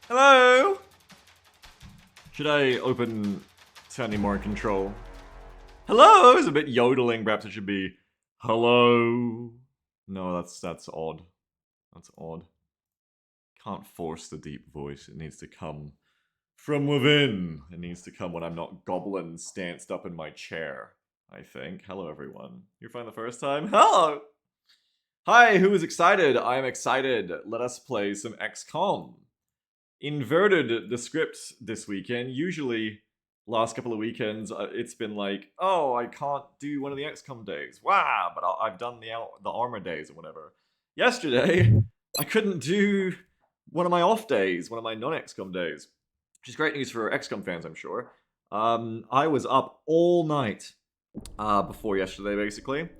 Hello? Should I open sounding more in control? Hello is a bit yodeling. Perhaps it should be hello. No, that's odd. That's odd. Can't force the deep voice. It needs to come from within. It needs to come when I'm not goblin stanced up in my chair, I think. Hello, everyone. You're fine the first time? Hello! Hi, who is excited? I am excited. Let us play some XCOM. Inverted the script this weekend. Usually, last couple of weekends, it's been like, oh, I can't do one of the XCOM days. Wow, but I've done the armor days or whatever. Yesterday, I couldn't do one of my off days, one of my non-XCOM days, which is great news for XCOM fans, I'm sure. I was up all night before yesterday, basically.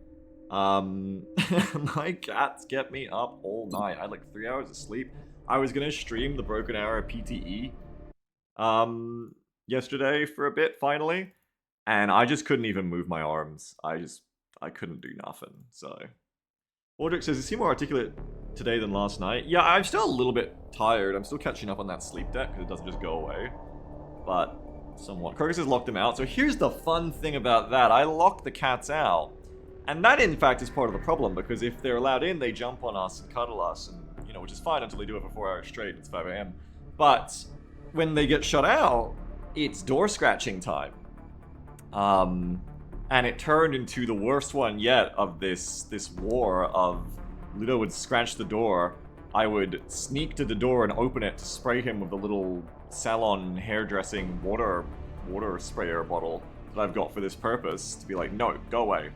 My cats kept me up all night. I had like 3 hours of sleep. I was gonna stream the Broken Arrow PTE yesterday for a bit, finally, and I just couldn't even move my arms. I couldn't do nothing, so... Audric says, you seem more articulate today than last night. Yeah, I'm still a little bit tired. I'm still catching up on that sleep debt, because it doesn't just go away. But, somewhat. Crocus has locked them out, so here's the fun thing about that. I locked the cats out. And that, in fact, is part of the problem, because if they're allowed in, they jump on us and cuddle us, and, you know, which is fine until they do it for 4 hours straight. It's 5 a.m. But when they get shut out, it's door scratching time. And it turned into the worst one yet of this war of Ludo would scratch the door, I would sneak to the door and open it to spray him with the little salon hairdressing water sprayer bottle that I've got for this purpose, to be like, no, go away.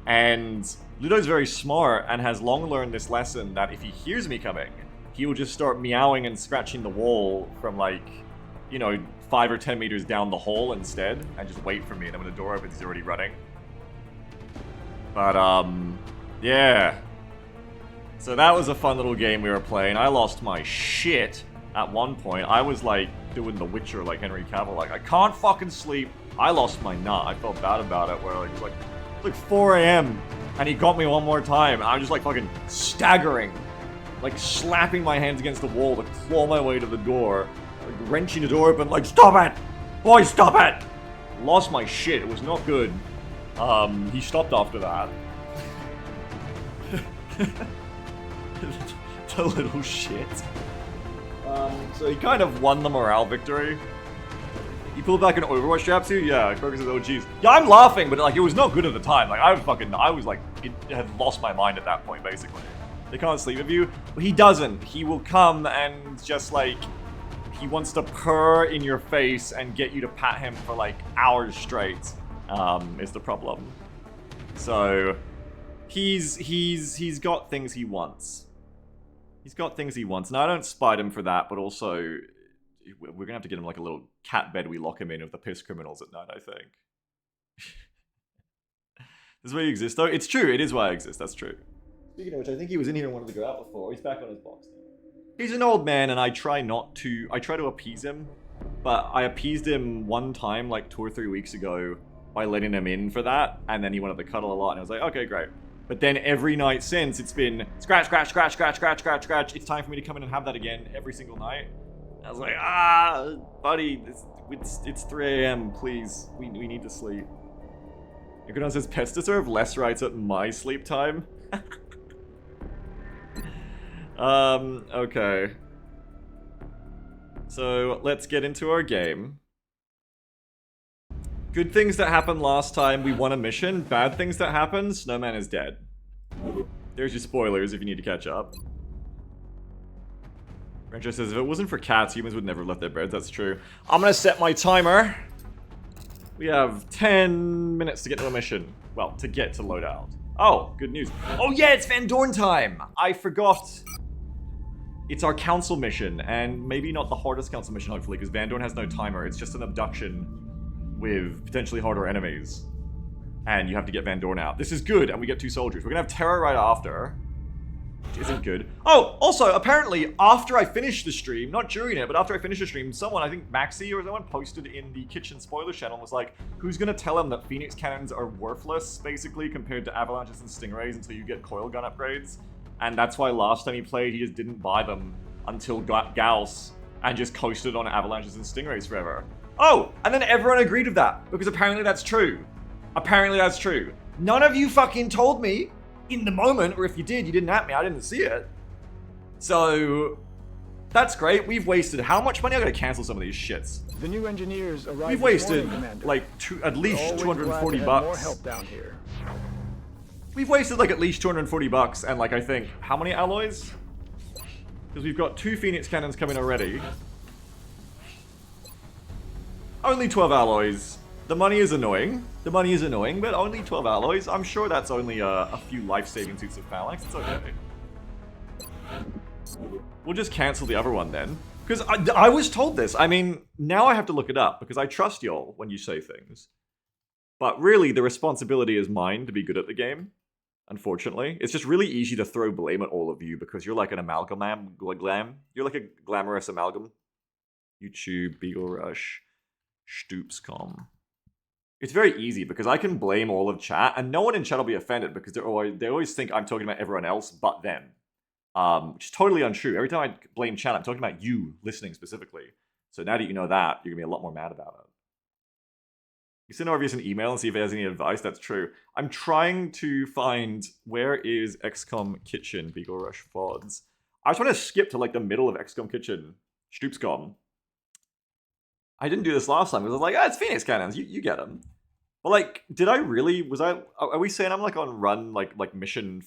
And Ludo's very smart and has long learned this lesson that if he hears me coming, he will just start meowing and scratching the wall from, like, you know, 5 or 10 meters down the hall instead, and just wait for me, and then when the door opens, he's already running. But, yeah. So that was a fun little game we were playing. I lost my shit at one point. I was, like, doing The Witcher like Henry Cavill, like, I can't fucking sleep. I lost my nut. I felt bad about it, where, like, it's like 4 a.m., and he got me one more time, and I was just, like, fucking staggering. Like, slapping my hands against the wall to claw my way to the door. Like, wrenching the door open, like, stop it! Boy, stop it! Lost my shit. It was not good. He stopped after that. The little shit. So he kind of won the morale victory. He pulled back an Overwatch jab too? Yeah, Crocus says, oh jeez. Yeah, I'm laughing, but like, it was not good at the time. Like, I was like, it had lost my mind at that point, basically. They can't sleep with you. But he doesn't. He will come and just like, he wants to purr in your face and get you to pat him for like hours straight, is the problem. So, he's got things he wants. He's got things he wants. And I don't spite him for that, but also, we're gonna have to get him like a little cat bed we lock him in with the piss criminals at night, I think. This is why you exist, though? It's true, it is why I exist, that's true. Speaking of which, I think he was in here and wanted to go out before. He's back on his box now. He's an old man, and I try to appease him, but I appeased him one time, like 2 or 3 weeks ago, by letting him in for that, and then he wanted to cuddle a lot, and I was like, okay, great. But then every night since, it's been scratch, scratch, scratch, scratch, scratch, scratch, scratch. It's time for me to come in and have that again every single night. I was like, buddy, it's 3 a.m., please. We need to sleep. Iguanon says, pets deserve less rights at my sleep time. Okay. So, let's get into our game. Good things that happened last time, we won a mission. Bad things that happened, Snowman is dead. There's your spoilers if you need to catch up. Rancho says, if it wasn't for cats, humans would never have left their beds. That's true. I'm gonna set my timer. We have 10 minutes to get to a mission. Well, to get to loadout. Oh, good news. Oh yeah, it's Van Dorn time! I forgot. It's our council mission, and maybe not the hardest council mission, hopefully, because Van Dorn has no timer. It's just an abduction with potentially harder enemies. And you have to get Van Dorn out. This is good, and we get 2 soldiers. We're gonna have Terror right after. Which isn't good. Oh, also, apparently, after I finished the stream, not during it, but after I finished the stream, someone, I think Maxi or someone, posted in the Kitchen Spoiler channel and was like, who's gonna tell him that Phoenix Cannons are worthless, basically, compared to Avalanches and Stingrays until you get coil gun upgrades? And that's why last time he played, he just didn't buy them until Gauss and just coasted on avalanches and stingrays forever. Oh, and then everyone agreed with that, because apparently that's true. Apparently that's true. None of you fucking told me in the moment, or if you did, you didn't at me, I didn't see it. So, that's great. We've wasted how much money? I gotta cancel some of these shits. The new engineers arrived. We've wasted morning, like at least 240 More bucks. help down here. We've wasted like at least 240 bucks, and like I think, how many alloys? Because we've got 2 Phoenix cannons coming already. Only 12 alloys. The money is annoying. The money is annoying, but only 12 alloys. I'm sure that's only a few life-saving suits of phalanx. It's okay. We'll just cancel the other one then. Because I was told this. I mean, now I have to look it up, because I trust y'all when you say things. But really, the responsibility is mine to be good at the game. Unfortunately. It's just really easy to throw blame at all of you, because you're like an amalgam. You're like a glamorous amalgam. YouTube, Beagle Rush, XCOM. It's very easy, because I can blame all of chat, and no one in chat will be offended, because they always think I'm talking about everyone else but them. Which is totally untrue. Every time I blame chat, I'm talking about you listening specifically. So now that you know that, you're going to be a lot more mad about it. You send Orvius an email and see if he has any advice. That's true. I'm trying to find where is XCOM Kitchen, Beagle Rush VODs. I just want to skip to like the middle of XCOM Kitchen, Stoopscom. I didn't do this last time because I was like, it's Phoenix cannons. You get them. But like, did I really? Are we saying I'm like on run like mission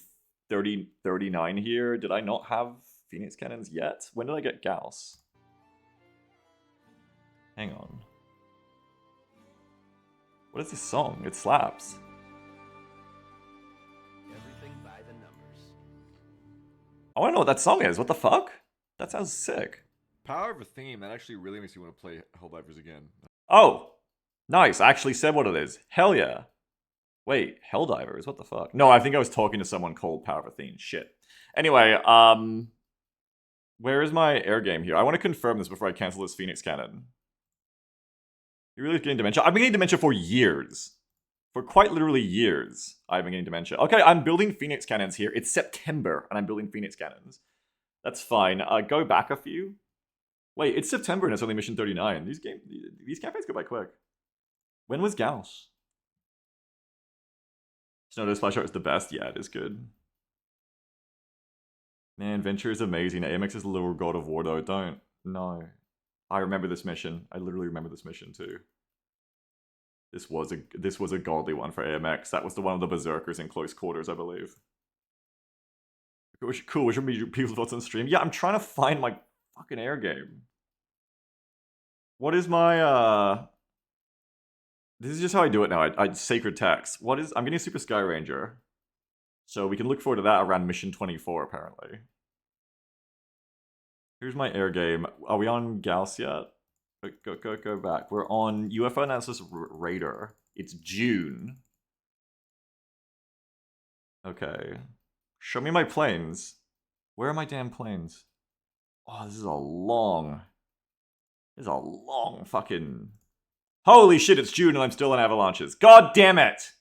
39 here? Did I not have Phoenix cannons yet? When did I get Gauss? Hang on. What is this song? It slaps. Everything by the numbers. I want to know what that song is. What the fuck? That sounds sick. Power of a theme, that actually really makes me want to play Helldivers again. Oh! Nice, I actually said what it is. Hell yeah. Wait, Helldivers? What the fuck? No, I think I was talking to someone called Power of Athene. Shit. Anyway, where is my air game here? I want to confirm this before I cancel this Phoenix cannon. You really getting dementia? I've been getting dementia for years. For quite literally years, I've been getting dementia. Okay, I'm building Phoenix cannons here. It's September, and I'm building Phoenix cannons. That's fine. Go back a few. Wait, it's September and it's only mission 39. These campaigns go by quick. When was Gauss? Snowdo Splash Art is the best. Yeah, it is good. Man, Venture is amazing. AMX is the little god of war, though. Don't. No. I remember this mission. I literally remember this mission, too. This was a godly one for AMX. That was the one of the Berserkers in close quarters, I believe. Cool, which would be people's thoughts on stream? Yeah, I'm trying to find my fucking air game. What is my, This is just how I do it now. I sacred text. I'm getting Super Sky Ranger. So we can look forward to that around mission 24, apparently. Here's my air game. Are we on Gauss yet? Go back. We're on UFO Analysis Raider. It's June. Okay. Show me my planes. Where are my damn planes? Oh, this is a long fucking... Holy shit, it's June and I'm still in avalanches. God damn it!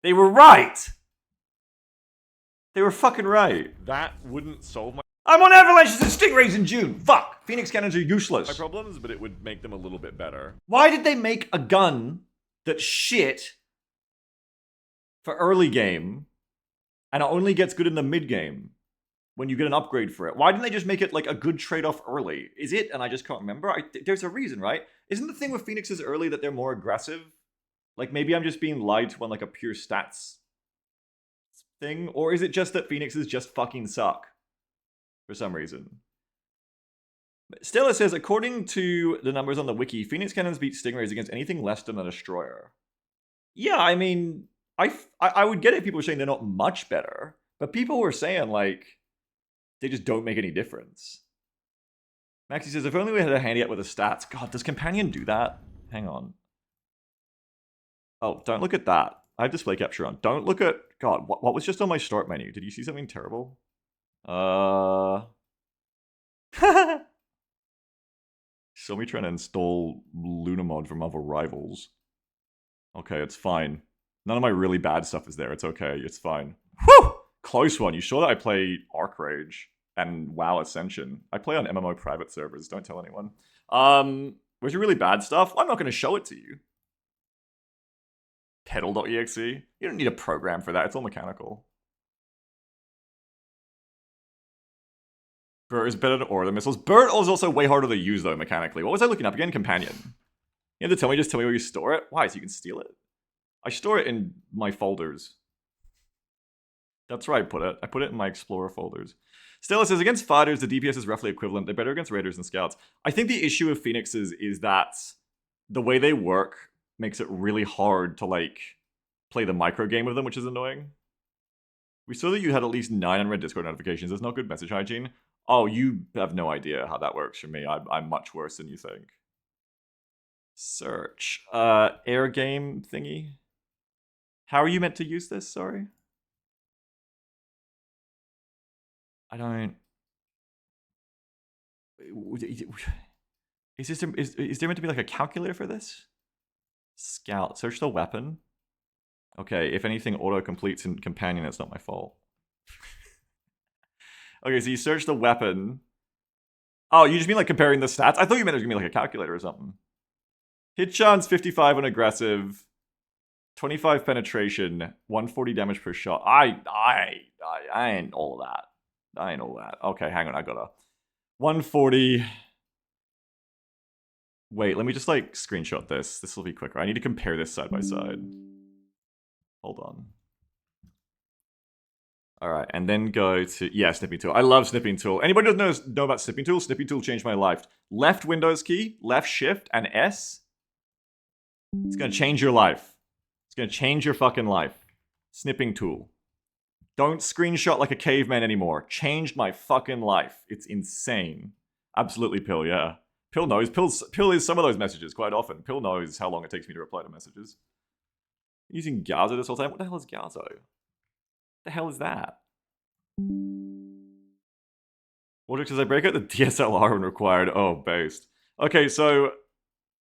They were right! They were fucking right. That wouldn't solve my I'm on avalanches and stingrays in June! Fuck! Phoenix cannons are useless. problems, but it would make them a little bit better. Why did they make a gun that's shit for early game and it only gets good in the mid game when you get an upgrade for it? Why didn't they just make it like a good trade-off early? Is it? And I just can't remember. There's a reason, right? Isn't the thing with Phoenixes early that they're more aggressive? Like maybe I'm just being lied to on like a pure stats thing? Or is it just that Phoenixes just fucking suck for some reason? Stella says, according to the numbers on the wiki, Phoenix cannons beat Stingrays against anything less than a destroyer. Yeah, I mean, I would get it if people were saying they're not much better, but people were saying like they just don't make any difference. Maxie says, if only we had a handy app with the stats. God, does Companion do that? Hang on. Oh, don't look at that. I have display capture on. Don't look at... God, what was just on my start menu? Did you see something terrible? Saw me trying to install Lunamod from other rivals. Okay, it's fine. None of my really bad stuff is there. It's okay. It's fine. Whew! Close one. You sure that I play Arc Rage? and WoW Ascension. I play on MMO private servers, don't tell anyone. Was it really bad stuff? I'm not going to show it to you. Pedal.exe? You don't need a program for that, it's all mechanical. Burt is better than Aura than missiles. Burt is also way harder to use though, mechanically. What was I looking up again? Companion. You have to just tell me where you store it? Why? So you can steal it? I store it in my folders. That's where I put it. I put it in my Explorer folders. Stella says, against fighters, the DPS is roughly equivalent. They're better against raiders and scouts. I think the issue of Phoenixes is that the way they work makes it really hard to, like, play the micro game with them, which is annoying. We saw that you had at least 9 unread Discord notifications. That's not good message hygiene. Oh, you have no idea how that works for me. I'm much worse than you think. Search. Air game thingy. How are you meant to use this? Sorry. I don't... Is there meant to be like a calculator for this? Scout. Search the weapon. Okay, if anything auto-completes in companion, it's not my fault. Okay, so you search the weapon. Oh, you just mean like comparing the stats? I thought you meant it was gonna be like a calculator or something. Hit chance 55 on aggressive, 25 penetration, 140 damage per shot. I ain't all of that. I ain't all that. Okay, hang on, I gotta. 140. Wait, let me just like screenshot this. This will be quicker. I need to compare this side by side. Hold on. Alright, and then go to, yeah, Snipping Tool. I love Snipping Tool. Anybody doesn't know about Snipping Tool? Snipping Tool changed my life. Left Windows key, left Shift, and S. It's gonna change your life. It's gonna change your fucking life. Snipping Tool. Don't screenshot like a caveman anymore. Changed my fucking life. It's insane. Absolutely, Pill, yeah. Pill knows. Pill is some of those messages quite often. Pill knows how long it takes me to reply to messages. Using Gazo this whole time? What the hell is Gazo? The hell is that? What does I break out the DSLR when required? Oh, based. Okay, so...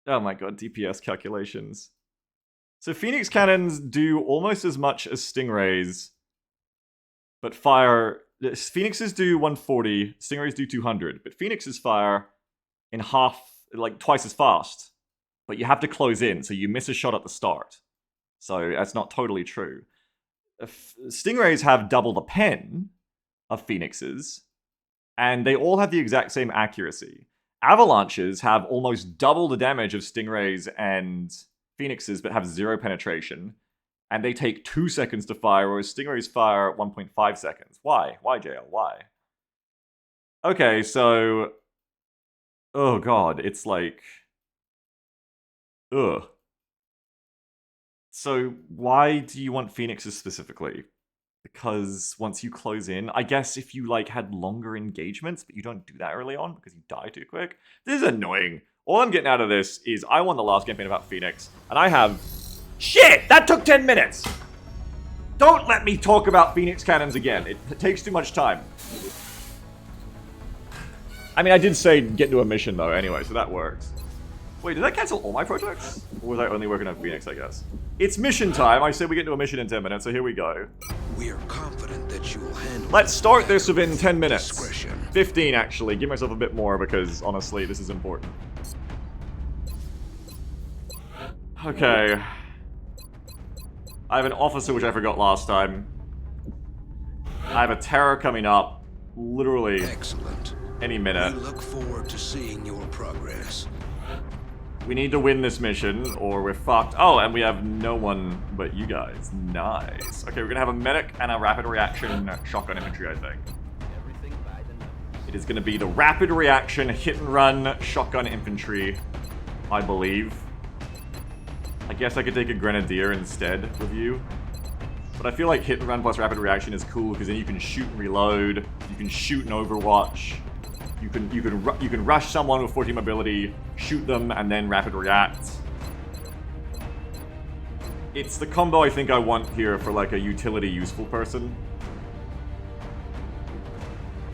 Oh my god, DPS calculations. So Phoenix cannons do almost as much as Stingrays, but fire... Phoenixes do 140, Stingrays do 200, but Phoenixes fire in half, like twice as fast. But you have to close in, so you miss a shot at the start. So that's not totally true. Stingrays have double the pen of Phoenixes, and they all have the exact same accuracy. Avalanches have almost double the damage of Stingrays and Phoenixes, but have 0 penetration, and they take 2 seconds to fire, whereas Stingrays fire 1.5 seconds. Why? Why, JL? Why? Okay, so... Oh god, it's like... Ugh. So why do you want Phoenixes specifically? Because once you close in, I guess if you like had longer engagements, but you don't do that early on because you die too quick. This is annoying. All I'm getting out of this is I won the last campaign about Phoenix, and I have... Shit! That took 10 minutes! Don't let me talk about Phoenix cannons again. It takes too much time. I mean, I did say get into a mission though anyway, so that works. Wait, did I cancel all my projects? Or was I only working on Phoenix, I guess? It's mission time. I said we get to a mission in 10 minutes, so here we go. We are confident that you will handle. Let's start this within 10 minutes. Discretion. 15, actually. Give myself a bit more because, honestly, this is important. Okay. I have an officer, which I forgot last time. I have a terror coming up. Literally. Excellent. Any minute. We look forward to seeing your progress. We need to win this mission, or we're fucked. Oh, and we have no one but you guys. Nice. Okay, we're gonna have a medic and a rapid reaction shotgun infantry, I think. Everything by the numbers. It is gonna be the rapid reaction hit and run shotgun infantry, I believe. I guess I could take a grenadier instead with you. But I feel like hit and run plus rapid reaction is cool because then you can shoot and reload. You can shoot and overwatch. You can rush someone with 14 mobility, shoot them, and then rapid react. It's the combo I think I want here for like a utility useful person.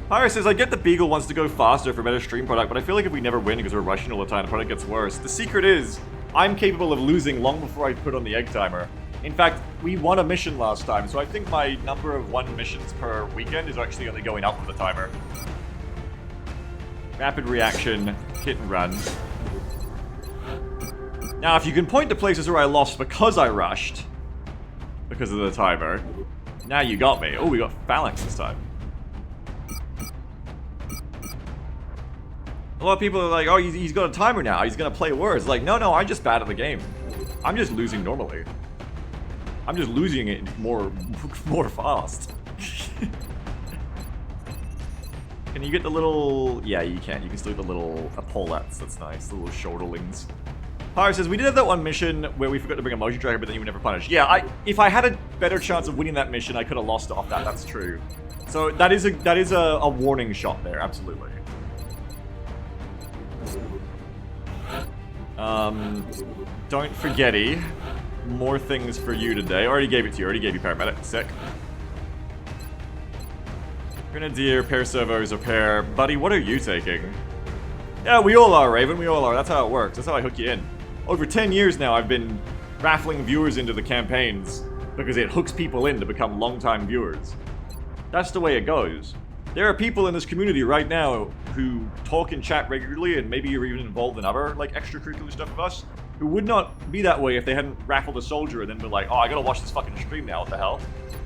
Pyre says, I get the Beagle wants to go faster for better stream product, but I feel like if we never win because we're rushing all the time, the product gets worse. The secret is, I'm capable of losing long before I put on the egg timer. In fact, we won a mission last time, so I think my number of won missions per weekend is actually only going up with the timer. Rapid reaction, hit and run. Now, if you can point to places where I lost because I rushed, because of the timer, now you got me. Oh, we got Phalanx this time. A lot of people are like, oh, he's got a timer now. He's going to play words. Like, no, I'm just bad at the game. I'm just losing normally. I'm just losing it more fast. Can you get the little... Yeah, you can. You can still get the little epaulettes. That's nice. The little shoulderlings. Pyro says, we did have that one mission where we forgot to bring a motion tracker, but then you were never punished. Yeah, if I had a better chance of winning that mission, I could have lost off that. That's true. So that is a warning shot there. Absolutely. Don't forgetty. More things for you today. I already gave it to you. Already gave you paramedic. Sick. Grenadier, pair servos, repair. Buddy, what are you taking? Yeah, we all are, Raven. We all are. That's how it works. That's how I hook you in. Over 10 years now, I've been raffling viewers into the campaigns because it hooks people in to become long-time viewers. That's the way it goes. There are people in this community right now who talk and chat regularly, and maybe you're even involved in other, like, extracurricular stuff with us, who would not be that way if they hadn't raffled a soldier and then been like, oh, I gotta watch this fucking stream now, what the hell?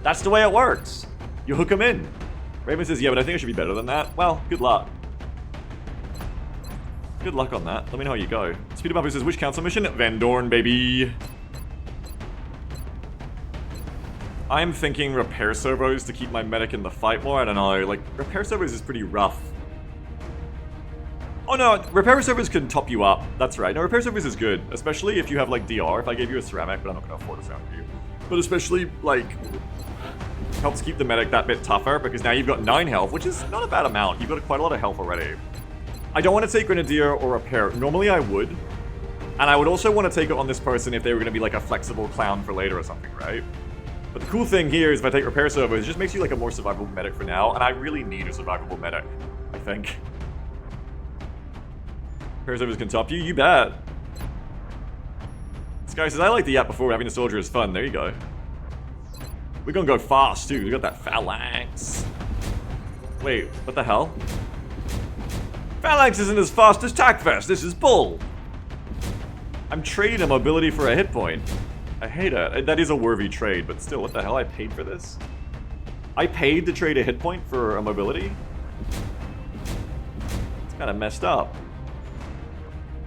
That's the way it works. You hook them in. Raven says, yeah, but I think I should be better than that. Well, good luck. Good luck on that. Let me know how you go. Speed Up says, which council mission? Van Dorn, baby. I'm thinking repair servos to keep my medic in the fight more. I don't know. Like, repair servos is pretty rough. Oh no, repair servos can top you up. That's right. No, repair servos is good. Especially if you have, like, DR. If I gave you a ceramic, but I'm not going to afford a ceramic for you. But especially, like, helps keep the medic that bit tougher, because now you've got 9 health, which is not a bad amount. You've got quite a lot of health already. I don't want to take Grenadier or Repair. Normally I would. And I would also want to take it on this person if they were going to be like a flexible clown for later or something, right? But the cool thing here is if I take Repair Servos, it just makes you like a more survivable medic for now, and I really need a survivable medic, I think. Repair Servos can top you? You bet. This guy says, I like the app before, having a soldier is fun. There you go. We're gonna go fast, too. We got that Phalanx. Wait, what the hell? Phalanx isn't as fast as TACFest. This is bull. I'm trading a mobility for a hit point. I hate it. That is a worthy trade, but still, what the hell? I paid for this? I paid to trade a hit point for a mobility? It's kind of messed up.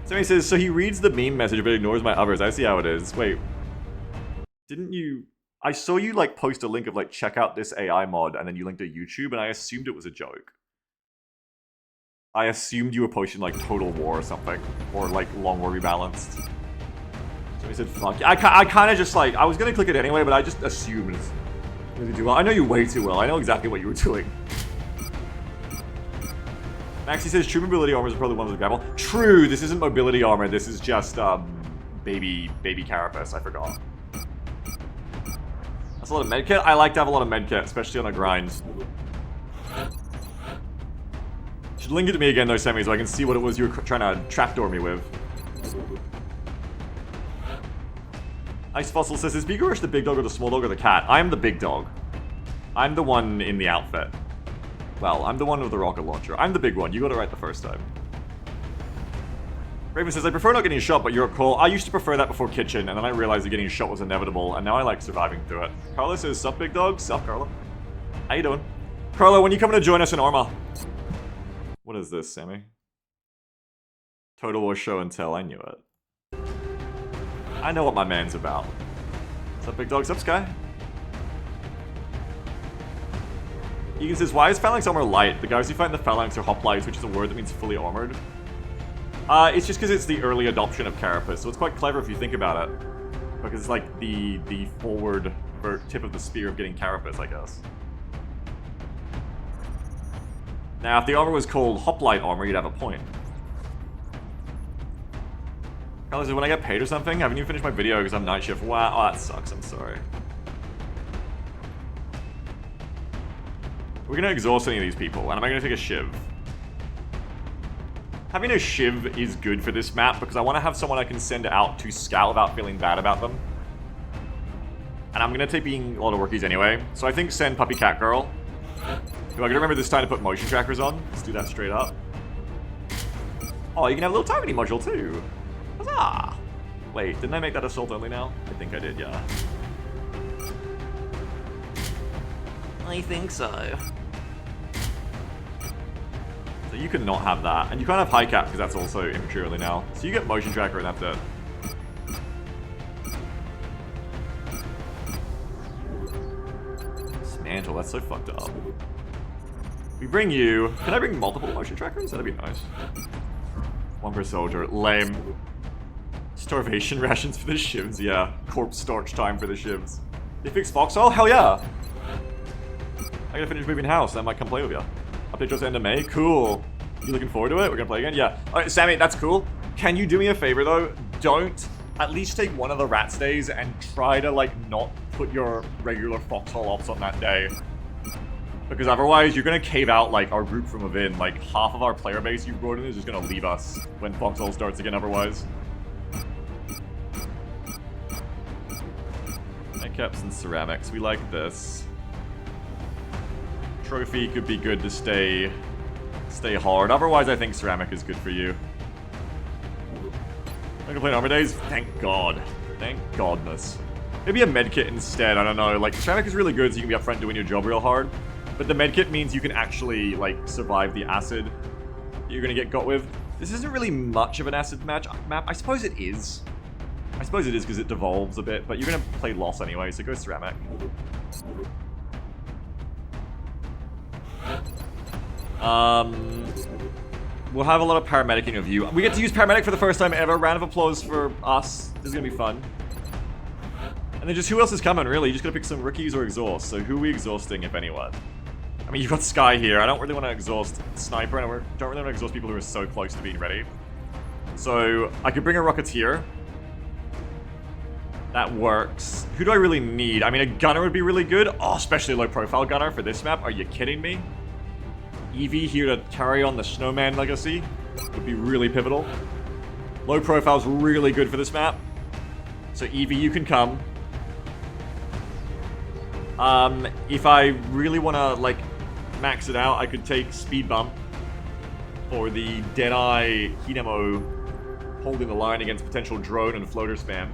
Somebody says, so he reads the meme message but ignores my others. I see how it is. Wait. Didn't you... I saw you, like, post a link of, like, check out this AI mod, and then you linked to YouTube, and I assumed it was a joke. I assumed you were posting, like, Total War or something. Or, like, Long War Rebalanced. So he said, fuck. I kind of just, like, I was gonna click it anyway, but I just assumed. I know you way too well. I know exactly what you were doing. Maxie says, true mobility armors are probably one of the grapple. True, this isn't mobility armor. This is just, baby carapace. I forgot. That's a lot of medkit. I like to have a lot of medkit, especially on a grind. Should link it to me again though, Sammy, so I can see what it was you were trying to trapdoor me with. Ice Fossil says, is Bigger Rush the big dog or the small dog or the cat? I'm the big dog. I'm the one in the outfit. Well, I'm the one with the rocket launcher. I'm the big one. You got it right the first time. Raven says, I prefer not getting shot, but you're a call. I used to prefer that before Kitchen, and then I realized that getting shot was inevitable, and now I like surviving through it. Carla says, sup, big dog? Sup, Carla? How you doing? Carla, when you coming to join us in Arma? What is this, Sammy? Total War Show and Tell. I knew it. I know what my man's about. Sup, big dog? Sup, Sky? Egan says, why is Phalanx armor light? The guys who fight in the Phalanx are hoplites, which is a word that means fully armored. It's just because it's the early adoption of Carapace, so it's quite clever if you think about it. Because it's like the forward tip of the spear of getting Carapace, I guess. Now, if the armor was called Hoplite armor, you'd have a point. Carlos says, when I get paid or something, haven't you finished my video because I'm night shift? Wow, oh, that sucks, I'm sorry. We're gonna exhaust any of these people, and am I gonna take a Shiv? Having a Shiv is good for this map, because I want to have someone I can send out to scout without feeling bad about them. And I'm gonna take being a lot of rookies anyway. So I think send Puppy Cat Girl. Do I gotta remember this time to put motion trackers on? Let's do that straight up. Oh, you can have a little targeting module too. Huzzah! Wait, didn't I make that assault only now? I think I did, yeah. I think so. So you can not have that. And you can't have high cap because that's also infantry only now. So you get motion tracker and that's it. Dismantle, that's so fucked up. We bring you... Can I bring multiple motion trackers? That'd be nice. One per soldier. Lame. Starvation rations for the shivs, yeah. Corpse starch time for the shivs. They fix Foxhole? Hell yeah! I gotta finish moving house, I might come play with you. Update just end of May? Cool. You looking forward to it? We're gonna play again? Yeah. Alright, Sammy, that's cool. Can you do me a favor though? Don't at least take one of the Rats days and try to like not put your regular Foxhole ops on that day. Because otherwise you're gonna cave out like our group from within. Like half of our player base you brought in is just gonna leave us when Foxhole starts again otherwise. Caps and ceramics. We like this. Trophy could be good to stay hard. Otherwise, I think ceramic is good for you. I'm gonna play armor days. Thank God. Thank Godness. Maybe a medkit instead. I don't know. Like ceramic is really good, so you can be upfront doing your job real hard. But the medkit means you can actually like survive the acid that you're gonna get got with. This isn't really much of an acid map. I suppose it is. I suppose it is because it devolves a bit, but you're going to play Loss anyway, so go ceramic. We'll have a lot of paramedicing of you. We get to use paramedic for the first time ever. Round of applause for us. This is going to be fun. And then just who else is coming, really? You just got to pick some rookies or exhaust. So who are we exhausting, if anyone? I mean, you've got Sky here. I don't really want to exhaust Sniper, and I don't really want to exhaust people who are so close to being ready. So I could bring a Rocketeer. That works. Who do I really need? I mean, a gunner would be really good. Oh, especially a low-profile gunner for this map. Are you kidding me? Eevee here to carry on the Snowman legacy would be really pivotal. Low profile's really good for this map. So Eevee, you can come. If I really want to, like, max it out, I could take Speed Bump for the Deadeye heat ammo holding the line against potential drone and floater spam.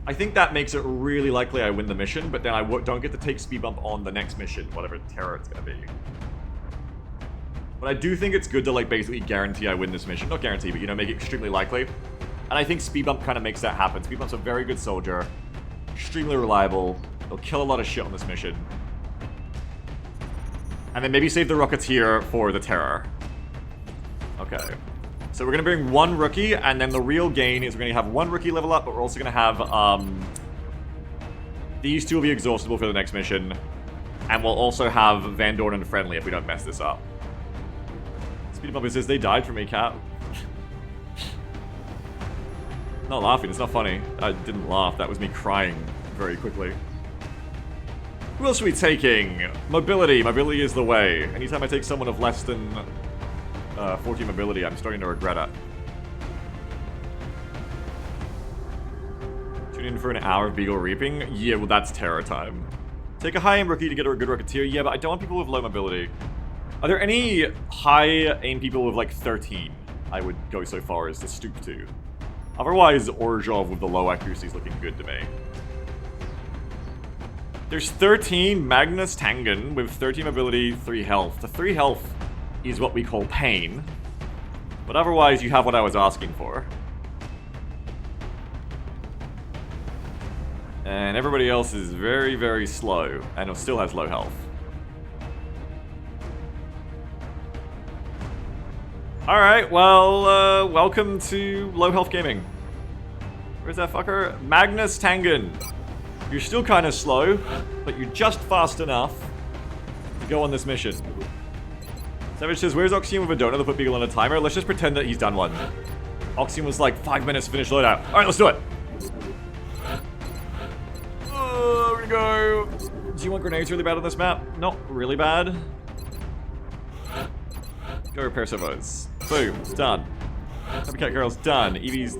I think that makes it really likely I win the mission, but then I don't get to take Speed Bump on the next mission, whatever terror it's gonna be. But I do think it's good to, like, basically guarantee I win this mission. Not guarantee, but, you know, make it extremely likely. And I think Speed Bump kind of makes that happen. Speed Bump's a very good soldier. Extremely reliable. He'll kill a lot of shit on this mission. And then maybe save the Rocketeer for the terror. Okay. So we're going to bring one rookie, and then the real gain is we're going to have one rookie level up, but we're also going to have, these two will be exhaustible for the next mission. And we'll also have Van Dorn and Friendly if we don't mess this up. Speed Bump says, they died for me, Cat. Not laughing, it's not funny. I didn't laugh, that was me crying very quickly. Who else are we taking? Mobility. Mobility is the way. Anytime I take someone of less than 14 mobility, I'm starting to regret it. Tune in for an hour of Beagle Reaping? Yeah, well that's terror time. Take a high-aim rookie to get a good Rocketeer? Yeah, but I don't want people with low mobility. Are there any high-aim people with like 13? I would go so far as to stoop to. Otherwise, Orzhov with the low accuracy is looking good to me. There's 13 Magnus Tangen with 13 mobility, 3 health. The 3 health is what we call pain. But otherwise, you have what I was asking for. And everybody else is very, very slow, and it still has low health. Alright, well, welcome to low health gaming. Where's that fucker? Magnus Tangen. You're still kind of slow, but you're just fast enough to go on this mission. Savage says, where's Oxium with a donut to put Beagle on a timer? Let's just pretend that he's done one. Oxium was like 5 minutes to finish loadout. Alright, let's do it. Oh, there we go. Do you want grenades really bad on this map? Not really bad. Go repair servos. Boom, done. Happy Cat Girl's done. Eevee's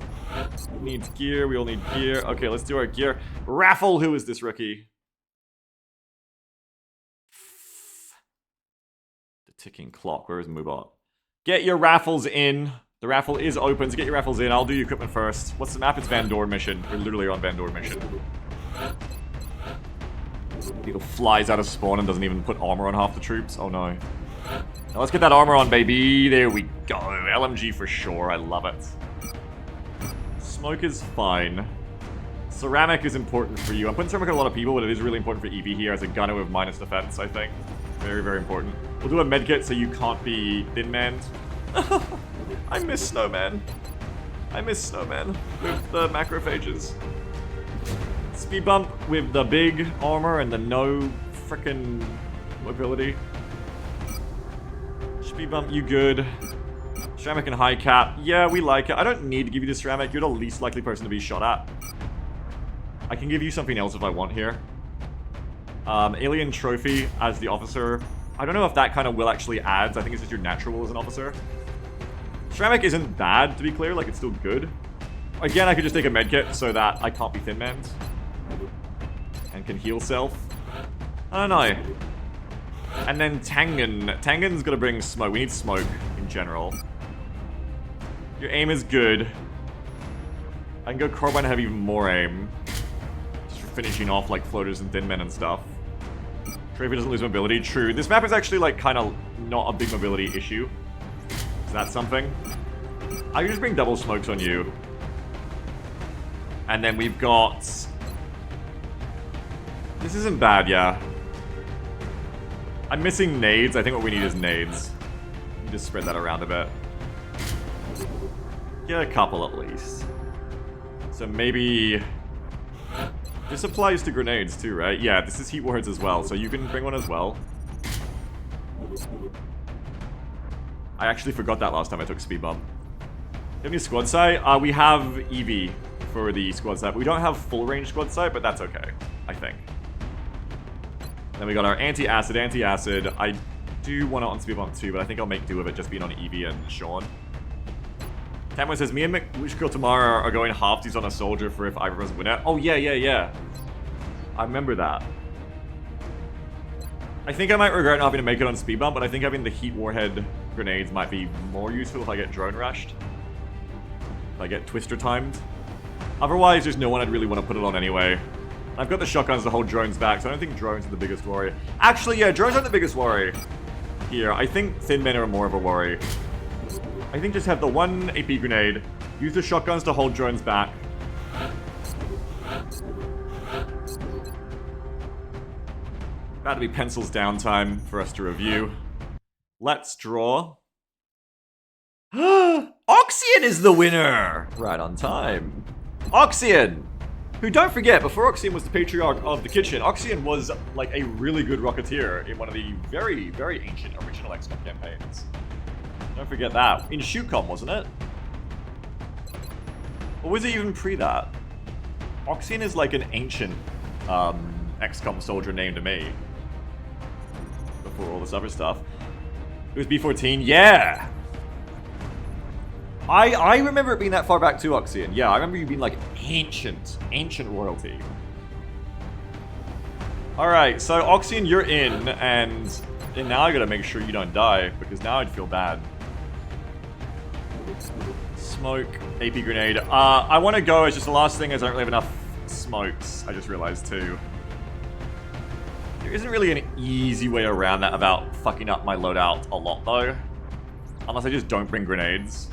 Needs gear. We all need gear. Okay, let's do our gear. Raffle, who is this rookie? The ticking clock. Where is Moobot? Get your raffles in. The raffle is open, so get your raffles in. I'll do your equipment first. What's the map? It's Van Dorn mission. We're literally on Van Dorn mission. Beetle flies out of spawn and doesn't even put armor on half the troops. Oh no. Now let's get that armor on, baby. There we go. LMG for sure. I love it. Smoke is fine. Ceramic is important for you. I'm putting ceramic on a lot of people, but it is really important for Evie here as a gunner with minus defense, I think. Very, very important. We'll do a medkit so you can't be thin-manned. I miss Snowman. I miss Snowman with the macrophages. Speed bump with the big armor and the no frickin' mobility. Speed bump, you good. Ceramic and high cap. Yeah, we like it. I don't need to give you the ceramic. You're the least likely person to be shot at. I can give you something else if I want here. Alien trophy as the officer. I don't know if that kind of will actually adds. I think it's just your natural as an officer. Ceramic isn't bad, to be clear. Like, it's still good. Again, I could just take a medkit so that I can't be thin-manned. And can heal self. I don't know. And then Tangen. Tangen's gonna bring smoke. We need smoke in general. Your aim is good. I can go Carbine and have even more aim. Just for finishing off, like, floaters and thin men and stuff. Trophy doesn't lose mobility. True. This map is actually, like, kind of not a big mobility issue. Is that something? I can just bring double smokes on you. And then we've got... This isn't bad, yeah. I'm missing nades. I think what we need is nades. Just spread that around a bit. Get a couple at least. So maybe... This applies to grenades too, right? Yeah, this is heat warheads as well, so you can bring one as well. I actually forgot that last time I took speed bump. Do you have any squad sight? We have Eevee for the squad sight. We don't have full range squad sight, but that's okay, I think. Then we got our anti-acid, anti-acid. I do want it on speed bump too, but I think I'll make do with it just being on Eevee and Sean. Tamwin says, me and Wishkill tomorrow are going halfsies on a soldier for if either of us win it. Oh, yeah, yeah, yeah. I remember that. I think I might regret not having to make it on speed bump, but I think having the heat warhead grenades might be more useful if I get drone rushed. If I get twister timed. Otherwise, there's no one I'd really want to put it on anyway. I've got the shotguns to hold drones back, so I don't think drones are the biggest worry. Actually, yeah, drones aren't the biggest worry here. I think thin men are more of a worry. I think just have the one AP grenade, use the shotguns to hold drones back. About to be pencils down time for us to review. Let's draw. Oxyan is the winner! Right on time. Oxyan! Who, don't forget, before Oxyan was the patriarch of the kitchen, Oxyan was like a really good rocketeer in one of the very, very ancient original XCOM campaigns. Don't forget that. In XCOM, wasn't it? Or was it even pre that? Oxyan is like an ancient XCOM soldier name to me. Before all this other stuff. It was B14, yeah! I remember it being that far back too, Oxyan. Yeah, I remember you being like ancient royalty. Alright, so Oxyan, you're in, and now I gotta make sure you don't die, because now I'd feel bad. Smoke, AP grenade. I want to go as just the last thing as I don't really have enough smokes. I just realized too. There isn't really an easy way around that about fucking up my loadout a lot though. Unless I just don't bring grenades.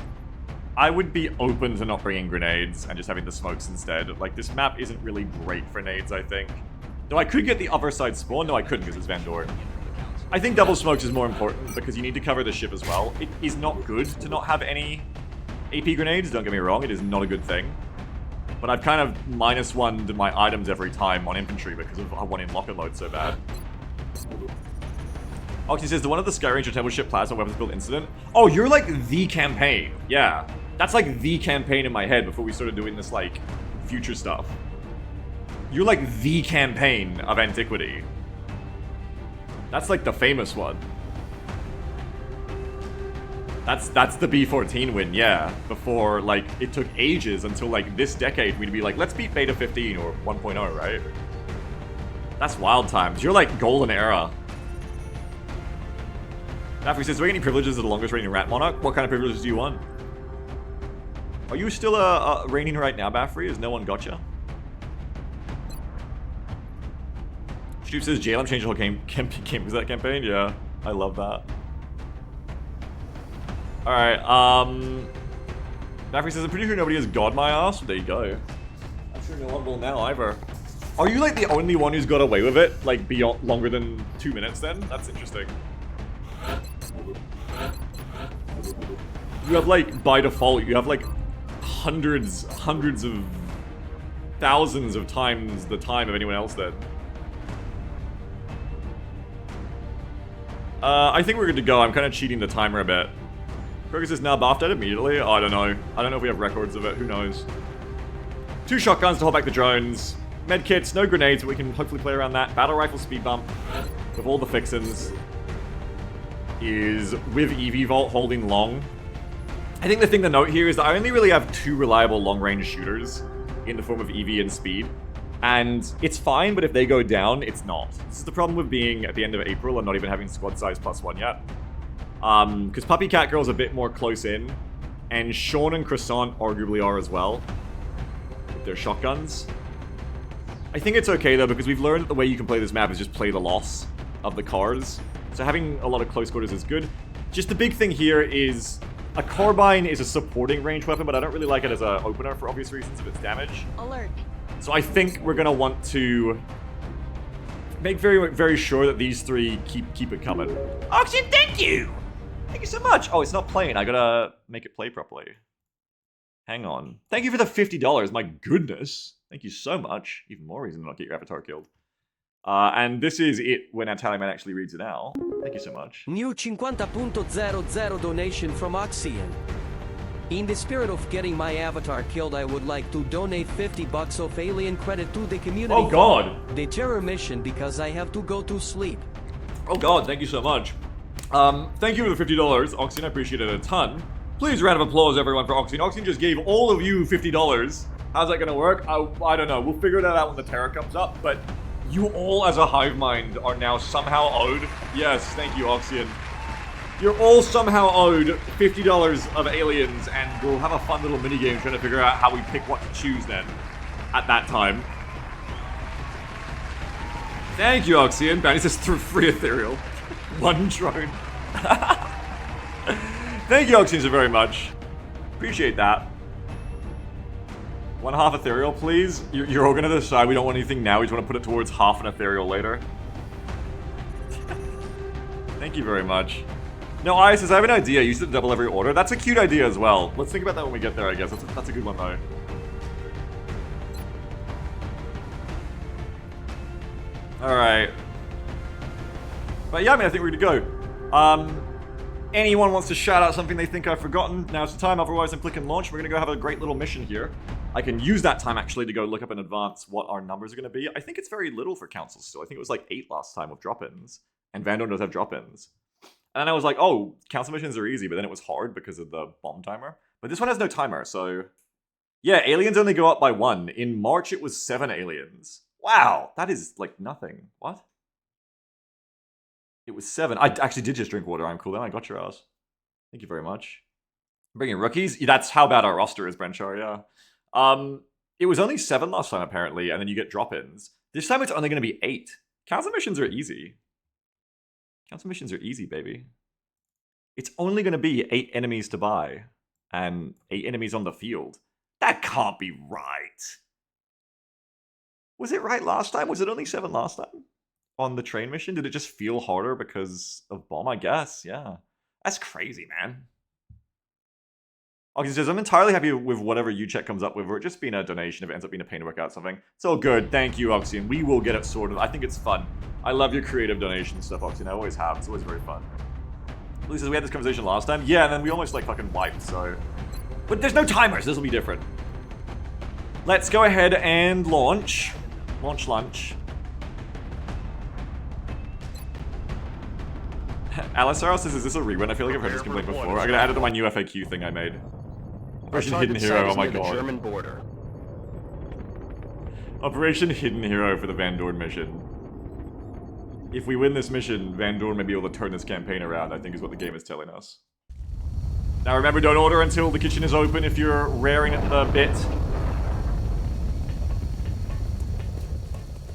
I would be open to not bringing grenades and just having the smokes instead. Like, this map isn't really great for nades, I think. Though I could get the other side spawn. No, I couldn't because it's Van Dorn. I think double smokes is more important because you need to cover the ship as well. It is not good to not have any AP grenades, don't get me wrong, it is not a good thing. But I've kind of -1'd my items every time on infantry because of I wanted lock and load so bad. Oxy says, the one of the Sky Ranger Temple Ship Plasma Weapons Build incident? Oh, you're like the campaign. Yeah. That's like the campaign in my head before we started doing this like future stuff. You're like the campaign of Antiquity. That's like the famous one. That's the B14 win, yeah. Before, like, it took ages until, like, this decade we'd be like, let's beat Beta 15 or 1.0, right? That's wild times. You're, like, golden era. Daffy says, do we get any privileges as the longest reigning Rat Monarch? What kind of privileges do you want? Are you still reigning right now, Baffrey? Has no one got you? Stoop says, JLM changed the whole game. Was that campaign? Yeah, I love that. Alright, Baffrey says, I'm pretty sure nobody has God my ass. There you go. I'm sure no one will now either. Are you, like, the only one who's got away with it? Like, beyond longer than 2 minutes then? That's interesting. You have, like, by default, you have, like, hundreds of thousands of times the time of anyone else then. I think we're good to go. I'm kind of cheating the timer a bit. Fergus is now buffed at immediately? Oh, I don't know. I don't know if we have records of it. Who knows? 2 shotguns to hold back the drones. Medkits, no grenades, but we can hopefully play around that. Battle rifle speed bump with all the fixins. Is with EV Vault holding long. I think the thing to note here is that I only really have 2 reliable long-range shooters in the form of EV and speed. And it's fine, but if they go down, it's not. This is the problem with being at the end of April and not even having squad size +1 yet. Because Puppy Cat Girl's a bit more close in, and Sean and Croissant arguably are as well, with their shotguns. I think it's okay though, because we've learned that the way you can play this map is just play the loss of the cars. So having a lot of close quarters is good. Just the big thing here is, a carbine is a supporting range weapon, but I don't really like it as an opener for obvious reasons of its damage. Alert. So I think we're gonna want to make very sure that these 3 keep it coming. Oxygen, thank you! Thank you so much! Oh, it's not playing. I gotta make it play properly. Hang on. Thank you for the $50. My goodness. Thank you so much. Even more reason to not get your avatar killed. And this is it when Italian Man actually reads it out. Thank you so much. New 50.00 donation from Oxian. In the spirit of getting my avatar killed, I would like to donate $50 of alien credit to the community. Oh god! The terror mission because I have to go to sleep. Oh god, thank you so much. Thank you for the $50, Oxygen, I appreciate it a ton. Please, round of applause, everyone, for Oxygen. Oxygen just gave all of you $50. How's that gonna work? I don't know. We'll figure that out when the terror comes up, but you all, as a hive mind, are now somehow owed. Yes, thank you, Oxygen. You're all somehow owed $50 of aliens, and we'll have a fun little minigame trying to figure out how we pick what to choose then, at that time. Thank you, Oxygen. Bounty says through free ethereal. 1 drone. Thank you, Oxygen, so very much. Appreciate that. 1/2 ethereal, please. You're all gonna decide we don't want anything now. We just want to put it towards half an ethereal later. Thank you very much. No, I says I have an idea. Use it to double every order. That's a cute idea as well. Let's think about that when we get there, I guess. That's a good one, though. Alright. But yeah, I mean, I think we're good to go. Anyone wants to shout out something they think I've forgotten, now's the time. Otherwise, I'm clicking launch. We're going to go have a great little mission here. I can use that time, actually, to go look up in advance what our numbers are going to be. I think it's very little for council still. I think it was like 8 last time with drop-ins. And Vandorn does have drop-ins. And then I was like, oh, council missions are easy, but then it was hard because of the bomb timer. But this one has no timer, so... Yeah, aliens only go up by 1. In March, it was 7 aliens. Wow, that is, like, nothing. What? It was 7. I actually did just drink water. I'm cool then. I got your ass. Thank you very much. Bringing rookies? Yeah, that's how bad our roster is, Brenchar, yeah. It was only 7 last time, apparently, and then you get drop-ins. This time it's only going to be 8. Council missions are easy. Council missions are easy, baby. It's only going to be 8 enemies to buy, and 8 enemies on the field. That can't be right. Was it right last time? Was it only 7 last time? On the train mission? Did it just feel harder because of bomb? I guess, yeah. That's crazy, man. Oxygen says, I'm entirely happy with whatever UCheck comes up with, or it just being a donation if it ends up being a pain to work out something. It's all good. Thank you, Oxygen. We will get it sorted. I think it's fun. I love your creative donation stuff, Oxygen. I always have. It's always very fun. Lee says, we had this conversation last time. Yeah, and then we almost, like, fucking wiped, so... But there's no timers. This will be different. Let's go ahead and launch. Launch lunch. Alisaros says, is this a rerun? I feel like I've heard this complaint before. I'm gonna add it to my new FAQ thing I made. Operation Hidden Hero, oh my god. German border. Operation Hidden Hero for the Van Dorn mission. If we win this mission, Van Dorn may be able to turn this campaign around, I think is what the game is telling us. Now remember, don't order until the kitchen is open if you're raring at the bit.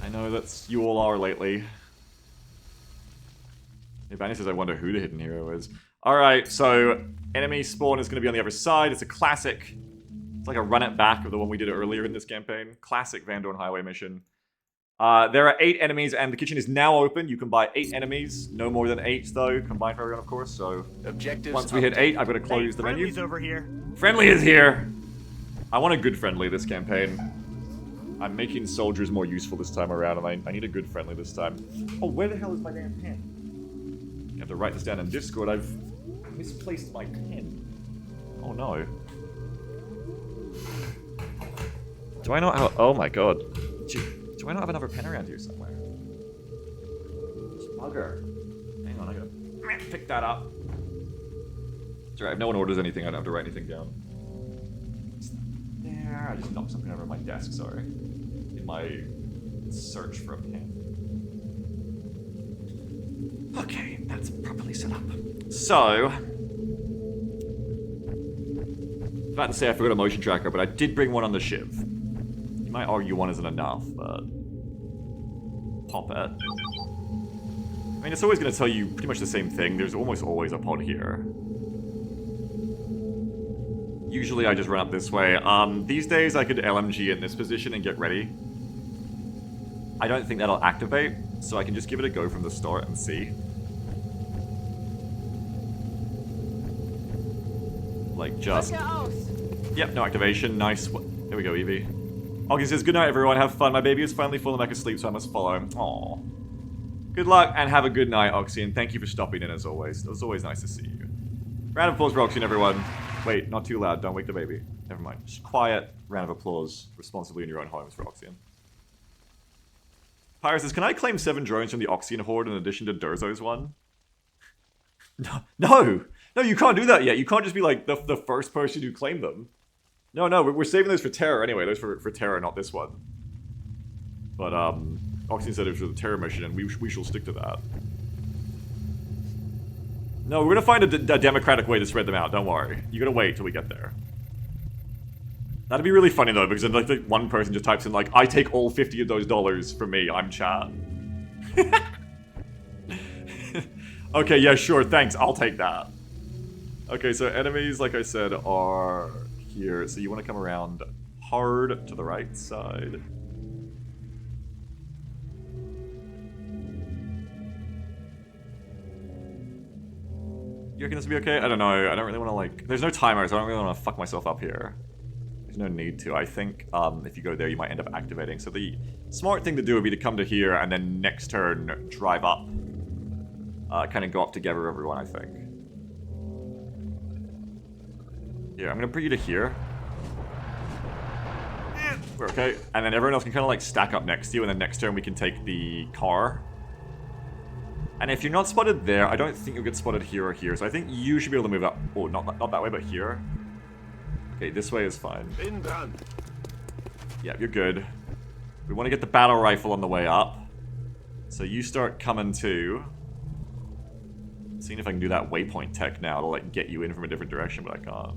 I know that's you all are lately. Banny says, I wonder who the hidden hero is. Alright, so enemy spawn is going to be on the other side. It's a classic. It's like a run it back of the one we did earlier in this campaign. Classic Van Dorn Highway mission. There are 8 enemies, and the kitchen is now open. You can buy 8 enemies. No more than 8, though. Combined for everyone, of course. So Objectives once we hit 8, I've got to close the menu. Friendly's over here. Friendly is here! I want a good friendly this campaign. I'm making soldiers more useful this time around, and I need a good friendly this time. Oh, where the hell is my damn pen? You have to write this down in Discord. I've misplaced my pen. Oh no. Do I not have... Oh my god. Do I not have another pen around here somewhere? Bugger. Hang on, I gotta pick that up. It's alright, if no one orders anything, I don't have to write anything down. There, I just knocked something over my desk, sorry. In my search for a pen. Okay, that's properly set up. So... about to say I forgot a motion tracker, but I did bring one on the Shiv. You might argue one isn't enough, but... pop it. I mean, it's always going to tell you pretty much the same thing. There's almost always a pod here. Usually I just run up this way. These days I could LMG in this position and get ready. I don't think that'll activate, so I can just give it a go from the start and see. Like just... Yep, no activation. Nice. There we go, Evie. Augie says, good night everyone, have fun. My baby is finally fallen back asleep, so I must follow. Aww. Good luck and have a good night, Oxy, and thank you for stopping in as always. It was always nice to see you. Round of applause for Oxy and everyone. Wait, not too loud, don't wake the baby. Never mind. Just quiet round of applause responsibly in your own homes for Oxyan. Pyro says, can I claim 7 drones from the Oxyan Horde in addition to Durzo's one? No, you can't do that yet. You can't just be like the first person who claimed them. No, we're saving those for Terror anyway. Those for Terror, not this one. But, Oxyan said it was for the Terror mission, and we shall stick to that. No, we're gonna find a democratic way to spread them out, don't worry. You gotta wait till we get there. That'd be really funny though, because then like one person just types in like, I take all 50 of those dollars from me, I'm chat. Okay, yeah, sure, thanks, I'll take that. Okay, so enemies, like I said, are here. So you want to come around hard to the right side. You reckon this will be okay? I don't know. I don't really want to like... There's no timer, so I don't really want to fuck myself up here. There's no need to. I think if you go there, you might end up activating. So the smart thing to do would be to come to here and then next turn drive up. Kind of go up together, everyone, I think. Yeah, I'm going to put you to here. We're okay. And then everyone else can kind of like stack up next to you, and then next turn we can take the car. And if you're not spotted there, I don't think you'll get spotted here or here. So I think you should be able to move up. Oh, not that way, but here. Okay, this way is fine. Yeah, you're good. We want to get the battle rifle on the way up. So you start coming too. Seeing if I can do that waypoint tech now to like get you in from a different direction, but I can't.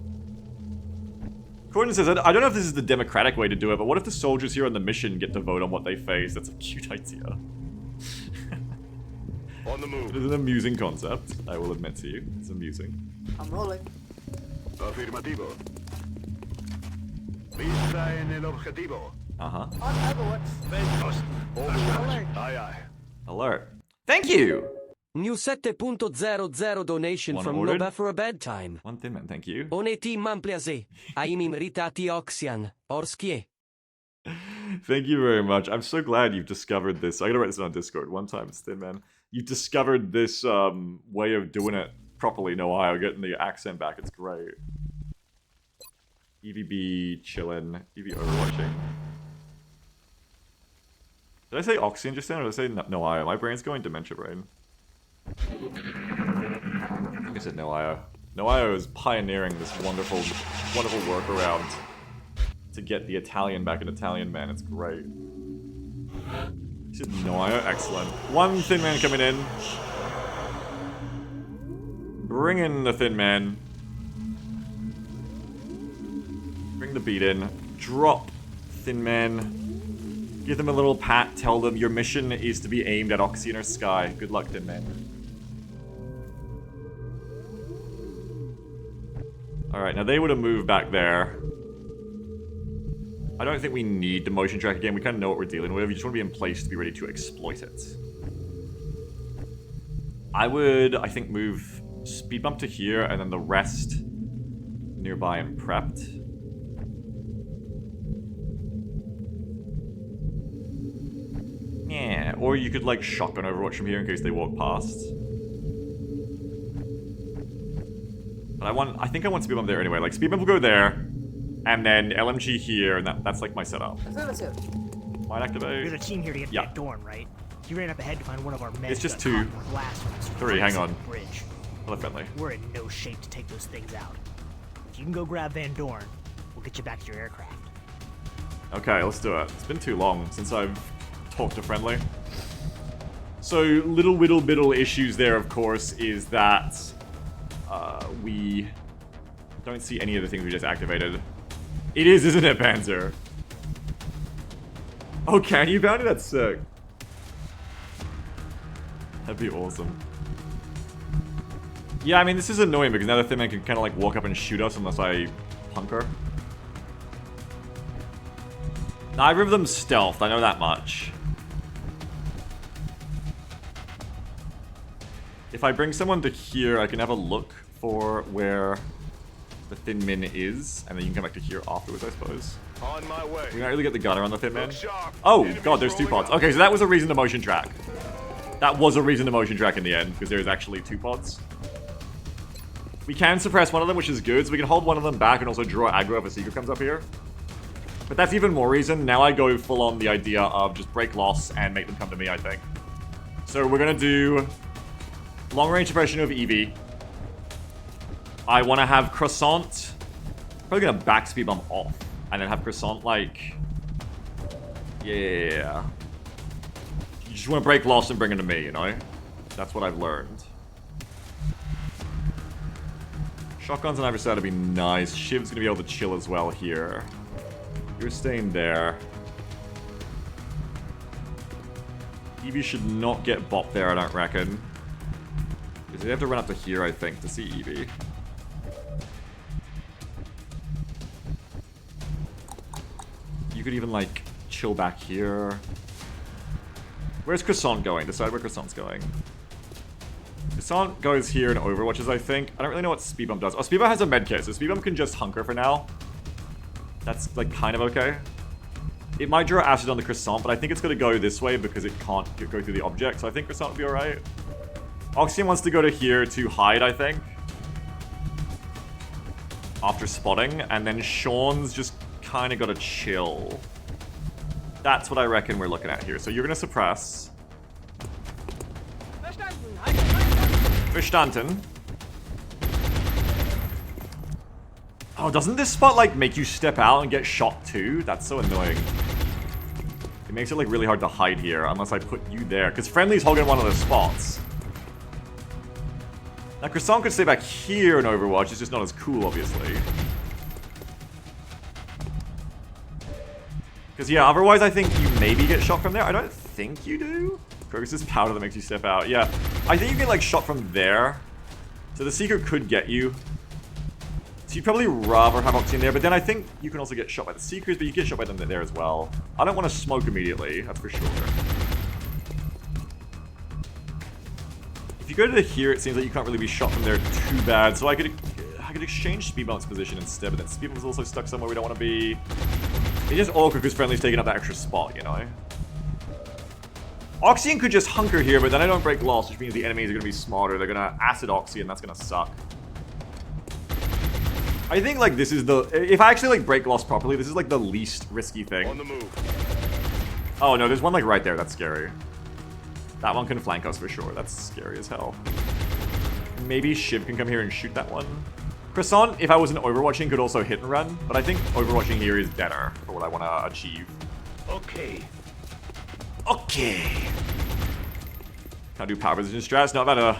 Corden says, I don't know if this is the democratic way to do it, but what if the soldiers here on the mission get to vote on what they face? That's a cute idea. On the move. It is an amusing concept, I will admit to you. It's amusing. I'm rolling. Afirmativo. Vista en el objetivo. Uh-huh. On Overwatch. Ventos. Overwatch. Alert. Aye, aye. Alert. Thank you! New 7.00 donation One from ordered. Noba for a bedtime. One thin man, thank you. Oneti mampliaze. Aimi meritati oxian. Orskie. Thank you very much. I'm so glad you've discovered this. I gotta write this on Discord one time, Thin Man. You've discovered this way of doing it properly in Ohio, getting the accent back. It's great. EVB chillin', EV overwatching. Did I say Oxyan just then, or did I say no? My brain's going dementia brain. I said Noio. Noio is pioneering this wonderful, wonderful workaround to get the Italian back in Italian man. It's great. I said Noio, excellent. One thin man coming in. Bring in the thin man. Bring the beat in. Drop thin man. Give them a little pat. Tell them your mission is to be aimed at Oxy or Sky. Good luck, thin man. Alright, now they would have moved back there. I don't think we need the motion track again. We kind of know what we're dealing with. You just want to be in place to be ready to exploit it. I would, I think, move speed bump to here and then the rest nearby and prepped. Yeah, or you could like shotgun Overwatch from here in case they walk past. But I think I want speed bump there anyway. Like speed bump will go there, and then LMG here, and that's like my setup. Might activate. You're the team here to get that Dorn, right? You ran up ahead to find one of our men. It's just 2. 3, hang on. Bridge. Hello, friendly. We're in no shape to take those things out. If you can go grab Van Dorn, we'll get you back to your aircraft. Okay, let's do it. It's been too long since I've talked to friendly. So, little whittle biddle issues there, of course, is that we don't see any of the things we just activated. It is, isn't it, Panzer? Oh, can you bounty? That's sick. That'd be awesome. Yeah, I mean, this is annoying because now the Thin Man can kind of like walk up and shoot us unless I punker. Neither of them stealth, I know that much. If I bring someone to here, I can have a look for where the Thin Min is, and then you can come back to here afterwards, I suppose. On my way. We don't really get the gunner on the Thin Man. Look sharp. Oh, Enemies god, there's 2 rolling pods. up. Okay, so that was a reason to motion track. That was a reason to motion track in the end, because there's actually 2 pods. We can suppress one of them, which is good, so we can hold one of them back and also draw aggro if a Seeker comes up here. But that's even more reason. Now I go full on the idea of just break loss and make them come to me, I think. So we're gonna do long range suppression of EV. I want to have Croissant. Probably gonna back speed bump off. And then have Croissant like... Yeah. You just want to break loss and bring it to me, you know? That's what I've learned. Shotguns on either side would be nice. Shiv's gonna be able to chill as well here. You're staying there. Eevee should not get bopped there, I don't reckon. Because they have to run up to here, I think, to see Eevee. You could even, like, chill back here. Where's Croissant going? Decide where Croissant's going. Croissant goes here in Overwatches, I think. I don't really know what Speed Bump does. Oh, Speed Bump has a medkit, so Speed Bump can just hunker for now. That's, like, kind of okay. It might draw acid on the Croissant, but I think it's going to go this way because it can't go through the object, so I think Croissant will be alright. Oxygen wants to go to here to hide, I think. After spotting, and then Sean's just kind of got to chill. That's what I reckon we're looking at here. So you're going to suppress. Verstanden. Oh, doesn't this spot, like, make you step out and get shot too? That's so annoying. It makes it, like, really hard to hide here unless I put you there. Because Friendly's holding one of those spots. Now, Croissant could stay back here in Overwatch. It's just not as cool, obviously. Because, yeah, otherwise I think you maybe get shot from there. I don't think you do. Crocus's powder that makes you step out. Yeah, I think you get, like, shot from there. So the Seeker could get you. So you'd probably rather have Oxy in there, but then I think you can also get shot by the Seekers, but you get shot by them there as well. I don't want to smoke immediately, that's for sure. If you go to here, it seems like you can't really be shot from there too bad, so I could exchange Speed Bump's position instead, but then Speed Bump's also stuck somewhere we don't want to be. It's just awkward because Friendly's taking up that extra spot, you know? Oxy could just hunker here, but then I don't break loss, which means the enemies are going to be smarter. They're going to acid Oxy, and that's going to suck. I think, like, this is the... If I actually, like, break loss properly, this is, like, the least risky thing. On the move. Oh, no, there's one, like, right there. That's scary. That one can flank us for sure. That's scary as hell. Maybe Shiv can come here and shoot that one. Croissant, if I wasn't overwatching, could also hit and run, but I think overwatching here is better for what I want to achieve. Okay. Okay. Can't do power position strats. Not about a...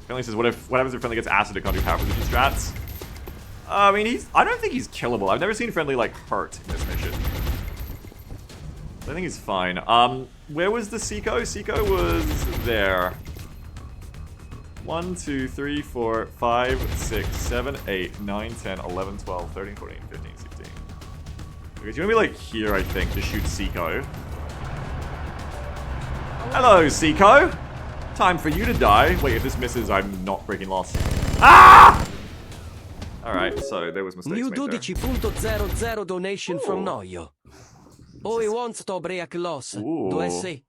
Friendly says, what happens if Friendly gets acid and can't do power position strats? I mean, I don't think he's killable. I've never seen Friendly, like, hurt in this mission. I think he's fine. Where was the Seiko? Seiko was there. 1, 2, 3, 4, 5, 6, 7, 8, 9, 10, 11, 12, 13, 14, 15, 16. Okay, he's gonna be, like, here, I think, to shoot Seiko. Hello, Seiko! Time for you to die. Wait, if this misses, I'm not breaking loss. Ah! Alright, so there was mistakes New made there. 12.00 donation from Noio. Oi wants to break loss. Ooh. Do I say?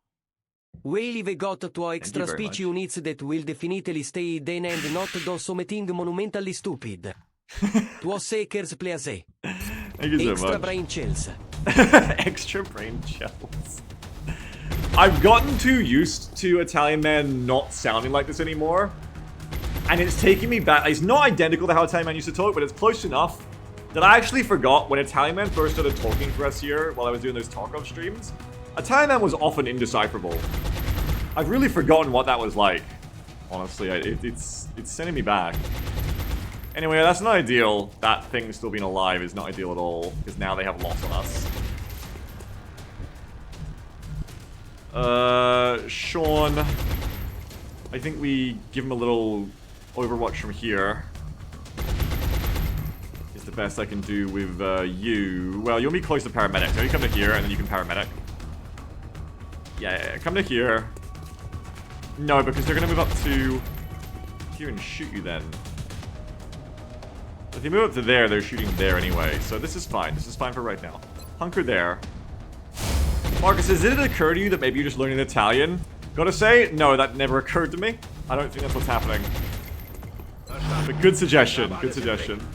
Whaley we got to extra very speech much. units that will definitely stay then and not do something monumentally stupid. Tuo sakers plaise. Thank you so Extra much. brain chills. Extra brain cells. I've gotten too used to Italian Man not sounding like this anymore. And it's taking me back. It's not identical to how Italian Man used to talk, but it's close enough that I actually forgot when Italian Man first started talking for us here while I was doing those Tarkov streams. Italian Man was often indecipherable. I've really forgotten what that was like. Honestly, it's sending me back. Anyway, that's not ideal. That thing still being alive is not ideal at all, because now they have loss on us. Sean. I think we give him a little Overwatch from here. Is the best I can do with you. Well, you'll be close to paramedic, so you come to here and then you can paramedic. Yeah, come to here. No, because they're gonna move up to here and shoot you then. If they move up to there, they're shooting there anyway. So this is fine. This is fine for right now. Hunker there. Marcus, did it occur to you that maybe you're just learning Italian? Gotta say, no, that never occurred to me. I don't think that's what's happening. But good suggestion. Good suggestion.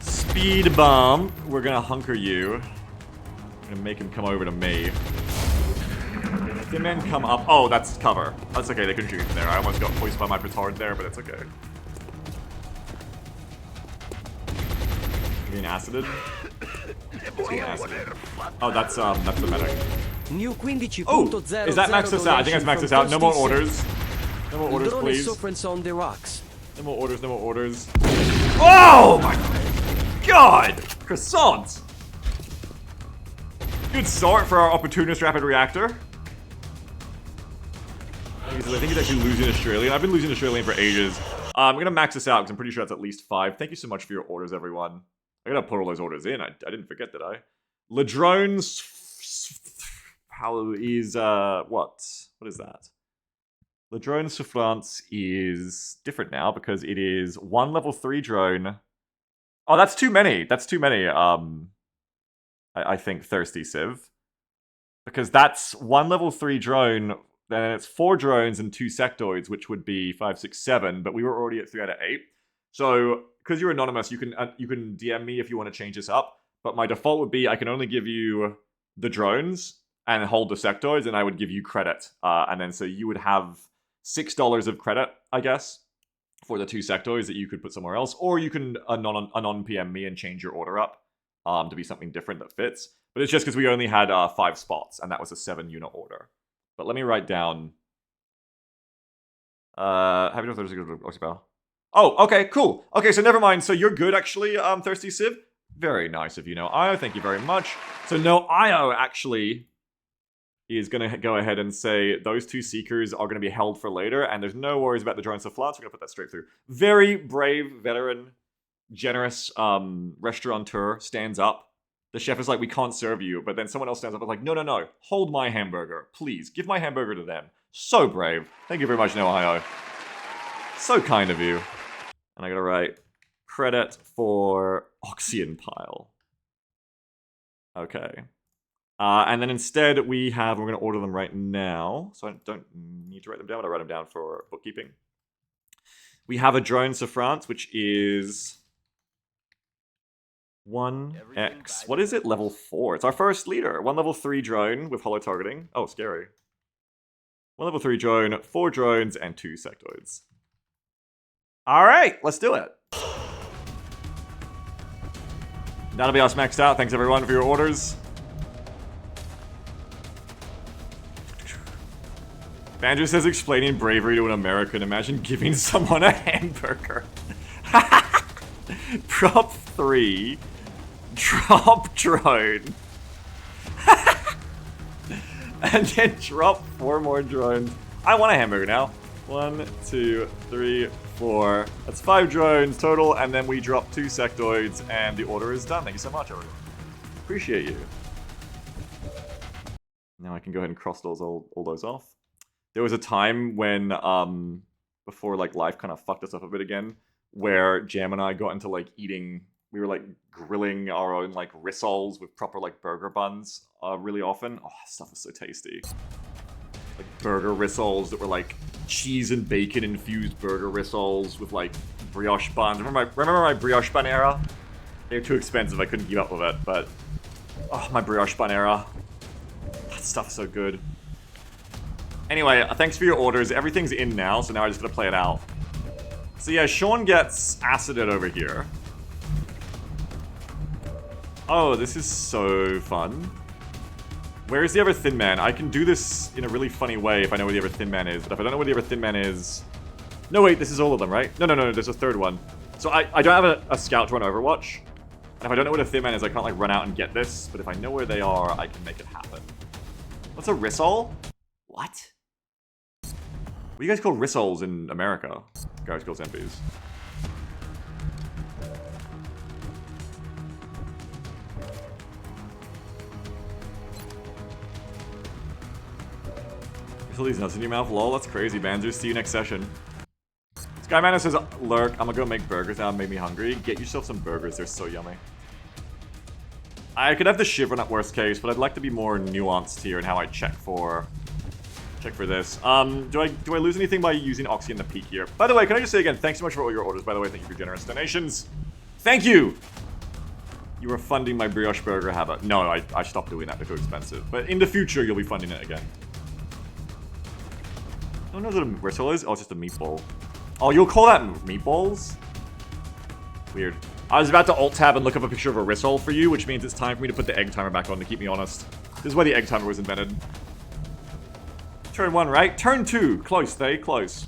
Speed bomb. We're gonna hunker you. I'm gonna make him come over to me. If the men come up... Oh, that's cover. That's okay, they couldn't shoot from there. I almost got voiced by my petard there, but it's okay. Being acided? Being acided. Oh, that's the medic. New 15.00 Oh! Is that maxed us out? I think that's maxed us out. No more orders. No more orders, please. Sufferance on the rocks. No more orders, no more orders. Oh my god! Croissant! Good start for our opportunist rapid reactor. I think he's actually losing Australian. I've been losing Australian for ages. I'm gonna max this out because I'm pretty sure that's at least 5. Thank you so much for your orders, everyone. I gotta put all those orders in. I didn't forget, did I? Ladrones... How is, what? What is that? Ladrone Soufflance is different now because it is 1 level 3 drone. Oh, that's too many. That's too many, I think, Thirsty Civ. Because that's 1 level 3 drone, then it's 4 drones and 2 sectoids, which would be 5, 6, 7, but we were already at 3 out of 8. So, because you're anonymous, you can DM me if you want to change this up, but my default would be I can only give you the drones and hold the sectoids, and I would give you credit. And then so you would have $6 of credit, I guess, for the 2 sectoids that you could put somewhere else, or you can anon PM me and change your order up to be something different that fits. But it's just because we only had 5 spots, and that was a 7-unit order. But let me write down. Happy to Thursday, Oxybell. Oh, okay, cool. Okay, so never mind. So you're good, actually, Thirsty Civ. Very nice of you, No IO. Thank you very much. So No IO actually is going to go ahead and say those 2 Seekers are going to be held for later, and there's no worries about the drones of flats. We're going to put that straight through. Very brave, veteran, generous restaurateur stands up. The chef is like, we can't serve you, but then someone else stands up and is like, no, no, no, hold my hamburger. Please, give my hamburger to them. So brave. Thank you very much, No IO. So kind of you. And I gotta write credit for Oxyan Pile. Okay. And then instead we're going to order them right now. So I don't need to write them down, but I write them down for bookkeeping. We have a drone to France, which is 1x. What is it? Level 4. It's our first leader. 1 level 3 drone with holo targeting. Oh, scary. 1 level 3 drone, 4 drones, and 2 sectoids. Alright, let's do it. That'll be us maxed out. Thanks everyone for your orders. Banjo says explaining bravery to an American. Imagine giving someone a hamburger. Prop 3. Drop drone. And then drop 4 more drones. I want a hamburger now. 1, 2, 3, 4. That's 5 drones total, and then we drop 2 sectoids, and the order is done. Thank you so much, everyone. Appreciate you. Now I can go ahead and cross those all those off. There was a time when, before like life kind of fucked us up a bit again, where Jam and I got into like eating. We were like grilling our own like rissoles with proper like burger buns really often. Oh, that stuff was so tasty. Like burger rissoles that were like cheese and bacon infused burger rissoles with like brioche buns. Remember my brioche bun era? They were too expensive, I couldn't keep up with it, but oh, my brioche bun era. That stuff's so good. Anyway, thanks for your orders. Everything's in now, so now I just gotta play it out. So yeah, Sean gets acided over here. Oh, this is so fun. Where is the other Thin Man? I can do this in a really funny way if I know where the other Thin Man is, but if I don't know where the other Thin Man is... No, wait, this is all of them, right? No, there's a third one. So I don't have a scout to run Overwatch, and if I don't know where the Thin Man is, I can't, like, run out and get this, but if I know where they are, I can make it happen. What's a rissole? What? What do you guys call rissoles in America? Guys call MPs. Fill these nuts in your mouth, lol, that's crazy, Banzer. See you next session. Skyman says, lurk, I'm gonna go make burgers now, made me hungry. Get yourself some burgers, they're so yummy. I could have the Shiver at worst case, but I'd like to be more nuanced here in how I check for this. Do I lose anything by using Oxy in the peak here? By the way, can I just say again, thanks so much for all your orders, by the way, thank you for generous donations. Thank you! You were funding my brioche burger habit. No, I stopped doing that, they're too expensive. But in the future, you'll be funding it again. I don't know what a bristle is. Oh, it's just a meatball. Oh, you'll call that meatballs? Weird. I was about to alt-tab and look up a picture of a rissole for you, which means it's time for me to put the egg timer back on to keep me honest. This is why the egg timer was invented. Turn 1, right? Turn 2. Close, they. Close.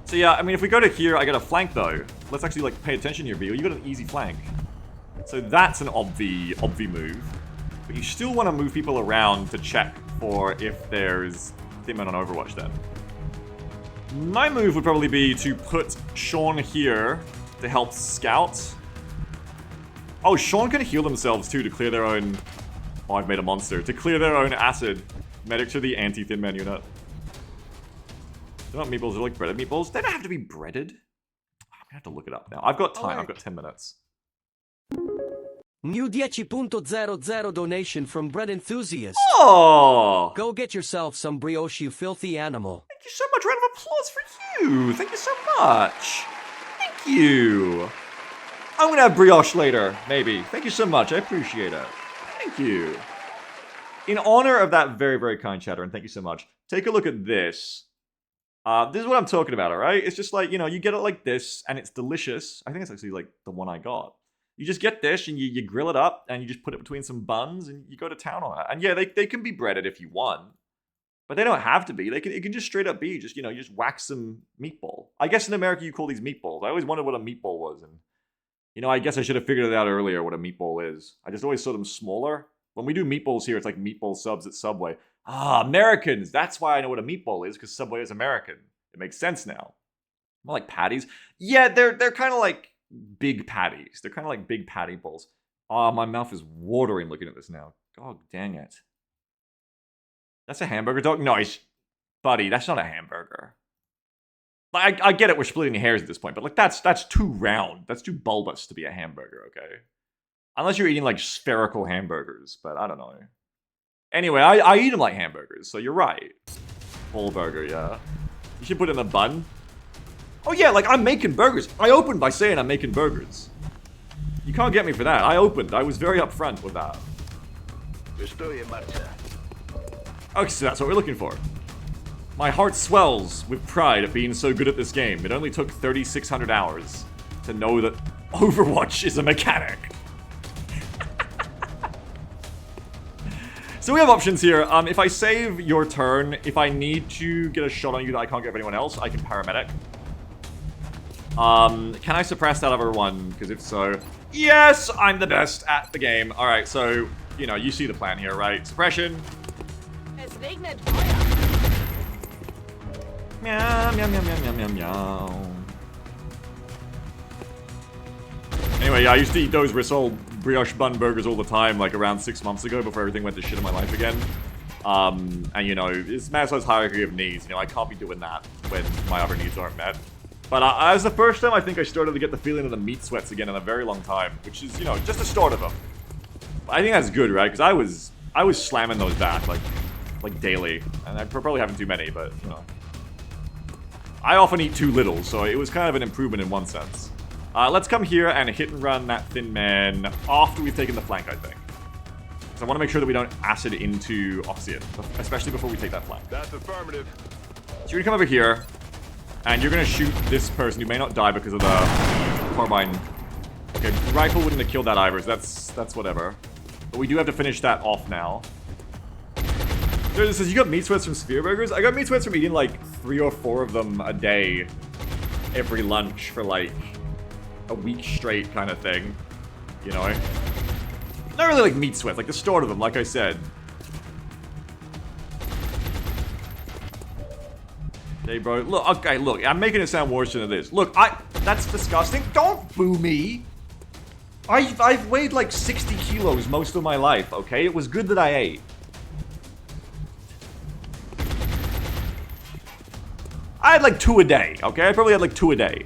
So yeah, I mean, if we go to here, I get a flank, though. Let's actually, like, pay attention here, Vio. You got an easy flank. So that's an obvi move. But you still want to move people around to check for if there's Thin Man on Overwatch, then. My move would probably be to put Sean here to help scout. Oh, Sean can heal themselves, too, to clear their own... Oh, I've made a monster. To clear their own acid. Medic to the anti-Thin Man unit. They're not meatballs, they're like breaded meatballs. They don't have to be breaded. I'm gonna have to look it up now. I've got time, I've got 10 minutes. New 10.00 donation from Bread Enthusiast. Oh! Go get yourself some brioche, you filthy animal. Thank you so much. Round of applause for you. Thank you so much. Thank you. I'm gonna have brioche later, maybe. Thank you so much. I appreciate it. Thank you. In honor of that very, very kind chatter, and thank you so much, take a look at this. This is what I'm talking about, alright? It's just like, you know, you get it like this, and it's delicious. I think it's actually like the one I got. You just get this, and you grill it up, and you just put it between some buns, and you go to town on it. And yeah, they can be breaded if you want. But they don't have to be. It can just straight up be, just, you know, you just whack some meatball. I guess in America you call these meatballs. I always wondered what a meatball was, and... You know, I guess I should have figured it out earlier what a meatball is. I just always saw them smaller. When we do meatballs here, it's like meatball subs at Subway. Ah, Americans! That's why I know what a meatball is, because Subway is American. It makes sense now. More like patties. Yeah, they're kind of like big patties. They're kind of like big patty balls. Ah, my mouth is watering looking at this now. God dang it. That's a hamburger dog? No, buddy, that's not a hamburger. I get it, we're splitting hairs at this point, but like that's too round. That's too bulbous to be a hamburger, okay? Unless you're eating like spherical hamburgers, but I don't know. Anyway, I eat them like hamburgers, so you're right. Full burger, yeah. You should put it in a bun. Oh yeah, like I'm making burgers. I opened by saying I'm making burgers. You can't get me for that. I opened. I was very upfront with that. Estoy en marcha. Okay, so that's what we're looking for. My heart swells with pride at being so good at this game. It only took 3,600 hours to know that Overwatch is a mechanic. So we have options here. If I save your turn, if I need to get a shot on you that I can't get of anyone else, I can paramedic. Can I suppress that other one? Because if so, yes, I'm the best at the game. All right, so, you know, you see the plan here, right? Suppression. Es regnet Feuer. Meow, meow, meow, meow, meow, meow, meow. Anyway, yeah, I used to eat those Rissole brioche bun burgers all the time, like around 6 months ago before everything went to shit in my life again. And you know, it's Maslow's hierarchy of needs. You know, I can't be doing that when my other needs aren't met. But as the first time I think I started to get the feeling of the meat sweats again in a very long time, which is, you know, just the start of them. I think that's good, right? Because I was slamming those back like daily, and I'm probably having too many, but you know, I often eat too little, so it was kind of an improvement in one sense. Let's come here and hit and run that thin man after we've taken the flank, I think. So I want to make sure that we don't acid into Oxygen, especially before we take that flank. That's affirmative. So you're gonna come over here, and you're gonna shoot this person who may not die because of the carbine. Okay, rifle wouldn't have killed that either, so that's whatever. But we do have to finish that off now. It says you got meat sweats from Sphere Burgers? I got meat sweats from eating like 3 or 4 of them a day every lunch for like a week straight kind of thing. You know? Not really like meat sweats, like the start of them, like I said. Hey, bro. Look, okay, look. I'm making it sound worse than it is. Look, that's disgusting. Don't boo me. I've weighed like 60 kilos most of my life, okay? It was good that I ate. I had like 2 a day, okay? I probably had like 2 a day.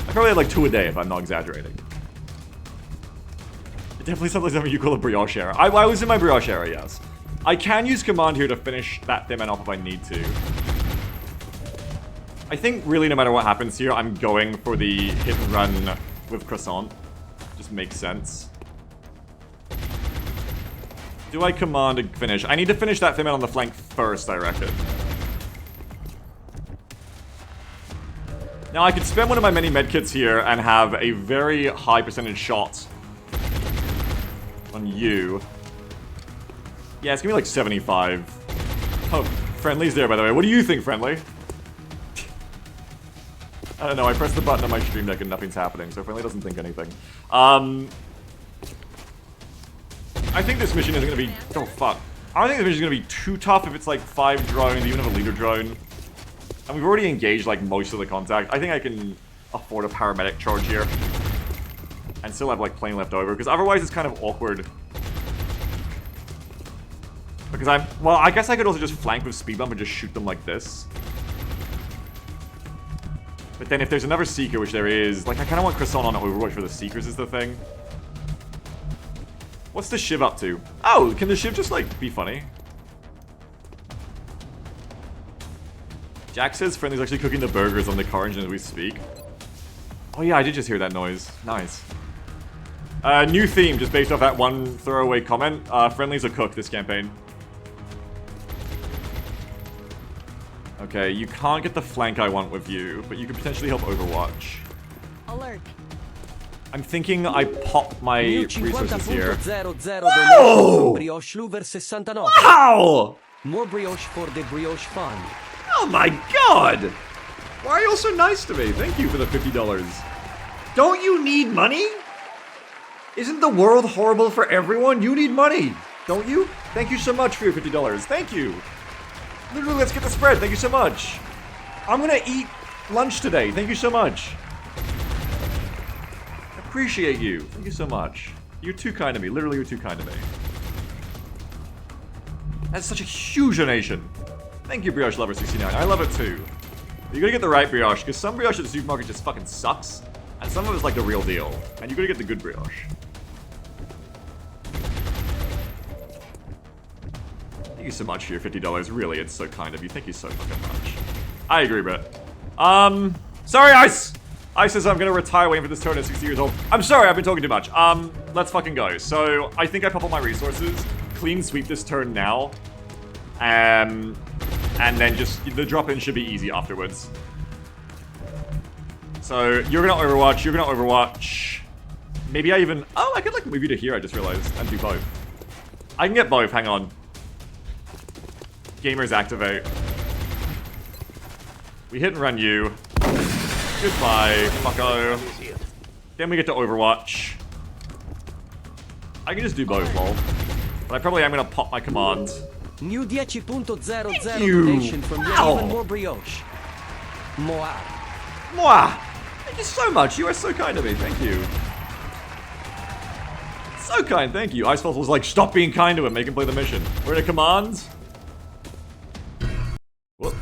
I probably had like 2 a day if I'm not exaggerating. It definitely sounds like something you call a brioche era. I was in my brioche era, yes. I can use command here to finish that thin man off if I need to. I think really no matter what happens here, I'm going for the hit and run with Croissant. Just makes sense. Do I command to finish? I need to finish that thin man on the flank first, I reckon. Now I could spend one of my many medkits here and have a very high percentage shot on you. Yeah, it's gonna be like 75. Oh, Friendly's there, by the way. What do you think, Friendly? I don't know, I pressed the button on my stream deck and nothing's happening, so Friendly doesn't think anything. I think this mission isn't gonna be... Oh, fuck. I don't think this mission is gonna be too tough if it's like 5 drones, even if a leader drone. And we've already engaged like most of the contact. I think I can afford a paramedic charge here. And still have like plenty left over, because otherwise it's kind of awkward. Because well, I guess I could also just flank with speed bump and just shoot them like this. But then if there's another Seeker, which there is, like I kind of want Croissant on Overwatch for the Seekers is the thing. What's the Shiv up to? Oh, can the Shiv just like be funny? Jack says Friendly's actually cooking the burgers on the car engine as we speak. Oh yeah, I did just hear that noise. Nice. New theme, just based off that one throwaway comment. Friendly's a cook this campaign. Okay, you can't get the flank I want with you, but you could potentially help Overwatch. Alert. I'm thinking I pop my resources here. 50.00 Wow! Brioche Lover 69. Wow! More brioche for the brioche fund. Oh my god! Why are you all so nice to me? Thank you for the $50. Don't you need money? Isn't the world horrible for everyone? You need money, don't you? Thank you so much for your $50. Thank you. Literally, let's get the spread. Thank you so much. I'm gonna eat lunch today. Thank you so much. Appreciate you. Thank you so much. You're too kind to me. Literally, you're too kind to me. That's such a huge donation. Thank you, Brioche Lover 69. I love it too. You gotta get the right brioche, because some brioche at the supermarket just fucking sucks, and some of it's like the real deal. And you gotta get the good brioche. Thank you so much for your $50. Really, it's so kind of you. Thank you so fucking much. I agree, Brett. Sorry, Ice! Ice says I'm gonna retire waiting for this turn at 60 years old. I'm sorry, I've been talking too much. Let's fucking go. So, I think I pop all my resources, clean sweep this turn now. And then just, the drop-in should be easy afterwards. So, you're gonna Overwatch, you're gonna Overwatch. Maybe I even... Oh, I could like move you to here, I just realized, and do both. I can get both, hang on. Gamers activate. We hit and run you. Goodbye, fucko. Then we get to Overwatch. I can just do both, lol. But I probably am gonna pop my command. New 10.00 Thank you. donation from Wow. even more brioche. Moi. Mwah! Thank you so much, you are so kind to me, thank you. So kind, thank you. Icefall was like, stop being kind to him, make him play the mission. We're in a command. Whoop.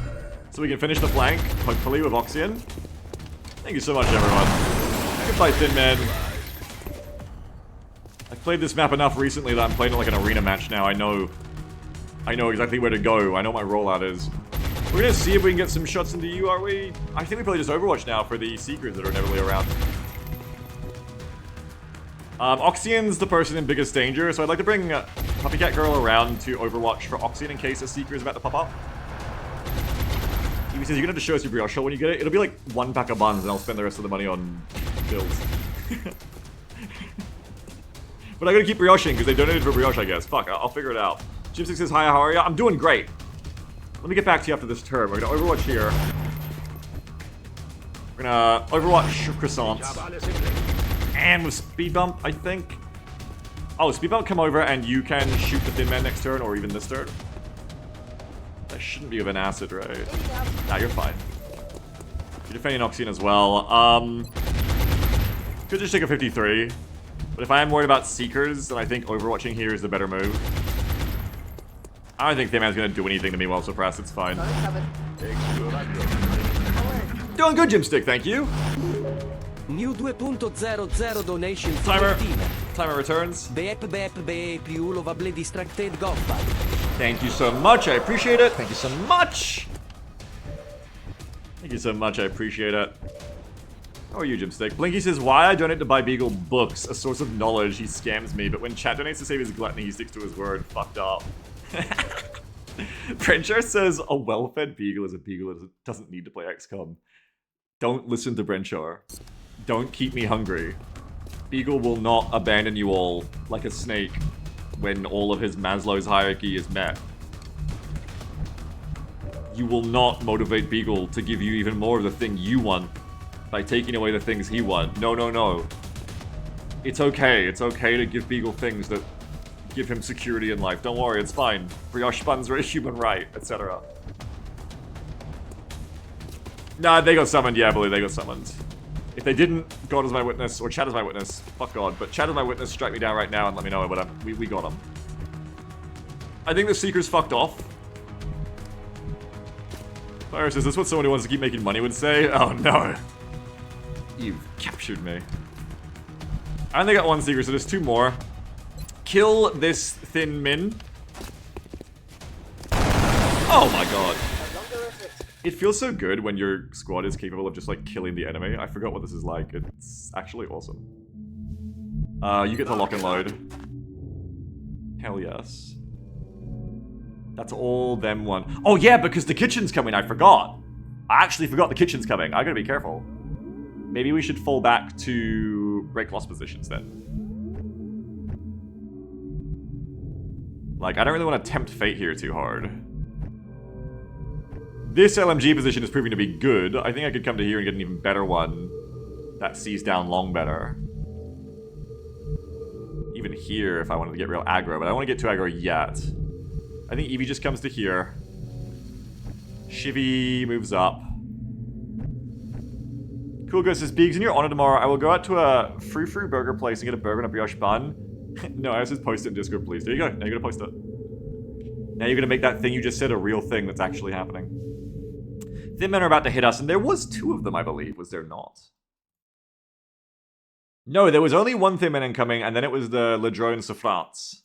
So we can finish the flank, hopefully, with Oxyan. Thank you so much, everyone. Goodbye, Thin Man. I've played this map enough recently that I'm playing like an arena match now. I know exactly where to go. I know what my rollout is. We're gonna see if we can get some shots into you, are we? I think we probably just Overwatch now for the Seekers that are inevitably around. Oxyan's the person in biggest danger, so I'd like to bring Puppycat Girl around to Overwatch for Oxyan in case a Seeker is about to pop up. He says, you're gonna have to show us your brioche when you get it. It'll be like 1 pack of buns and I'll spend the rest of the money on bills. But I gotta keep brioching because they donated for brioche, I guess. Fuck, I'll figure it out. Jim6 says, hi, how are ya? I'm doing great. Let me get back to you after this turn. We're gonna Overwatch here. We're gonna Overwatch croissants. And with speed bump, I think. Oh, speed bump come over and you can shoot the Thin Man next turn or even this turn. That shouldn't be of an acid, right? Nah, you're fine. You're defending Oxyan as well. Could just take a 53. But if I am worried about Seekers, then I think Overwatching here is the better move. I don't think Thin Man's gonna do anything to me while suppressed, it's fine. Doing good, Jimstick, thank you. New 2.00 donation from Timer. the team. Timer returns. Beep beep beep, piulo va ble distracted goffa. Thank you so much, I appreciate it. Thank you so much. Thank you so much, I appreciate it. How are you, Jimstick? Blinky says, why I donate to buy Beagle books? A source of knowledge, he scams me, but when chat donates to save his gluttony, he sticks to his word. Fucked up. Brenchar says, a well-fed Beagle is a Beagle that doesn't need to play XCOM. Don't listen to Brenchar. Don't keep me hungry. Beagle will not abandon you all like a snake when all of his Maslow's hierarchy is met. You will not motivate Beagle to give you even more of the thing you want by taking away the things he wants. No, no, no. It's okay. It's okay to give Beagle things that give him security in life. Don't worry, it's fine. Brioche buns are a human right, etc. Nah, they got summoned. Yeah, I believe they got summoned. If they didn't, God is my witness, or Chad is my witness. Fuck God. But Chad is my witness, strike me down right now and let me know, but we got him. I think the Seeker's fucked off. Virus, is this what someone who wants to keep making money would say? Oh no. You've captured me. I only got 1 Seeker, so there's 2 more. Kill this Thin Min. Oh my God. It feels so good when your squad is capable of just like killing the enemy. I forgot what this is like. It's actually awesome. You get to lock and load. Hell yes. That's all them one. Oh yeah, because the kitchen's coming, I forgot. I actually forgot the kitchen's coming. I gotta be careful. Maybe we should fall back to break lost positions then. Like, I don't really want to tempt fate here too hard. This LMG position is proving to be good. I think I could come to here and get an even better one that sees down long better. Even here if I wanted to get real aggro, but I don't want to get too aggro yet. I think Eevee just comes to here. Shivy moves up. Cool Ghost says, Beegs, in your honor tomorrow, I will go out to a frou-frou burger place and get a burger and a brioche bun. No, I was just post it in Discord, please. There you go. Now you're gonna post it. Now you're gonna make that thing you just said a real thing that's actually happening. Thin Men are about to hit us, and there was 2 of them, I believe. Was there not? No, there was only 1 Thin Man incoming, and then it was the Le Drone Souffrance.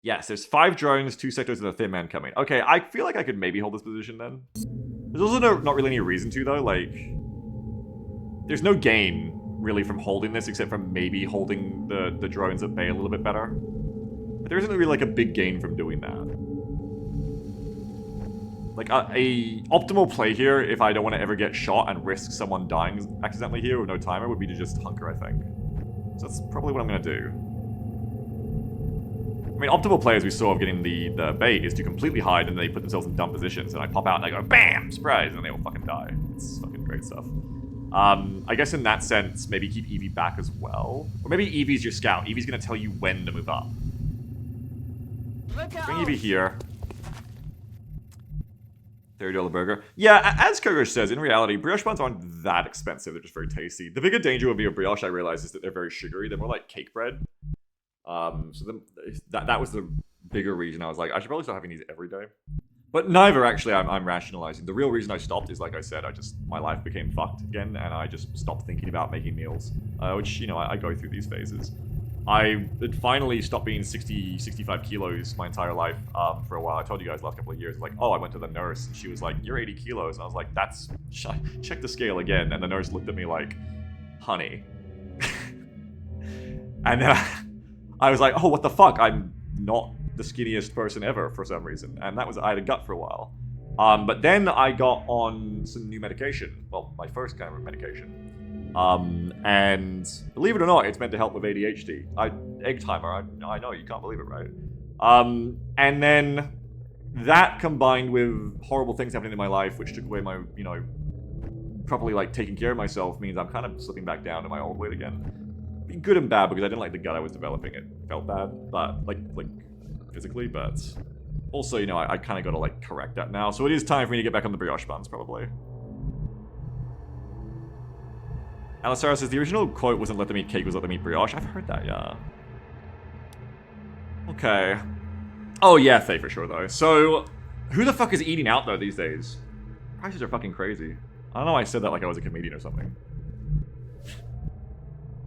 Yes, there's 5 drones, 2 sectors, and a Thin Man coming. Okay, I feel like I could maybe hold this position then. There's also not really any reason to, though. Like, there's no gain, really, from holding this, except from maybe holding the drones at bay a little bit better. But there isn't really, like, a big gain from doing that. Like, a optimal play here, if I don't want to ever get shot and risk someone dying accidentally here with no timer, would be to just hunker, I think. So that's probably what I'm going to do. I mean, optimal play, as we saw of getting the bait, is to completely hide and they put themselves in dumb positions, and I pop out and I go, BAM! Surprise! And they all fucking die. It's fucking great stuff. I guess in that sense, maybe keep Evie back as well. Or maybe Evie's your scout. Evie's going to tell you when to move up. Bring Evie here. $30 burger. Yeah, as Koger says, in reality, brioche buns aren't that expensive. They're just very tasty. The bigger danger with a brioche, I realize, is that they're very sugary. They're more like cake bread. So that was the bigger reason I was like, I should probably start having these every day. But neither, actually, I'm rationalizing. The real reason I stopped is, like I said, my life became fucked again, and I just stopped thinking about making meals. Which, you know, I go through these phases. I had finally stopped being 60, 65 kilos my entire life for a while. I told you guys last couple of years, like, oh, I went to the nurse, and she was like, you're 80 kilos. And I was like, check the scale again. And the nurse looked at me like, honey. And then I was like, oh, what the fuck? I'm not the skinniest person ever for some reason. And that was, I had a gut for a while. But then I got on some new medication. Well, my first kind of medication. And believe it or not, it's meant to help with ADHD. Egg timer, I know, you can't believe it, right? And then that combined with horrible things happening in my life, which took away my, you know, properly, like, taking care of myself, means I'm kind of slipping back down to my old weight again. Being good and bad, because I didn't like the gut I was developing. It felt bad, but, like physically, but also, you know, I kind of got to, like, correct that now. So it is time for me to get back on the brioche buns, probably. Alisara says, the original quote wasn't let them eat cake, was let them eat brioche. I've heard that, yeah. Okay. Oh, yeah, Faye, for sure, though. So, who the fuck is eating out, though, these days? Prices are fucking crazy. I don't know why I said that like I was a comedian or something.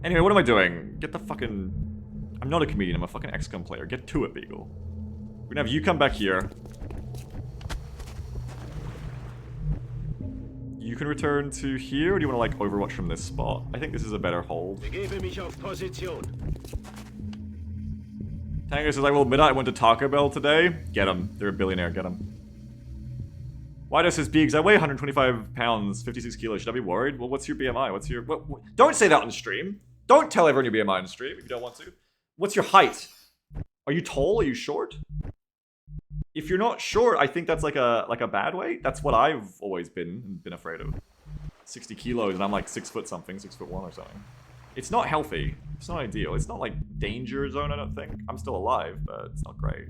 Anyway, what am I doing? Get the fucking... I'm not a comedian, I'm a fucking XCOM player. Get to it, Beagle. We're gonna have you come back here. You can return to here, or do you want to, like, overwatch from this spot? I think this is a better hold. Tango says, I will admit I went to Taco Bell today. Get him. They're a billionaire. Get him. Why does this Biggs? I weigh 125 pounds, 56 kilos. Should I be worried? Well, what's your BMI? What's your... What? Don't say that on stream. Don't tell everyone your BMI on stream if you don't want to. What's your height? Are you tall? Are you short? If you're not short, I think that's like a bad weight. That's what I've always been afraid of. 60 kilos and I'm like 6 foot something, 6'1" or something. It's not healthy. It's not ideal. It's not like danger zone, I don't think. I'm still alive, but it's not great.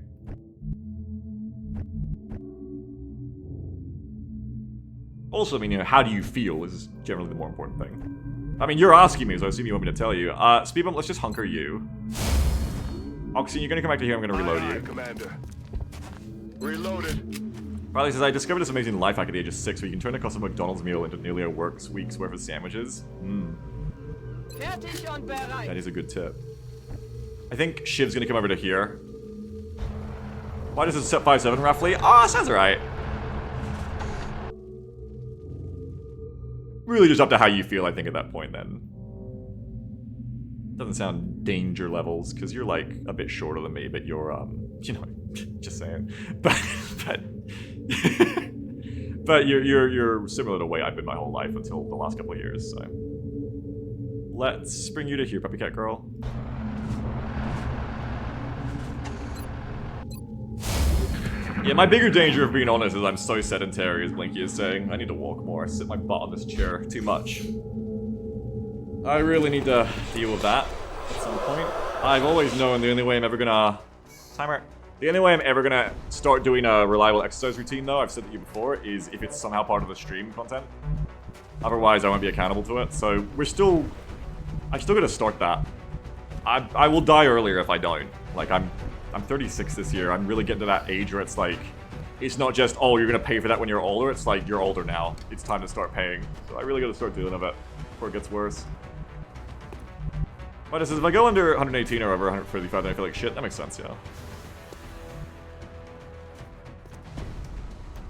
Also, I mean, you know, how do you feel is generally the more important thing. I mean, you're asking me, so I assume you want me to tell you. Speedbump, let's just hunker you. Oxy, you're gonna come back to here, I'm gonna reload you. Commander. Reloaded. Riley says, I discovered this amazing life hack at the age of 6 where you can turn a custom McDonald's meal into nearly a week's worth of sandwiches. That is a good tip. I think Shiv's gonna come over to here. Why does it set 5'7" roughly? Ah, sounds alright. Really just up to how you feel, I think, at that point, then. Doesn't sound danger levels, because you're, like, a bit shorter than me, but you're, you know, just saying. But but you're similar to the way I've been my whole life until the last couple of years, so. Let's bring you to here, puppy cat girl. Yeah, my bigger danger of being honest is I'm so sedentary, as Blinky is saying. I need to walk more. I sit my butt on this chair too much. I really need to deal with that at some point. I've always known the only way I'm ever gonna... Timer. The only way I'm ever gonna start doing a reliable exercise routine, though, I've said to you before, is if it's somehow part of the stream content. Otherwise, I won't be accountable to it. So, we're still... I'm still gonna start that. I will die earlier if I don't. Like, I'm 36 this year. I'm really getting to that age where it's like, it's not just, oh, you're gonna pay for that when you're older. It's like, you're older now. It's time to start paying. So I really gotta start dealing with it before it gets worse. But it says, if I go under 118 or over 135, then I feel like shit. That makes sense, yeah.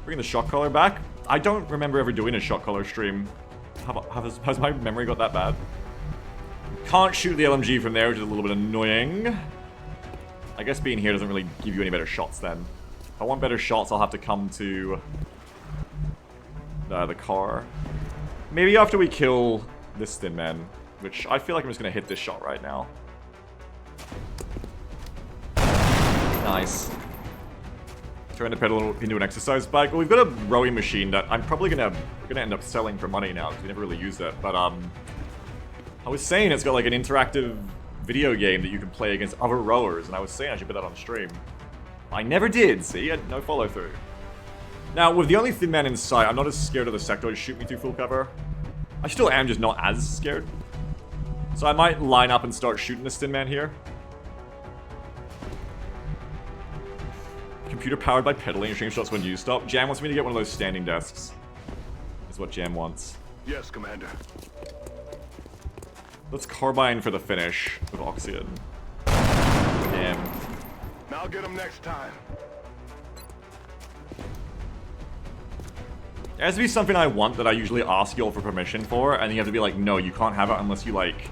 Bringing the shock collar back. I don't remember ever doing a shock collar stream. Has my memory got that bad? Can't shoot the LMG from there, which is a little bit annoying. I guess being here doesn't really give you any better shots then. If I want better shots, I'll have to come to the car. Maybe after we kill this Thin Man, which I feel like I'm just gonna hit this shot right now. Nice. Turn the pedal into an exercise bike. Well, we've got a rowing machine that I'm probably gonna end up selling for money now because we never really used it. But I was saying it's got like an interactive video game that you can play against other rowers, and I was saying I should put that on stream. I never did. See, I had no follow through. Now, with the only Thin Man in sight, I'm not as scared of the sectoid shoot me through full cover. I still am, just not as scared. So I might line up and start shooting this Thin Man here. Computer powered by pedaling and stream shots when you stop. Jam wants me to get one of those standing desks. Is what Jam wants. Yes, Commander. Let's carbine for the finish with Oxygen. Damn. I'll get him next time. There has to be something I want that I usually ask y'all for permission for, and you have to be like, no, you can't have it unless you, like,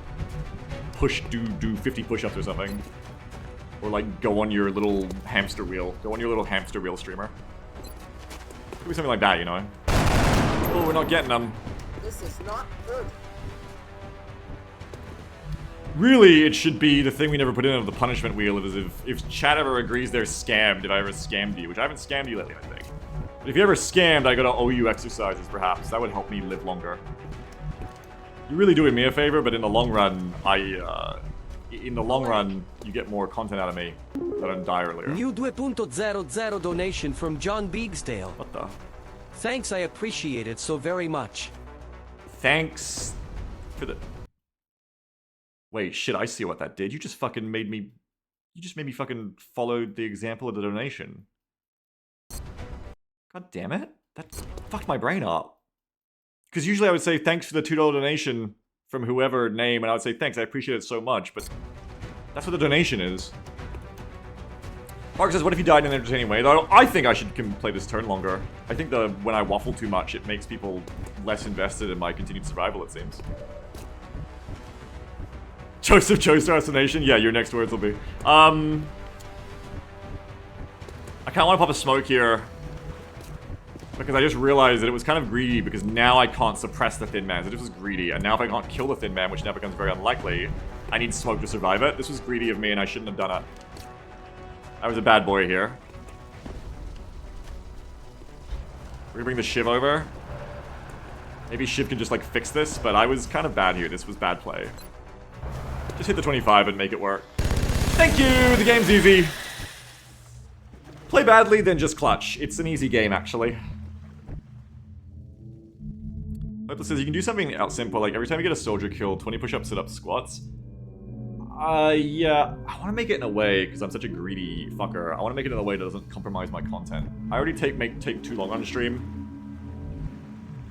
do 50 push-ups or something. Or, like, go on your little hamster wheel. Go on your little hamster wheel, streamer. Could be something like that, you know? Oh, we're not getting them. This is not good. Really, it should be the thing we never put in of the punishment wheel is if chat ever agrees they're scammed, if I ever scammed you, which I haven't scammed you lately, I think. But if you ever scammed, I gotta owe you exercises, perhaps. That would help me live longer. You're really doing me a favor, but in the long run, you get more content out of me that I didn't die earlier. New 2.00 donation from John Beagsdale. What the? Thanks, I appreciate it so very much. Thanks for the... Wait, shit, I see what that did. You just fucking made me... You just made me fucking follow the example of the donation. God damn it. That fucked my brain up. Because usually I would say thanks for the $2 donation from whoever name, and I would say thanks, I appreciate it so much, but that's what the donation is. Mark says, what if you died in an entertaining way? Though I think I should play this turn longer. I think when I waffle too much, it makes people less invested in my continued survival, it seems. Joseph chose assassination? Yeah, your next words will be. I kinda wanna pop a smoke here. Because I just realized that it was kind of greedy, because now I can't suppress the Thin Man. So this was greedy, and now if I can't kill the Thin Man, which now becomes very unlikely, I need smoke to survive it. This was greedy of me, and I shouldn't have done it. I was a bad boy here. We're gonna bring the Shiv over. Maybe Shiv can just, like, fix this, but I was kind of bad here. This was bad play. Just hit the 25 and make it work. Thank you! The game's easy. Play badly, then just clutch. It's an easy game, actually. Hopeless says you can do something out simple, like every time you get a soldier killed, 20 push-ups, sit-ups, squats. Yeah, I want to make it in a way, because I'm such a greedy fucker, I want to make it in a way that doesn't compromise my content. I already take too long on stream.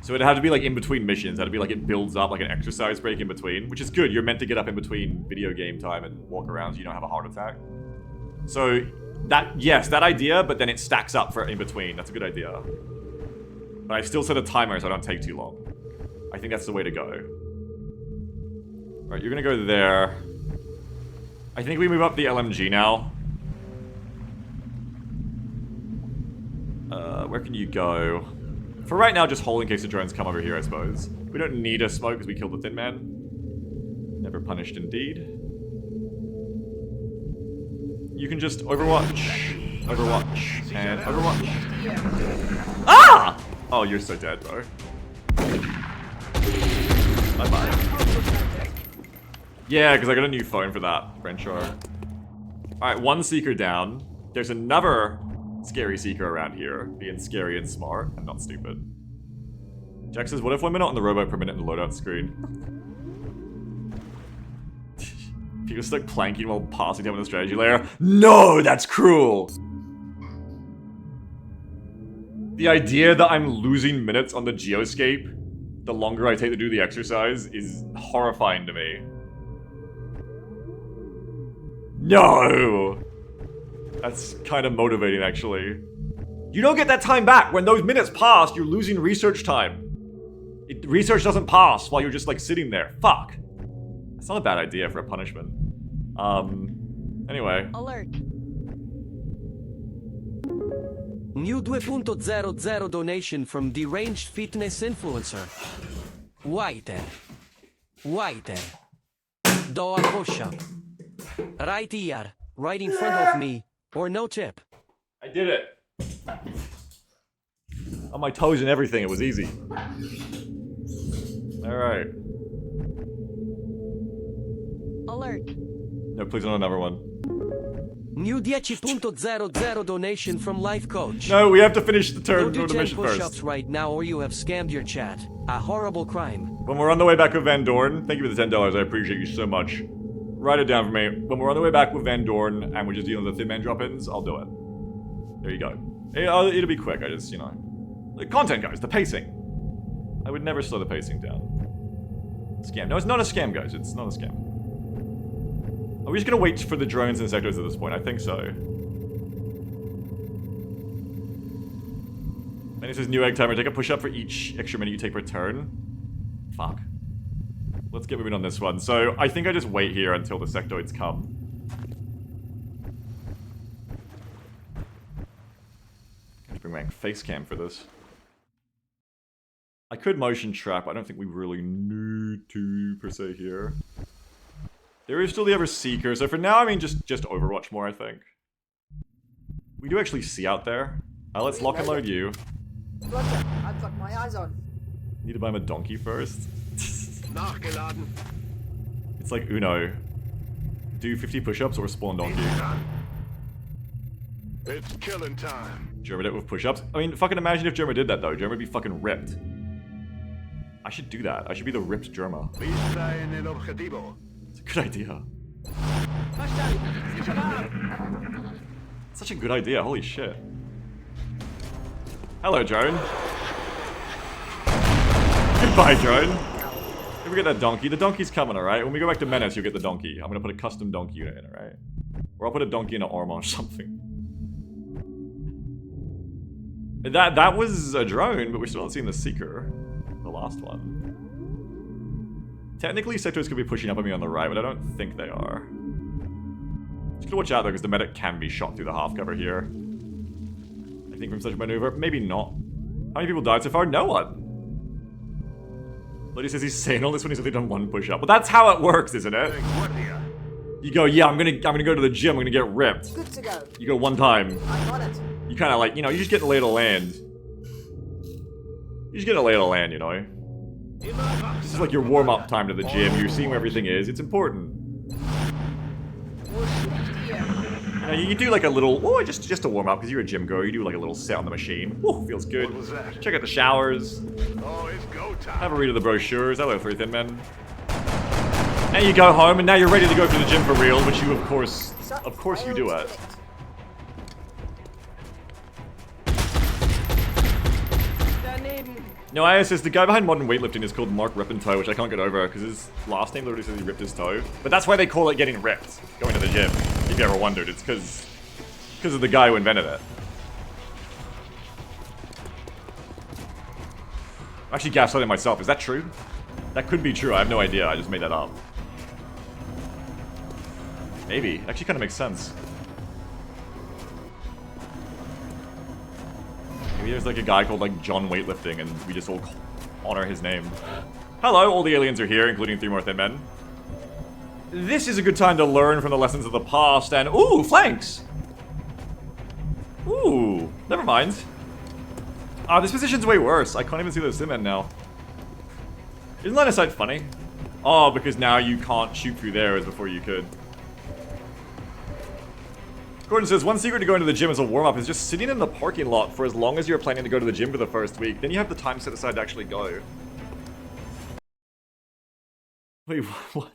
So it had to be like in between missions, it had to be like it builds up like an exercise break in between, which is good, you're meant to get up in between video game time and walk around so you don't have a heart attack. So, yes, that idea, but then it stacks up for in between, that's a good idea. But I still set a timer so I don't take too long. I think that's the way to go. Alright, you're gonna go there. I think we move up the LMG now. Where can you go? For right now, just hold in case the drones come over here, I suppose. We don't need a smoke because we killed the Thin Man. Never punished indeed. You can just Overwatch. Overwatch. And Overwatch. Ah! Oh, you're so dead, bro. Bye-bye. Yeah, because I got a new phone for that, Renshaw. Alright, one Seeker down. There's another scary Seeker around here, being scary and smart, and not stupid. Jack says, what if when we're not on the robot per minute in the loadout screen? People stuck planking while passing down with the strategy layer? No, that's cruel! The idea that I'm losing minutes on the geoscape the longer I take to do the exercise is horrifying to me. No! That's kind of motivating, actually. You don't get that time back. When those minutes pass, you're losing research time. Research doesn't pass while you're just, like, sitting there. Fuck. That's not a bad idea for a punishment. Anyway. Alert. New 2.00 donation from deranged fitness influencer. White. Do a push-up. Right here, right in front of me, or no tip. I did it. On my toes and everything, it was easy. Alright. Alert. No, please don't another one. New 10.00 donation from Life Coach. No, we have to finish the Go turn do or the 10 mission push-ups first. right now or you have scammed your chat. A horrible crime. When we're on the way back with Van Dorn, thank you for the $10, I appreciate you so much. Write it down for me. When we're on the way back with Van Dorn and we're just dealing with the Thin Man drop-ins, I'll do it. There you go. It'll be quick, I just, you know. The content, guys, the pacing. I would never slow the pacing down. Scam. No, it's not a scam, guys. It's not a scam. Are we just gonna wait for the drones and sectors at this point? I think so. And it says new egg timer. Take a push-up for each extra minute you take per turn. Fuck. Let's get moving on this one. So, I think I just wait here until the sectoids come. I have to bring my face cam for this. I could motion trap, but I don't think we really need to, per se, here. There is still the other Seeker, so for now, I mean, just Overwatch more, I think. We do actually see out there. Let's lock and load you. Roger, I've got my eyes on. Need to buy him a donkey first. Nachgeladen. It's like Uno. Do 50 push-ups or spawn donkey. It's killing time. Germa did it with push-ups. I mean, fucking imagine if Germa did that, though. Germa would be fucking ripped. I should do that. I should be the ripped Germa. Vista en el objetivo. It's a good idea. Such a good idea, holy shit. Hello, drone. Goodbye, drone. Can we get that donkey? The donkey's coming, alright? When we go back to Menace, you'll get the donkey. I'm gonna put a custom donkey unit in, alright? Or I'll put a donkey in an arm or something. That was a drone, but we're still not seeing the Seeker. The last one. Technically, sectors could be pushing up on me on the right, but I don't think they are. Just gotta watch out though, because the medic can be shot through the half cover here. I think from such a maneuver, maybe not. How many people died so far? No one. Lodi says he's saying all this when he's only done one push-up. But that's how it works, isn't it? You go, yeah, I'm gonna go to the gym, I'm gonna get ripped. Good to go. You go one time. I'm on it. You kind of like, you know, you just get the lay of the land. You just get a lay of the land, you know. This is like your warm-up time to the gym. You're seeing where everything is. It's important. You know, you do like a little, oh, just to warm up because you're a gym goer. You do like a little set on the machine. Oh, feels good. What was that? Check out the showers. Oh, it's go time. Have a read of the brochures. Hello, Three Thin Men. And you go home, and now you're ready to go to the gym for real, which you, of course you do it. No, I says the guy behind modern weightlifting is called Mark Rippentoe, which I can't get over because his last name literally says he ripped his toe. But that's why they call it getting ripped, going to the gym. If you ever wondered, it's because of the guy who invented it. I'm actually gaslighting myself. Is that true? That could be true. I have no idea. I just made that up. Maybe. It actually kind of makes sense. Maybe there's like a guy called like John Weightlifting and we just all honor his name. Hello, all the aliens are here, including 3 more Thin Men. This is a good time to learn from the lessons of the past and... Ooh, flanks! Ooh, never mind. This position's way worse. I can't even see those Thin Men now. Isn't line of sight funny? Oh, because now you can't shoot through there as before you could. Gordon says, one secret to going to the gym as a warm-up is just sitting in the parking lot for as long as you're planning to go to the gym for the first week. Then you have the time set aside to actually go. Wait, what?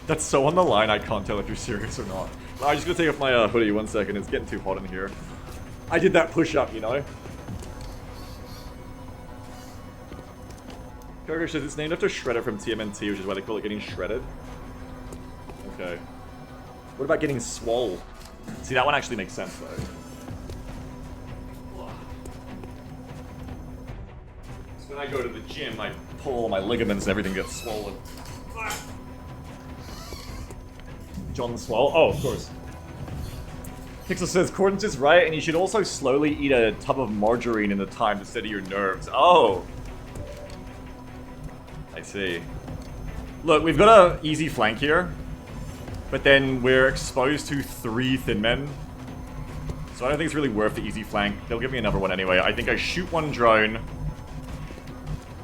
That's so on the line, I can't tell if you're serious or not. I'm just gonna take off my hoodie 1 second. It's getting too hot in here. I did that push-up, you know? Karger says it's named after Shredder from TMNT, which is why they call it getting shredded. Okay. What about getting swole? See, that one actually makes sense, though. So when I go to the gym, I pull all my ligaments and everything gets swollen. John Swell. Oh, of course. Pixel says, Cordance is right, and you should also slowly eat a tub of margarine in the time to steady your nerves. Oh! I see. Look, we've got an easy flank here, but then we're exposed to 3 thin men. So I don't think it's really worth the easy flank. They'll give me another one anyway. I think I shoot one drone,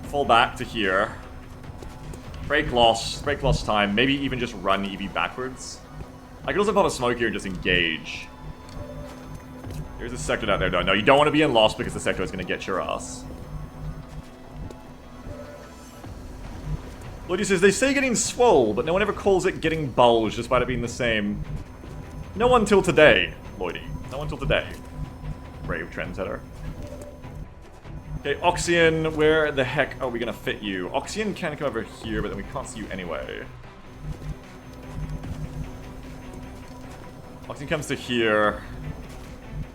fall back to here, break loss time, maybe even just run EV backwards. I could also pop a smoke here and just engage. There's a sector out there though. No, you don't want to be in loss because the sector is going to get your ass. Lloydie says, they say getting swole, but no one ever calls it getting bulge despite it being the same. No one till today, Lloydie. No one till today. Brave trendsetter. Okay, Oxian, where the heck are we gonna fit you? Oxian can come over here, but then we can't see you anyway. Oxian comes to here.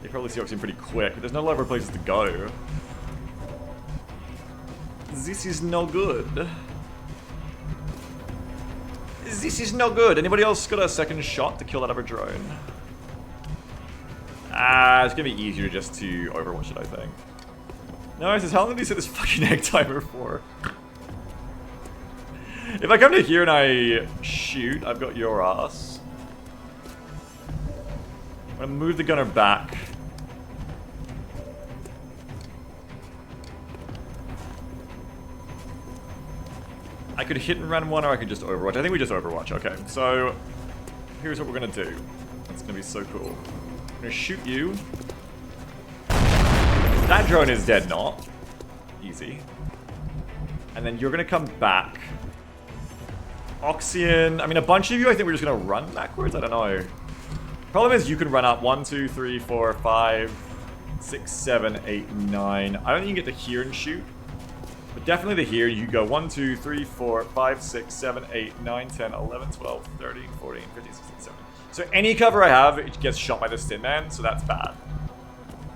You probably see Oxian pretty quick, but there's no other places to go. This is no good. This is no good. Anybody else got a second shot to kill that other drone? It's gonna be easier just to overwatch it, I think. No, it says, how long did he set this fucking egg timer for? If I come to here and I shoot, I've got your ass. I'm gonna move the gunner back. I could hit and run one, or I could just overwatch. I think we just overwatch. Okay, so here's what we're gonna do. It's gonna be so cool. I'm gonna shoot you. That drone is dead, not. Easy. And then you're gonna come back. Oxian. I mean, a bunch of you, I think we're just gonna run backwards. I don't know. Problem is, you can run up 1, 2, 3, 4, 5, 6, 7, 8, 9. I don't think you can get to here and shoot. But definitely to here, you go 1, 2, 3, 4, 5, 6, 7, 8, 9, 10, 11, 12, 13, 14, 15, 16, 17. So any cover I have, it gets shot by this thin man, so that's bad.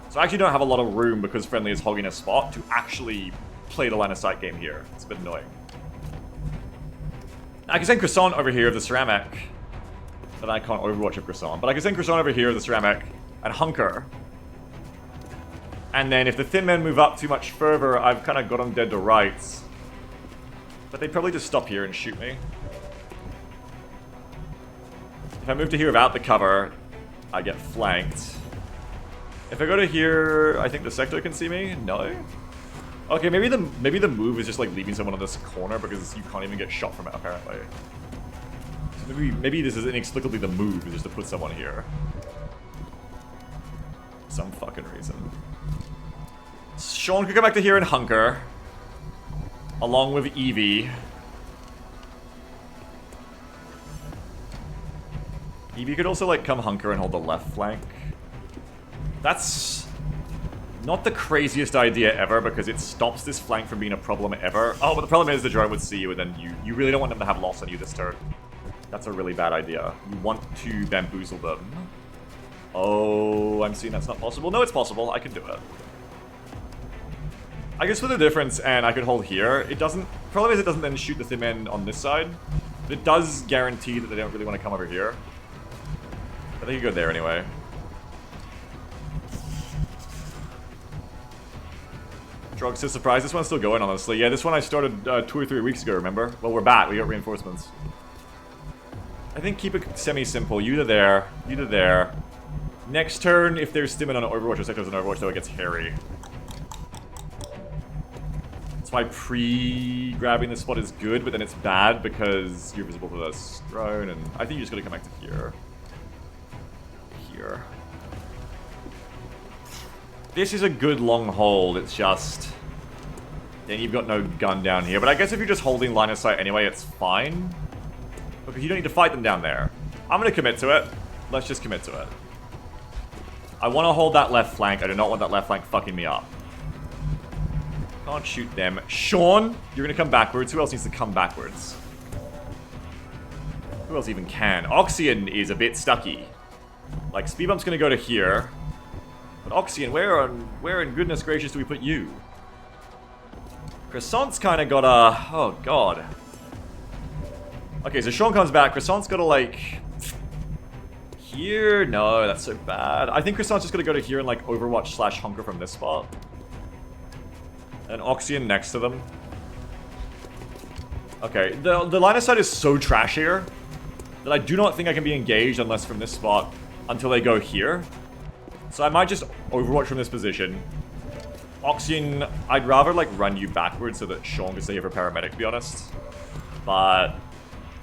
So I actually don't have a lot of room because Friendly is hogging a spot to actually play the line of sight game here. It's a bit annoying. I can send Croissant over here of the ceramic. But I can't overwatch a Croissant. But I can send Croissant over here of the ceramic and hunker. And then if the thin men move up too much further, I've kind of got them dead to rights. But they'd probably just stop here and shoot me. If I move to here without the cover, I get flanked. If I go to here, I think the sector can see me? No? Okay, maybe the move is just like leaving someone on this corner because you can't even get shot from it apparently. So maybe this is inexplicably the move, is just to put someone here. Some fucking reason. Sean could go back to here and hunker. Along with Evie. Evie could also like come hunker and hold the left flank. That's not the craziest idea ever because it stops this flank from being a problem ever. Oh, but the problem is the drone would see you and then you really don't want them to have loss on you this turn. That's a really bad idea. You want to bamboozle them. Oh, I'm seeing that's not possible. No, it's possible. I can do it. I guess for the difference, and I could hold here, it doesn't... Problem is it doesn't then shoot the thin men on this side. But it does guarantee that they don't really want to come over here. But they could go there anyway. Drugs is surprised. This one's still going, honestly. Yeah, this one I started 2 or 3 weeks ago, remember? Well, we're back. We got reinforcements. I think keep it semi-simple. You to there. You to there. Next turn, if there's stimmin on Overwatch or sectors on Overwatch, though, it gets hairy. That's why pre-grabbing this spot is good, but then it's bad because you're visible to this drone, and I think you just gotta come back to here. Here. This is a good long hold, it's just... Then you've got no gun down here, but I guess if you're just holding line of sight anyway, it's fine. Because you don't need to fight them down there. I'm gonna commit to it. Let's just commit to it. I want to hold that left flank. I do not want that left flank fucking me up. Can't shoot them. Sean, you're gonna come backwards. Who else needs to come backwards? Who else even can? Oxian is a bit stucky. Like, speed bump's gonna go to here. But Oxian, where in goodness gracious do we put you? Croissant's kind of got a... Oh, God. Okay, so Sean comes back. Croissant's got to, like... here? No, that's so bad. I think Croissant's just gonna go to here and like Overwatch / hunker from this spot. And Oxyan next to them. Okay, the line of sight is so trash here that I do not think I can be engaged unless from this spot until they go here. So I might just Overwatch from this position. Oxyan, I'd rather like run you backwards so that Sean can stay here for paramedic, to be honest. But,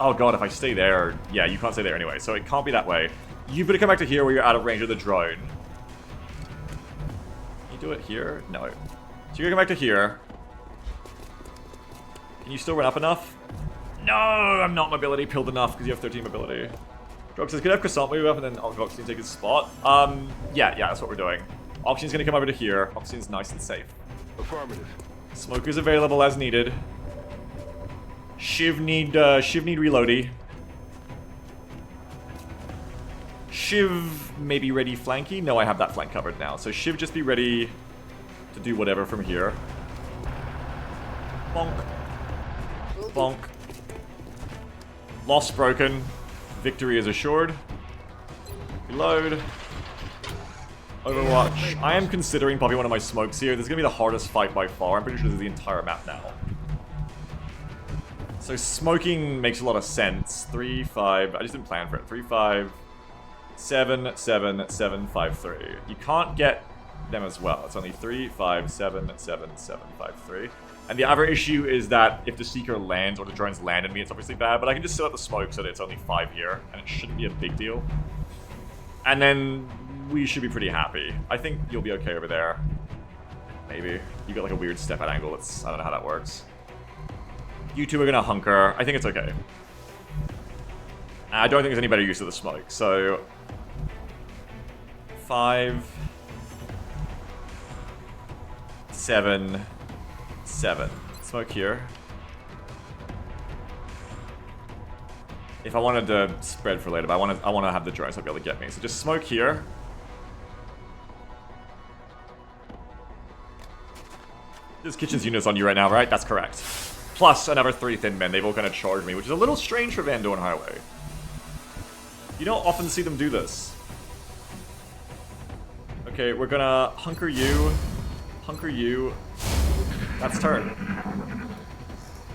oh god, if I stay there, yeah, you can't stay there anyway, so it can't be that way. You've got to come back to here where you're out of range of the drone. Can you do it here? No. So you're gonna come back to here. Can you still run up enough? No, I'm not mobility pilled enough because you have 13 mobility. Grog says, could I have Croissant move up and then Oxyan take his spot? Yeah, that's what we're doing. Oxyan's gonna come over to here. Oxyan's nice and safe. Affirmative. Smoker's available as needed. Shiv need reloady. Shiv may be ready flanky. No, I have that flank covered now. So Shiv just be ready to do whatever from here. Bonk. Bonk. Loss broken. Victory is assured. Reload. Overwatch. I am considering popping one of my smokes here. This is going to be the hardest fight by far. I'm pretty sure this is the entire map now. So smoking makes a lot of sense. 3, 5. I just didn't plan for it. 3, 5, 7, 7, 7, 5, 3. You can't get them as well. It's only 3, 5, 7, 7, 7, 5, 3. And the other issue is that if the Seeker lands or the drones land on me, it's obviously bad. But I can just set up the smoke so that it's only 5 here. And it shouldn't be a big deal. And then we should be pretty happy. I think you'll be okay over there. Maybe. You got like a weird step at angle. I don't know how that works. You two are gonna hunker. I think it's okay. I don't think there's any better use of the smoke. So 5, 7, 7. Smoke here. If I wanted to spread for later, but I want to have the drones be able to get me. So just smoke here. There's kitchen's units on you right now, right? That's correct. Plus another 3 thin men. They've all kind of charged me, which is a little strange for Van Dorn Highway. You don't often see them do this. Okay, we're gonna hunker you. Hunker you. That's turn.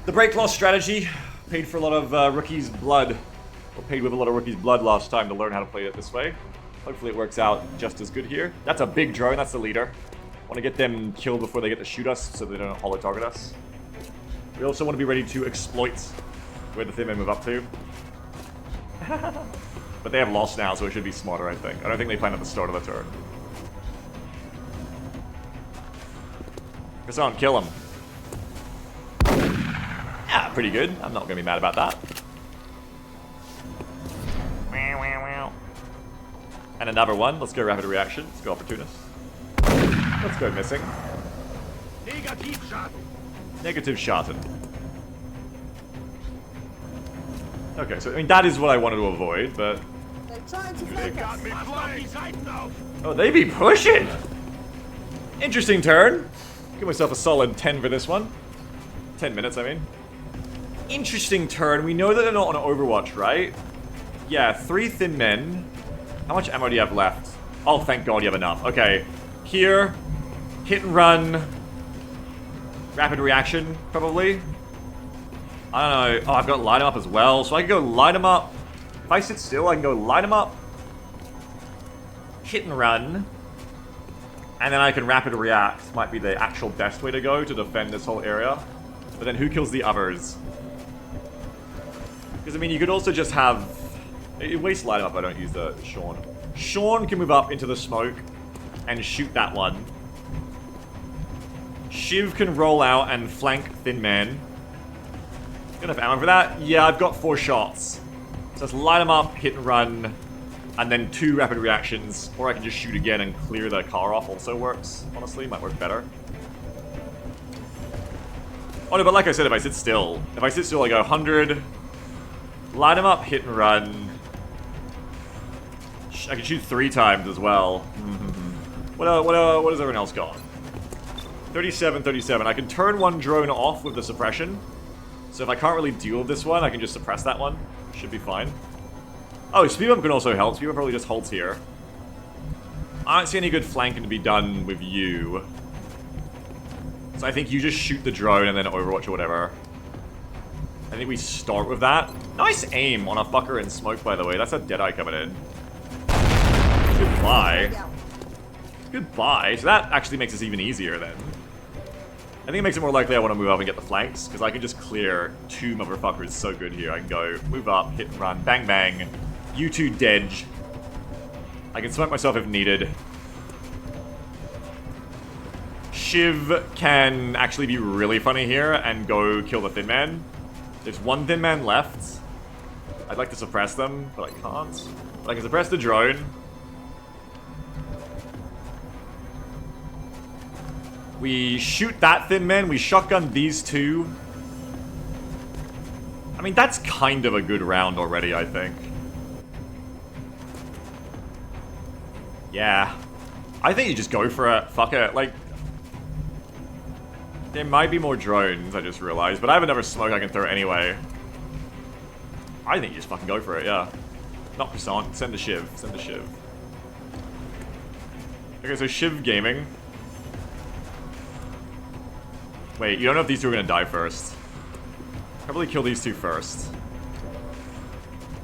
The break loss strategy paid for a lot of rookies' blood. Or paid with a lot of rookies' blood last time to learn how to play it this way. Hopefully it works out just as good here. That's a big drone, that's the leader. Want to get them killed before they get to shoot us so they don't holo target us. We also want to be ready to exploit where the thin men move up to. But they have lost now, so it should be smarter, I think. I don't think they planned at the start of the turn. Croissant, kill him. Yeah, pretty good. I'm not going to be mad about that. And another one. Let's go rapid reaction. Let's go opportunist. Let's go missing. Negative Schaden. Okay, so I mean that is what I wanted to avoid, but They're trying to flank us. oh, they be pushing. Interesting turn. Give myself a solid 10 for this one. 10 minutes, I mean. Interesting turn. We know that they're not on Overwatch, right? Yeah, 3 thin men. How much ammo do you have left? Oh, thank God you have enough. Okay, here, hit and run. Rapid reaction, probably. I don't know. Oh, I've got light 'em up as well. So I can go light 'em up. If I sit still, I can go light 'em up. Hit and run. And then I can rapid react. Might be the actual best way to go to defend this whole area. But then who kills the others? Because, I mean, you could also just have... It wastes light 'em up if I don't use the Sean. Sean can move up into the smoke and shoot that one. Shiv can roll out and flank Thin Man. Got enough ammo for that? Yeah, I've got 4 shots. So let's light them up, hit and run, and then 2 rapid reactions. Or I can just shoot again and clear the car off also works. Honestly, might work better. Oh no, but like I said, if I sit still, I go 100, light them up, hit and run. I can shoot 3 times as well. What has everyone else got? 37, 37. I can turn one drone off with the suppression. So if I can't really deal with this one, I can just suppress that one. Should be fine. Oh, speed bump can also help. Speed bump probably just holds here. I don't see any good flanking to be done with you. So I think you just shoot the drone and then Overwatch or whatever. I think we start with that. Nice aim on a fucker in smoke, by the way. That's a Deadeye coming in. Goodbye. Goodbye. So that actually makes this even easier then. I think it makes it more likely I want to move up and get the flanks, because I can just clear 2 motherfuckers so good here. I can go, move up, hit and run, bang bang. You two dead. I can smoke myself if needed. Shiv can actually be really funny here and go kill the Thin Man. There's 1 Thin Man left. I'd like to suppress them, but I can't. But I can suppress the drone. We shoot that Thin Man, we shotgun these 2. I mean, that's kind of a good round already, I think. Yeah. I think you just go for it. Fuck it. Like, there might be more drones, I just realized, but I have another smoke I can throw anyway. I think you just fucking go for it, yeah. Not Croissant. Send the Shiv. Send the Shiv. Okay, so Shiv gaming. Wait, you don't know if these 2 are gonna die first. Probably kill these 2 first.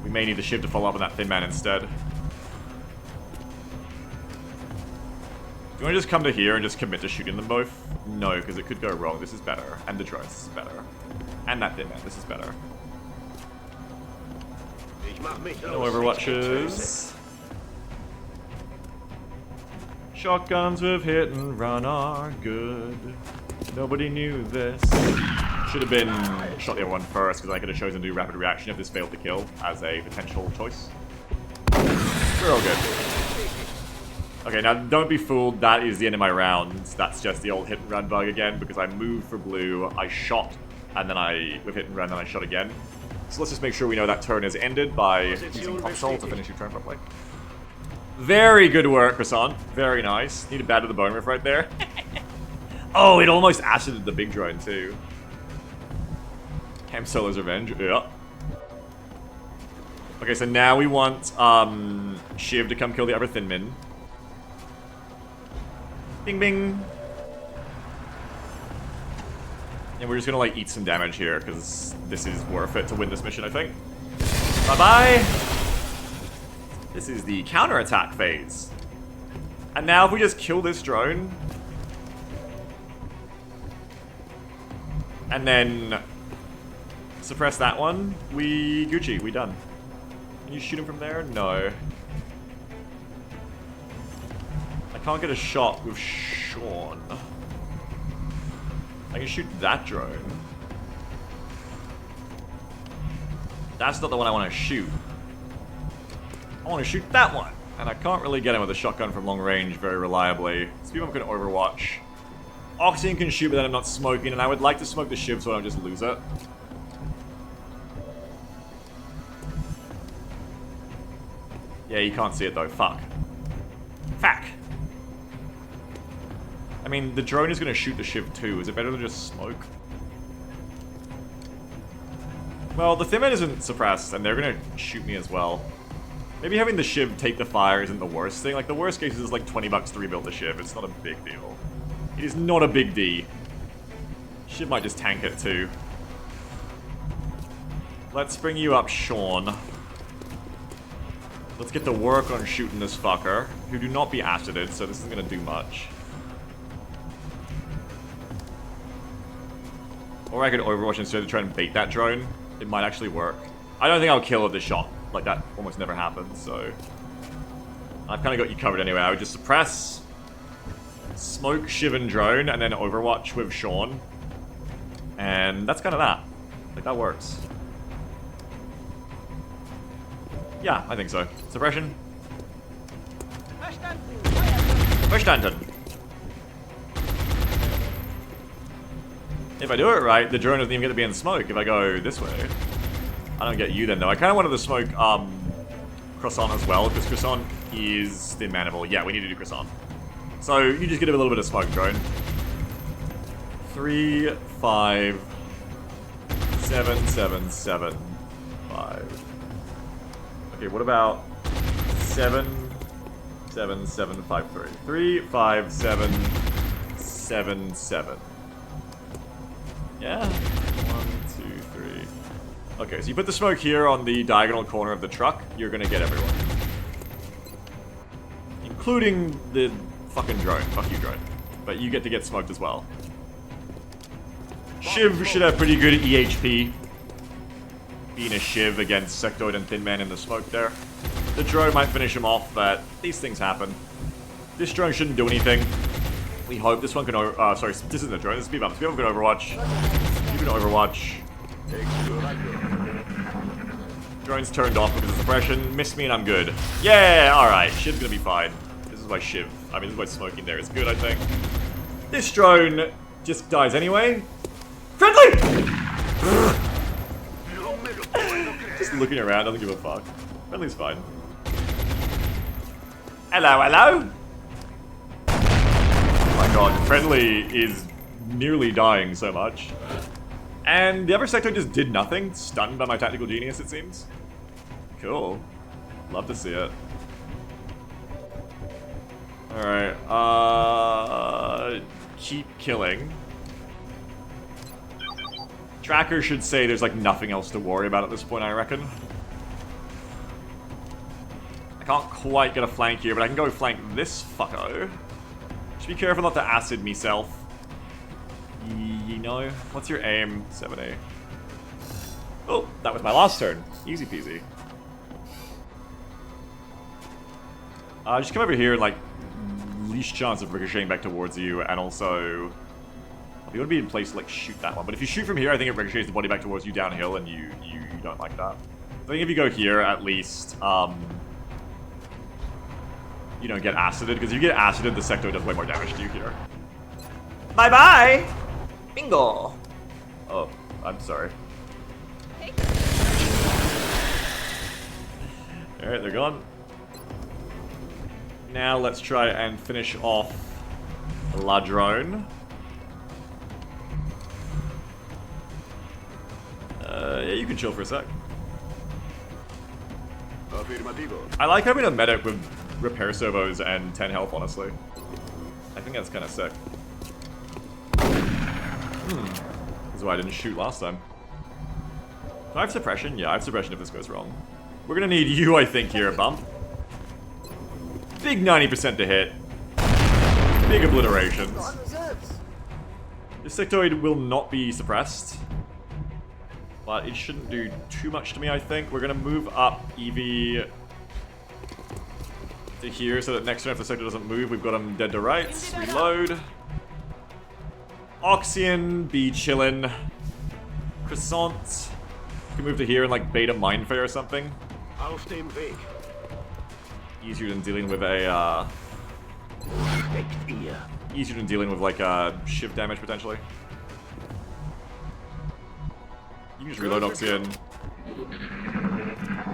We may need the Shiv to follow up on that Thin Man instead. Do you want to just come to here and just commit to shooting them both? No, because it could go wrong. This is better. And the drones, this is better. And that Thin Man, this is better. No Overwatches. Shotguns with hit and run are good. Nobody knew this. Should have been shot the other one first, because I could have chosen to do rapid reaction if this failed to kill as a potential choice. We're all good. Okay, now don't be fooled, that is the end of my round. That's just the old hit and run bug again, because I moved for blue, I shot, and then with hit and run, then I shot again. So let's just make sure we know that turn is ended by using console to finish your turn properly. Very good work, Croissant. Very nice. Need a bat to the bone riff right there. Oh, it almost acided the big drone too. Camp Solo's Revenge. Yeah. Okay, so now we want Shiv to come kill the other Thin Min. Bing bing. And we're just gonna like eat some damage here because this is worth it to win this mission, I think. Bye bye. This is the counterattack phase. And now if we just kill this drone and then suppress that one, we Gucci, we done. Can you shoot him from there? No. I can't get a shot with Sean. I can shoot that drone. That's not the one I want to shoot. I want to shoot that one. And I can't really get him with a shotgun from long range very reliably. Speed bump can Overwatch. Oxygen can shoot, but then I'm not smoking, and I would like to smoke the Shiv so I don't just lose it. Yeah, you can't see it though. Fuck. Fuck. I mean, the drone is going to shoot the Shiv too. Is it better to just smoke? Well, the Thin Man isn't suppressed, and they're going to shoot me as well. Maybe having the Shiv take the fire isn't the worst thing. Like, the worst case is like 20 bucks to rebuild the Shiv. It's not a big deal. It is not a big D. Shiv might just tank it too. Let's bring you up, Sean. Let's get to work on shooting this fucker, who do not be acided, so this isn't going to do much. Or I could Overwatch instead to try and bait that drone. It might actually work. I don't think I'll kill with this shot. Like, that almost never happens, so... I've kind of got you covered anyway. I would just suppress, smoke, Shiv, and drone, and then Overwatch with Sean. And that's kind of that. Like, that works. Yeah, I think so. Suppression. Verstanden. If I do it right, the drone doesn't even get to be in smoke if I go this way. I don't get you then, though. I kind of wanted to smoke Croissant as well, because Croissant is Thin Manable. Yeah, we need to do Croissant. So, you just get a little bit of smoke, drone. 3, 5, 7, 7, 7, 5. Okay, what about 7, 7, 7, 5, 3. 3, 5, 7, 7, 7. Yeah? 1, 2, 3. Okay, so you put the smoke here on the diagonal corner of the truck, you're gonna get everyone. Including the fucking drone. Fuck you, drone. But you get to get smoked as well. Shiv should have pretty good EHP. Being a Shiv against Sectoid and Thin Man in the smoke there. The drone might finish him off, but these things happen. This drone shouldn't do anything. We hope this one can sorry, this isn't a drone, this is Speed Bump. Speed Bump can Overwatch. You can Overwatch. Drone's turned off because of suppression. Missed me and I'm good. Yeah, alright. Shiv's gonna be fine. This is why this is why smoking there is good, I think. This drone just dies anyway. Friendly! Just looking around, doesn't give a fuck. Friendly's fine. Hello, hello? Oh my god, Friendly is nearly dying so much. And the other sector just did nothing, stunned by my tactical genius, it seems. Cool. Love to see it. Alright, keep killing. Tracker should say there's like nothing else to worry about at this point, I reckon. I can't quite get a flank here, but I can go flank this fucko. Just be careful not to acid meself. You know? What's your aim? 7A. Oh, that was my last turn. Easy peasy. Just come over here and like least chance of ricocheting back towards you, and also you want to be in place to like shoot that one. But if you shoot from here, I think it ricochets the body back towards you downhill, and you don't like that. I think if you go here, at least you don't get acided, because if you get acided, the sector does way more damage to you here. Bye bye. Bingo. Oh, I'm sorry. All right, they're gone. Now let's try and finish off La Drone. Yeah, you can chill for a sec. I like having a medic with repair servos and 10 health, honestly. I think that's kind of sick. That's why I didn't shoot last time. Do I have suppression? Yeah, I have suppression if this goes wrong. We're gonna need you, I think, here, Bump. Big 90% to hit. Big obliterations. The sectoid will not be suppressed. But it shouldn't do too much to me, I think. We're gonna move up Eevee to here so that next turn if the sector doesn't move, we've got him dead to rights. Reload. Oxian, be chillin'. Croissant. You can move to here and like bait a Mind Fray or something. Auf dem Weg. Easier than dealing with a easier than dealing with like shiv damage potentially. You can just reload Oxian.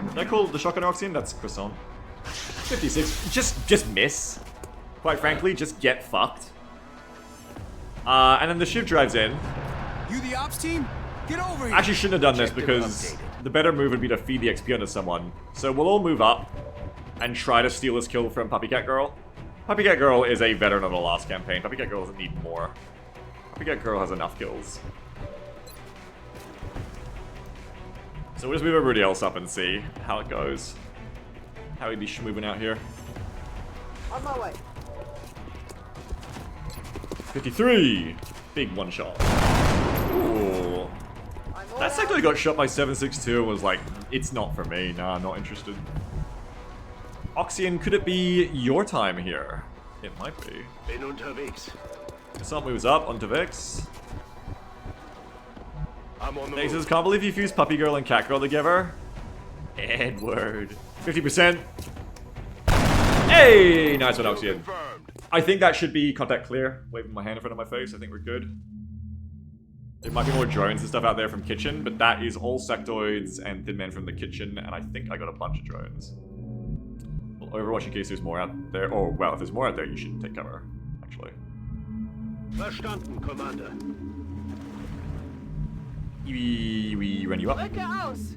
Did I call the shotgun Oxian? That's Croissant. 56. Just miss. Quite frankly, just get fucked. And then the shiv drives in. You the ops team? Get over here! Actually shouldn't have done this because the better move would be to feed the XP onto someone. So we'll all move up and try to steal this kill from Puppy Cat Girl. Puppy Cat Girl is a veteran of the last campaign. Puppy Cat Girl doesn't need more. Puppy Cat Girl has enough kills. So we'll just move everybody else up and see how it goes. How we be moving out here. On my way. 53! Big one shot. Ooh. That sector got shot by 762 and was like, it's not for me. Nah, not interested. Oxian, could it be your time here? It might be. Bin unterwegs. Assault moves up onto Vix. I'm on the He says, move. can't believe you fused Puppy Girl and Cat Girl together. Edward. 50%. Hey! Nice one, Oxian. Confirmed. I think that should be contact clear. Waving my hand in front of my face, I think we're good. There might be more drones and stuff out there from kitchen, but that is all sectoids and thin men from the kitchen, and I think I got a bunch of drones. Well, Overwatch in case there's more out there. Oh, well, if there's more out there, you should take cover, actually. Verstanden, Commander. We run you up. Rücke aus.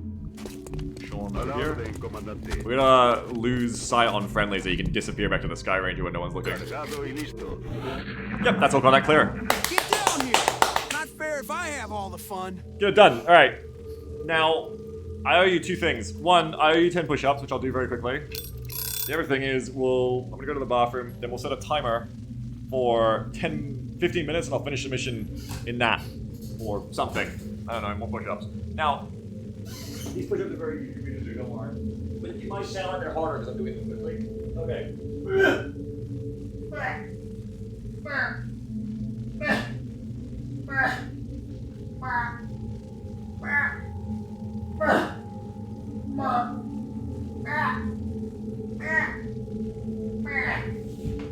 Sean over here. Orden, comandante. We're gonna lose sight on friendly so you can disappear back to the Sky Ranger when no one's looking. Cargado y listo. Yep, that's all contact clear. Get down here! Not fair if I have all the fun. Good, done. Alright. Now, I owe you two things. One, I owe you 10 push-ups, which I'll do very quickly. The other thing is, I'm gonna go to the bathroom, then we'll set a timer for 15 minutes, and I'll finish the mission in that. Or something. I don't know, more push-ups. Now, these push-ups are very easy for me to do, don't worry. But you might sound like they're harder because I'm doing them quickly. Okay.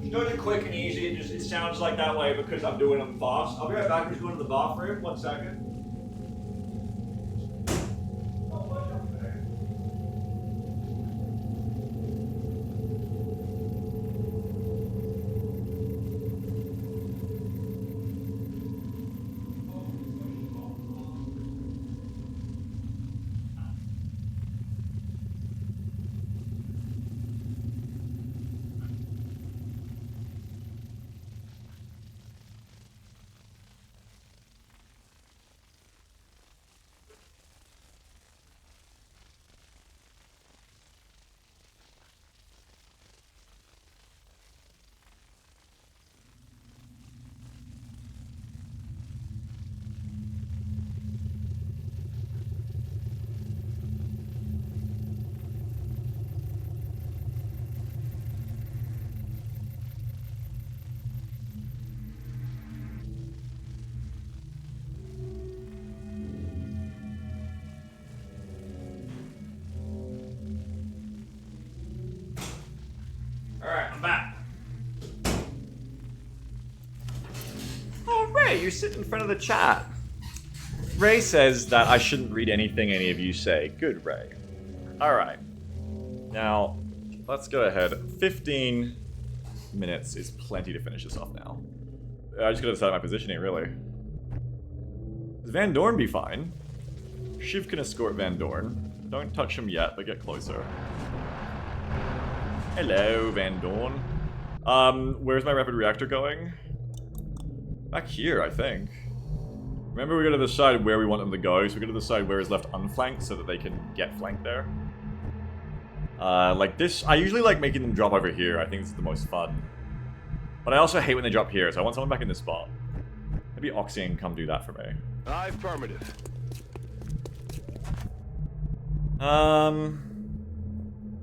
Just do it quick and easy, it sounds like that way because I'm doing them fast. I'll be right back, I'm just going to the bathroom, 1 second. Alright, I'm back. Oh, Ray, you're sitting in front of the chat. Ray says that I shouldn't read anything any of you say. Good, Ray. Alright. Now, let's go ahead. 15 minutes is plenty to finish this off now. I just gotta decide my positioning, really. Does Van Dorn be fine? Shiv can escort Van Dorn. Don't touch him yet, but get closer. Hello, Van Dorn. Where's my rapid reactor going? Back here, I think. Remember, we gotta decide where we want them to go, so we gotta decide where is left unflanked so that they can get flanked there. Like this, I usually like making them drop over here. I think it's the most fun. But I also hate when they drop here, so I want someone back in this spot. Maybe Oxy can come do that for me. Affirmative.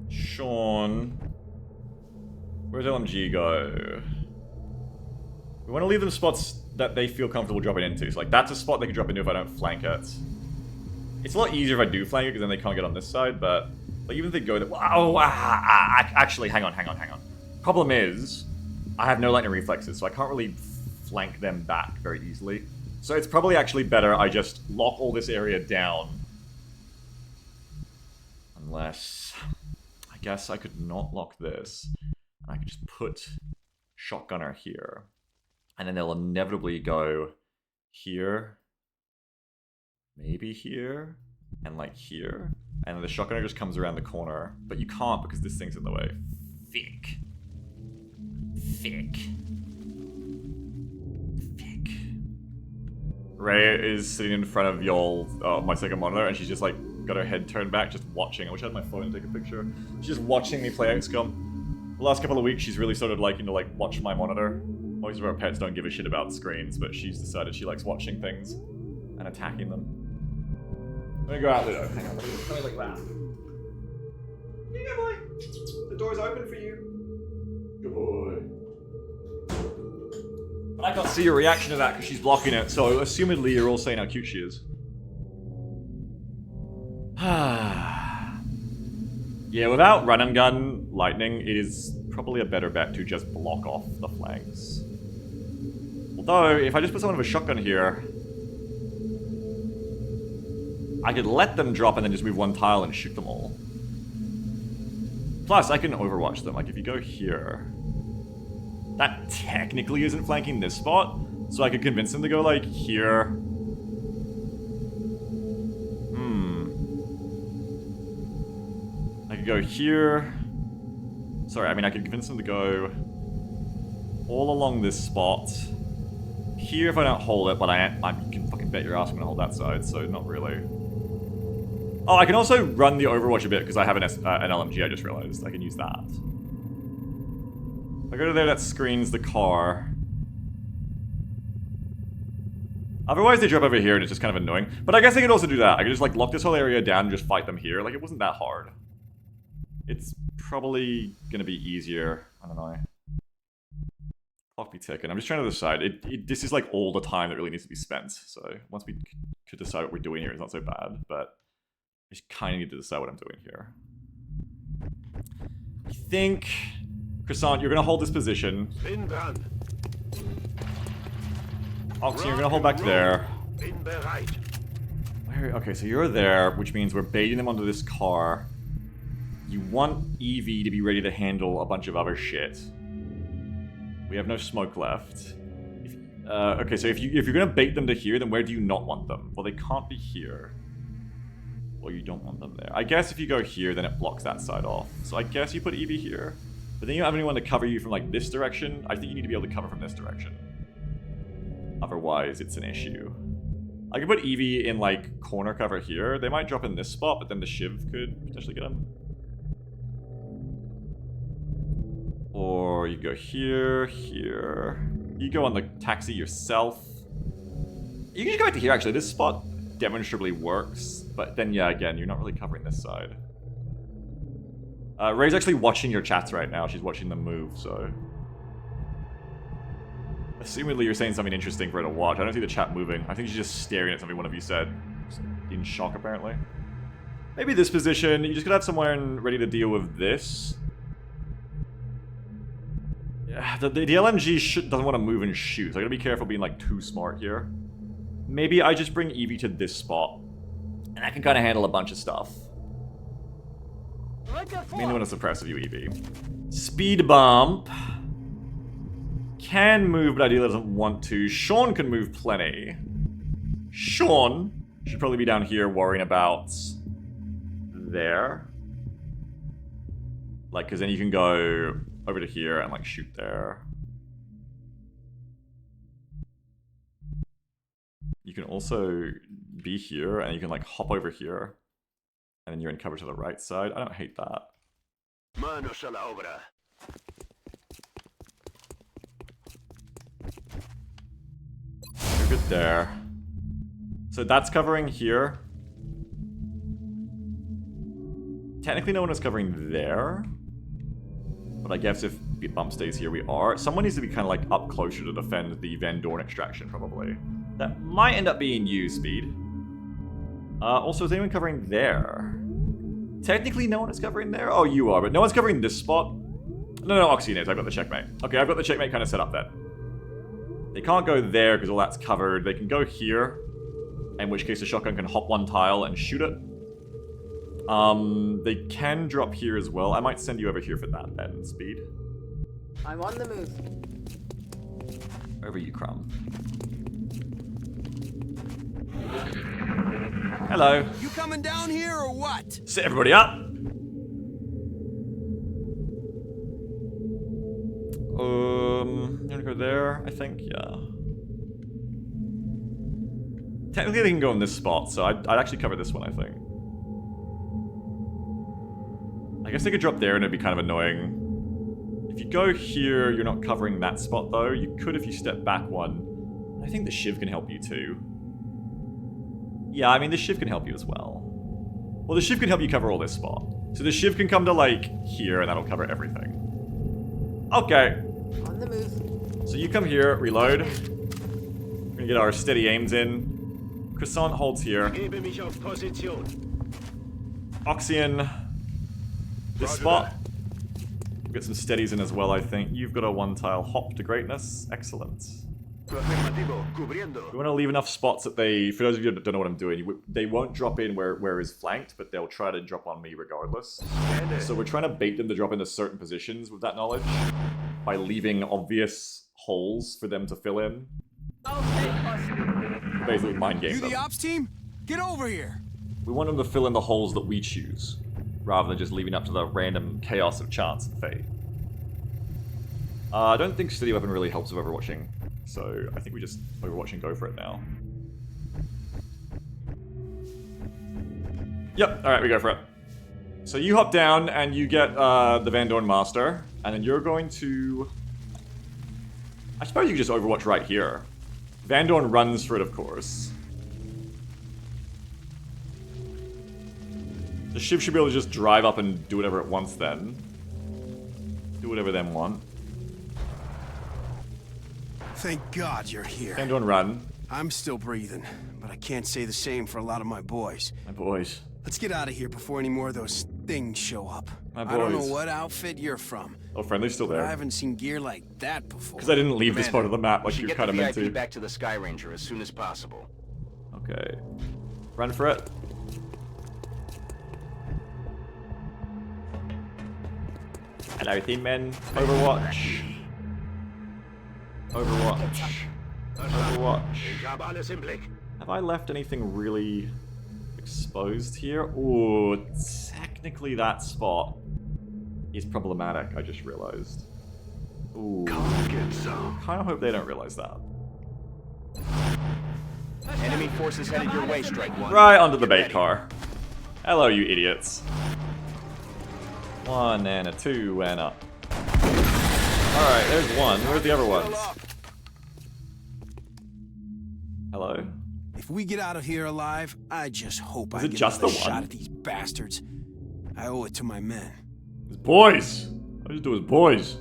Sean. Where's LMG go? We want to leave them spots that they feel comfortable dropping into. So like that's a spot they can drop into if I don't flank it. It's a lot easier if I do flank it because then they can't get on this side, but like even if they go there, actually hang on. Problem is, I have no lightning reflexes, so I can't really flank them back very easily. So it's probably actually better I just lock all this area down. Unless, I guess I could not lock this. I could just put shotgunner here. And then they'll inevitably go here. Maybe here. And like here. And then the shotgunner just comes around the corner. But you can't because this thing's in the way. Thick. Ray is sitting in front of y'all, my second monitor, and she's just like got her head turned back, just watching. I wish I had my phone to take a picture. She's just watching me play XCOM. The last couple of weeks, she's really started liking to like watch my monitor. Most of our pets don't give a shit about screens, but she's decided she likes watching things and attacking them. Let me go out, Ludo. Hang on, let me like that. Here you go, boy. The door's open for you. Good boy. But I can't see your reaction to that because she's blocking it, so assumedly you're all saying how cute she is. Yeah, without run and gun lightning, it is probably a better bet to just block off the flanks. Although, if I just put someone with a shotgun here, I could let them drop and then just move one tile and shoot them all. Plus, I can overwatch them. Like, if you go here, that technically isn't flanking this spot, so I could convince them to go, like, here. could go here. Sorry, I mean, I could convince them to go all along this spot. Here if I don't hold it, but I can fucking bet your ass I'm gonna hold that side, so not really. Oh, I can also run the Overwatch a bit because I have an LMG, I just realized. I can use that. If I go to there, that screens the car. Otherwise, they drop over here and it's just kind of annoying. But I guess I could also do that. I could just like lock this whole area down and just fight them here. Like, it wasn't that hard. It's probably gonna be easier. I don't know. Clock be ticking. I'm just trying to decide. This is like all the time that really needs to be spent. So once we could decide what we're doing here, it's not so bad. But I just kind of need to decide what I'm doing here. I think, Croissant, you're gonna hold this position. Bin dran. Oxy, you're gonna hold back there. Bin bereit. Okay, so you're there, which means we're baiting them onto this car. You want Evie to be ready to handle a bunch of other shit. We have no smoke left. Okay, so if you're gonna bait them to here, then where do you not want them? Well, they can't be here. Well, you don't want them there. I guess if you go here, then it blocks that side off. So I guess you put Evie here. But then you don't have anyone to cover you from like this direction. I think you need to be able to cover from this direction. Otherwise, it's an issue. I could put Evie in like corner cover here. They might drop in this spot, but then the Shiv could potentially get them. Or you go here, here. You go on the taxi yourself. You can just go back to here, actually. This spot demonstrably works. But then, yeah, again, you're not really covering this side. Ray's actually watching your chats right now. She's watching them move, so... Assumedly, you're saying something interesting for her to watch. I don't see the chat moving. I think she's just staring at something one of you said. Just in shock, apparently. Maybe this position. You just gotta have someone ready to deal with this. Yeah, the LMG doesn't want to move and shoot, so I gotta be careful being like too smart here. Maybe I just bring Evie to this spot, and I can kind of handle a bunch of stuff. I mainly want to suppress you, Evie. Speed bump. Can move, but ideally doesn't want to. Sean can move plenty. Sean should probably be down here worrying about there. Like, because then you can go over to here and like shoot there. You can also be here and you can like hop over here. And then you're in cover to the right side. I don't hate that. Manos a la obra. You're good there. So that's covering here. Technically no one is covering there. But I guess if bump stays here, we are. Someone needs to be kind of like up closer to defend the Van Dorn extraction, probably. That might end up being you, Speed. Also, is anyone covering there? Technically, no one is covering there? Oh, you are, but no one's covering this spot? No, Oxy is. I've got the checkmate. Okay, I've got the checkmate kind of set up then. They can't go there because all that's covered. They can go here, in which case the shotgun can hop one tile and shoot it. They can drop here as well. I might send you over here for that then, Speed. I'm on the move. Over you, Crumb. Hello. You coming down here or what? Sit everybody up. You wanna go there? I think, yeah. Technically they can go in this spot, so I'd actually cover this one, I think. I guess they could drop there and it'd be kind of annoying. If you go here, you're not covering that spot though. You could if you step back one. I think the Shiv can help you too. Yeah, I mean the Shiv can help you as well. Well, the Shiv can help you cover all this spot. So the Shiv can come to like here and that'll cover everything. Okay. On the move. So you come here, reload. We're gonna get our steady aims in. Croissant holds here. Gebe mich auf Position. Oxyan. This spot. We'll get some steadies in as well, I think. You've got a one-tile hop to greatness. Excellent. Afirmativo, cubriendo. We want to leave enough spots that they, for those of you that don't know what I'm doing, they won't drop in where is flanked, but they'll try to drop on me regardless. So we're trying to bait them to drop into certain positions with that knowledge by leaving obvious holes for them to fill in. Basically mind game You them. the ops team? Get over here. We want them to fill in the holes that we choose. rather than just leaving up to the random chaos of chance and fate. I don't think steady weapon really helps with overwatching, so I think we just overwatch and go for it now. Yep, alright, we go for it. So you hop down and you get the Van Dorn Master, and then you're going to... I suppose you can just overwatch right here. Van Dorn runs for it, of course. The ship should be able to just drive up and do whatever it wants then. Do whatever them want. Thank God you're here. Van Dorn run. I'm still breathing, but I can't say the same for a lot of my boys. My boys. Let's get out of here before any more of those things show up. My I don't know boys. what outfit you're from. Oh, friendly's still But I there. haven't seen gear like that before. Because I didn't leave this part of the map like we should you get kind of the meant VIP to. back to the Sky Ranger as soon as possible. Okay. Run for it. Hello, Thin Men. Overwatch. Overwatch. Overwatch. Ich habe alles im Blick. Have I left anything really exposed here? Ooh, technically that spot is problematic, I just realized. Ooh. Kind of hope they don't realize that. Enemy forces headed your way, Strike One. Right onto the Get bait ready. car. Hello, you idiots. 1 and a 2 and up. Alright, there's one. Where's the other ones? Hello? If we get out of here alive, I just hope I it get just another the one? shot at these bastards. I owe it to my men. It's boys! All I just do is boys.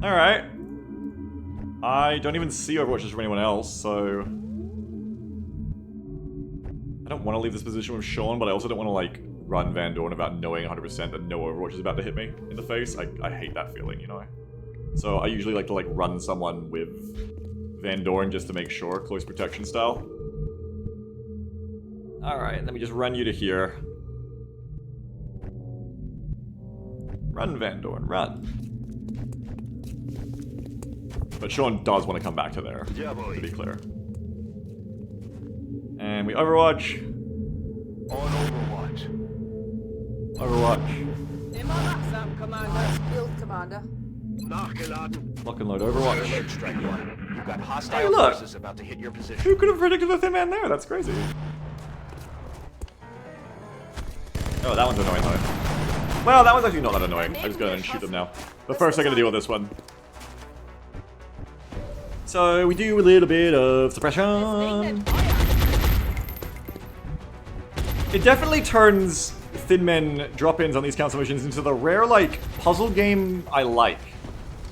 Alright. I don't even see Overwatches from anyone else, so... I don't want to leave this position with Sean, but I also don't want to, like, run Van Dorn without knowing 100% that no Overwatch is about to hit me in the face. I hate that feeling, you know? So I usually like to, like, run someone with Van Dorn just to make sure, close protection style. Alright, let me just run you to here. Run, Van Dorn, run. But Sean does want to come back to there, to be clear. And we Overwatch. On Overwatch. Overwatch. Immer wachsam, Commander. Field Commander. Nachgeladen. Lock and load Alert, Overwatch. Strike One. You've got hostile Hey, look. forces about to hit your position. Who could have predicted the Thin Man there? That's crazy. Oh, that one's annoying though. Well, that one's actually not that annoying. I just go and shoot them now. But first I gotta deal with this one. So we do a little bit of suppression. It definitely turns Thin Men drop-ins on these council missions into the rare, like, puzzle game I like.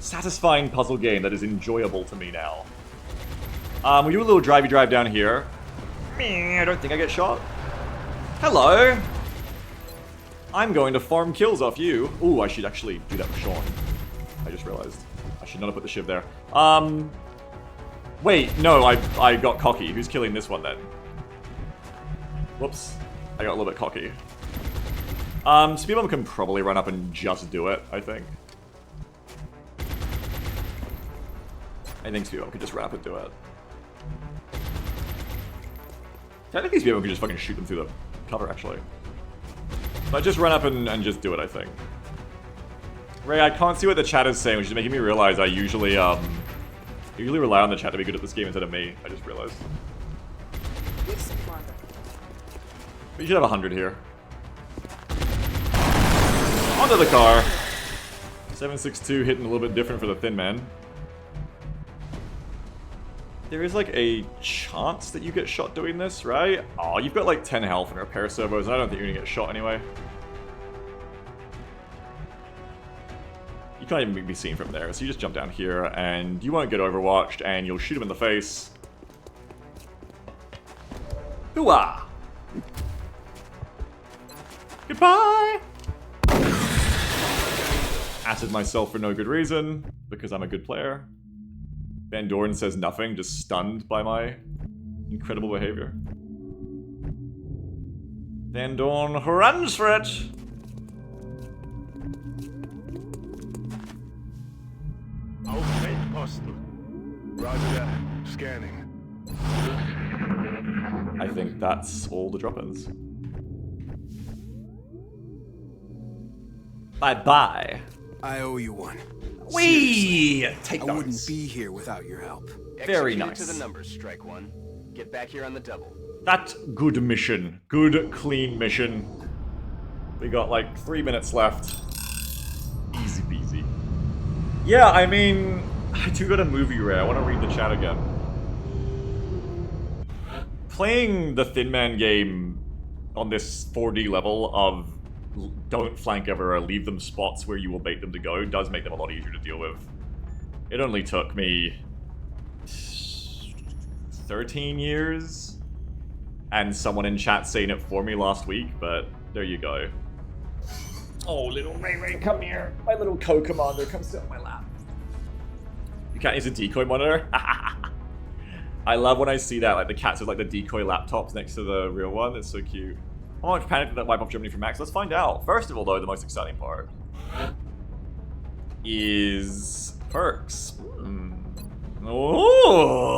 Satisfying puzzle game that is enjoyable to me now. We do a little drivey drive down here. I don't think I get shot. Hello! I'm going to farm kills off you. Ooh, I should actually do that with Sean. I just realized. I should not have put the shiv there. Wait, no, I got cocky. Who's killing this one then? Whoops. I got a little bit cocky. Speedbomb can probably run up and just do it, I think. I think Speedbomb could just rapid do it. Technically Speedbomb could just fucking shoot them through the cover, actually. But just run up and just do it, I think. Ray, I can't see what the chat is saying, which is making me realize I usually rely on the chat to be good at this game instead of me. I just realized. Yes, Commander. But you should have 100 here. Onto the car. 762 hitting a little bit different for the Thin Man. There is like a chance that you get shot doing this, right? Oh, you've got like 10 health and repair servos, and I don't think you're gonna get shot anyway. You can't even be seen from there, so you just jump down here, and you won't get overwatched, and you'll shoot him in the face. Hooah! Goodbye! Acid myself for no good reason, because I'm a good player. Van Dorn says nothing, just stunned by my incredible behavior. Van Dorn runs for it! Auf Feldposten. Roger that. Scanning. I think that's all the drop-ins. Bye-bye. I owe you one. Whee! Take I notes. wouldn't be here without your help. Very Execute it nice. to the numbers, Strike One. Get back here on the double. That good mission. Good, clean mission. We got like 3 minutes left. Easy peasy. Yeah, I mean, I do got a movie rare. I want to read the chat again. Playing the Thin Man game on this 4D level of don't flank ever or leave them spots where you will bait them to go does make them a lot easier to deal with. It only took me 13 years and someone in chat saying it for me last week, but there you go. Oh, little Ray Ray, come here. My little co-commander, come sit on my lap. You can't use a decoy monitor? I love when I see that, like the cats with like the decoy laptops next to the real one. It's so cute. How much panic did that wipe off Germany from Max? Let's find out. First of all, though, the most exciting part is perks. Oh,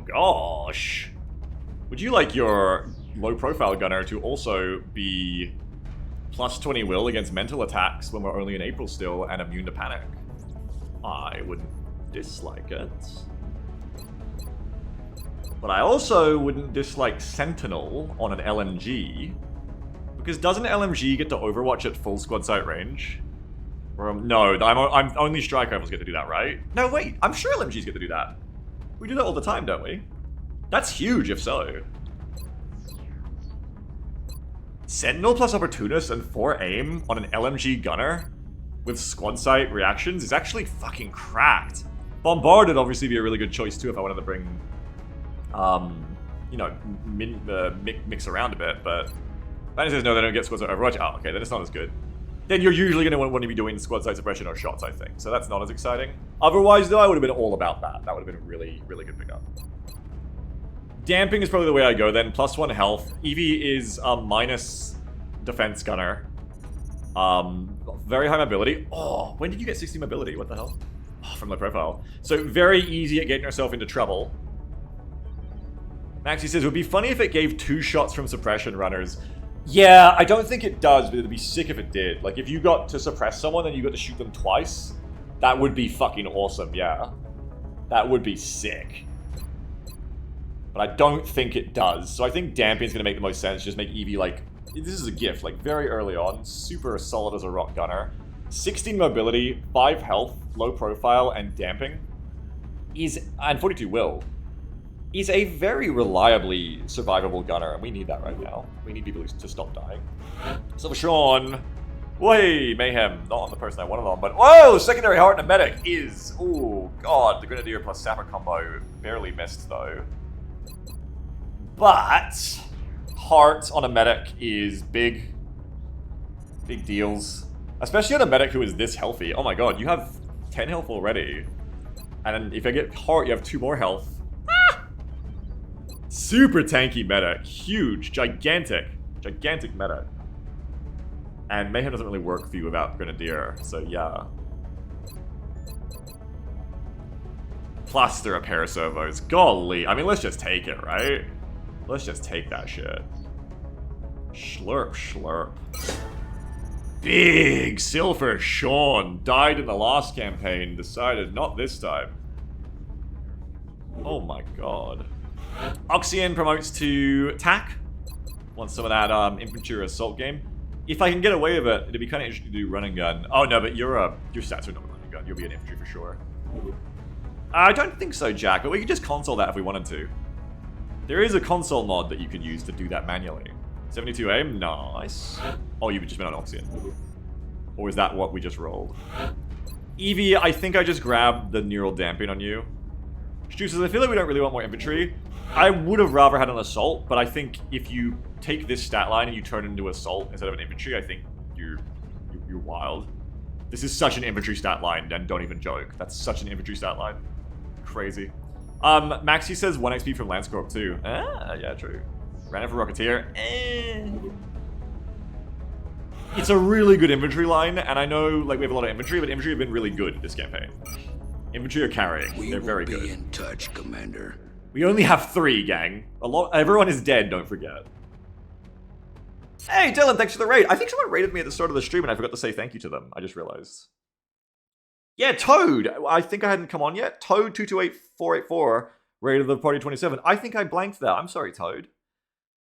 gosh. Would you like your low-profile gunner to also be plus 20 will against mental attacks when we're only in April still and immune to panic? I wouldn't dislike it. But I also wouldn't dislike Sentinel on an LMG, because doesn't LMG get to overwatch at full squad sight range? Or, no, I'm only strike rifles get to do that, right? No, wait, I'm sure LMGs get to do that. We do that all the time, don't we? That's huge, if so. Sentinel plus Opportunist and 4 aim on an LMG gunner with squad sight reactions is actually fucking cracked. Bombard would obviously be a really good choice too if I wanted to bring you know, mix around a bit, but Banner says no, they don't get squad sight Overwatch. Oh, okay, then it's not as good. Then you're usually going to want to be doing squad sight suppression or shots, I think, so that's not as exciting. Otherwise, though, I would have been all about that. That would have been a really, really good pickup. Damping is probably the way I go then. Plus 1 health. Eevee is a minus defense gunner. Very high mobility. Oh, when did you get 60 mobility? What the hell? Oh, from low profile. So very easy at getting yourself into trouble. Maxie says, it would be funny if it gave 2 shots from suppression runners. Yeah, I don't think it does, but it'd be sick if it did. Like, if you got to suppress someone and you got to shoot them twice, that would be fucking awesome, yeah. That would be sick. But I don't think it does. So I think damping is going to make the most sense. Just make Eevee, like, this is a gift, like, very early on. Super solid as a rock gunner. 16 mobility, 5 health, low profile, and damping. And 42 will. He's a very reliably survivable gunner, and we need that right now. We need people to stop dying. Silver Sean. Way, Mayhem. Not on the person I wanted on, but whoa! Secondary Heart and a Medic is... Oh, God. The Grenadier plus Sapper combo. Barely missed, though. But... Heart on a Medic is big. Big deals. Especially on a Medic who is this healthy. Oh my God, you have 10 health already. And if I get Heart, you have 2 more health. Super tanky medic. Huge. Gigantic medic. And Mayhem doesn't really work for you without Grenadier, so yeah. Plus they're a pair of servos. Golly. I mean, let's just take it, right? Let's just take that shit. Slurp, slurp. Big Silver Sean died in the last campaign. Decided not this time. Oh my God. Oxyan promotes to TAC. Wants some of that infantry or assault game. If I can get away with it, it'd be kind of interesting to do run and gun. Oh no, but your stats are not run and gun. You'll be an infantry for sure. I don't think so, Jack, but we could just console that if we wanted to. There is a console mod that you could use to do that manually. 72 aim? Nice. Oh, you just went on Oxyan. Or is that what we just rolled? Eevee, I think I just grabbed the neural damping on you. Stu says, I feel like we don't really want more infantry. I would have rather had an assault, but I think if you take this stat line and you turn it into assault instead of an infantry, I think you're wild. This is such an infantry stat line, and don't even joke. That's such an infantry stat line. Crazy. Maxi says 1 XP from Lance Corp too. Ah, yeah, true. Ran it for Rocketeer. It's a really good infantry line, and I know like we have a lot of infantry, but infantry have been really good this campaign. Infantry are carrying. They're very good. We will be in touch, Commander. We only have 3, gang. Everyone is dead, don't forget. Hey, Dylan, thanks for the raid. I think someone raided me at the start of the stream and I forgot to say thank you to them. I just realized. Yeah, Toad. I think I hadn't come on yet. Toad228484 raided the party 27. I think I blanked that. I'm sorry, Toad.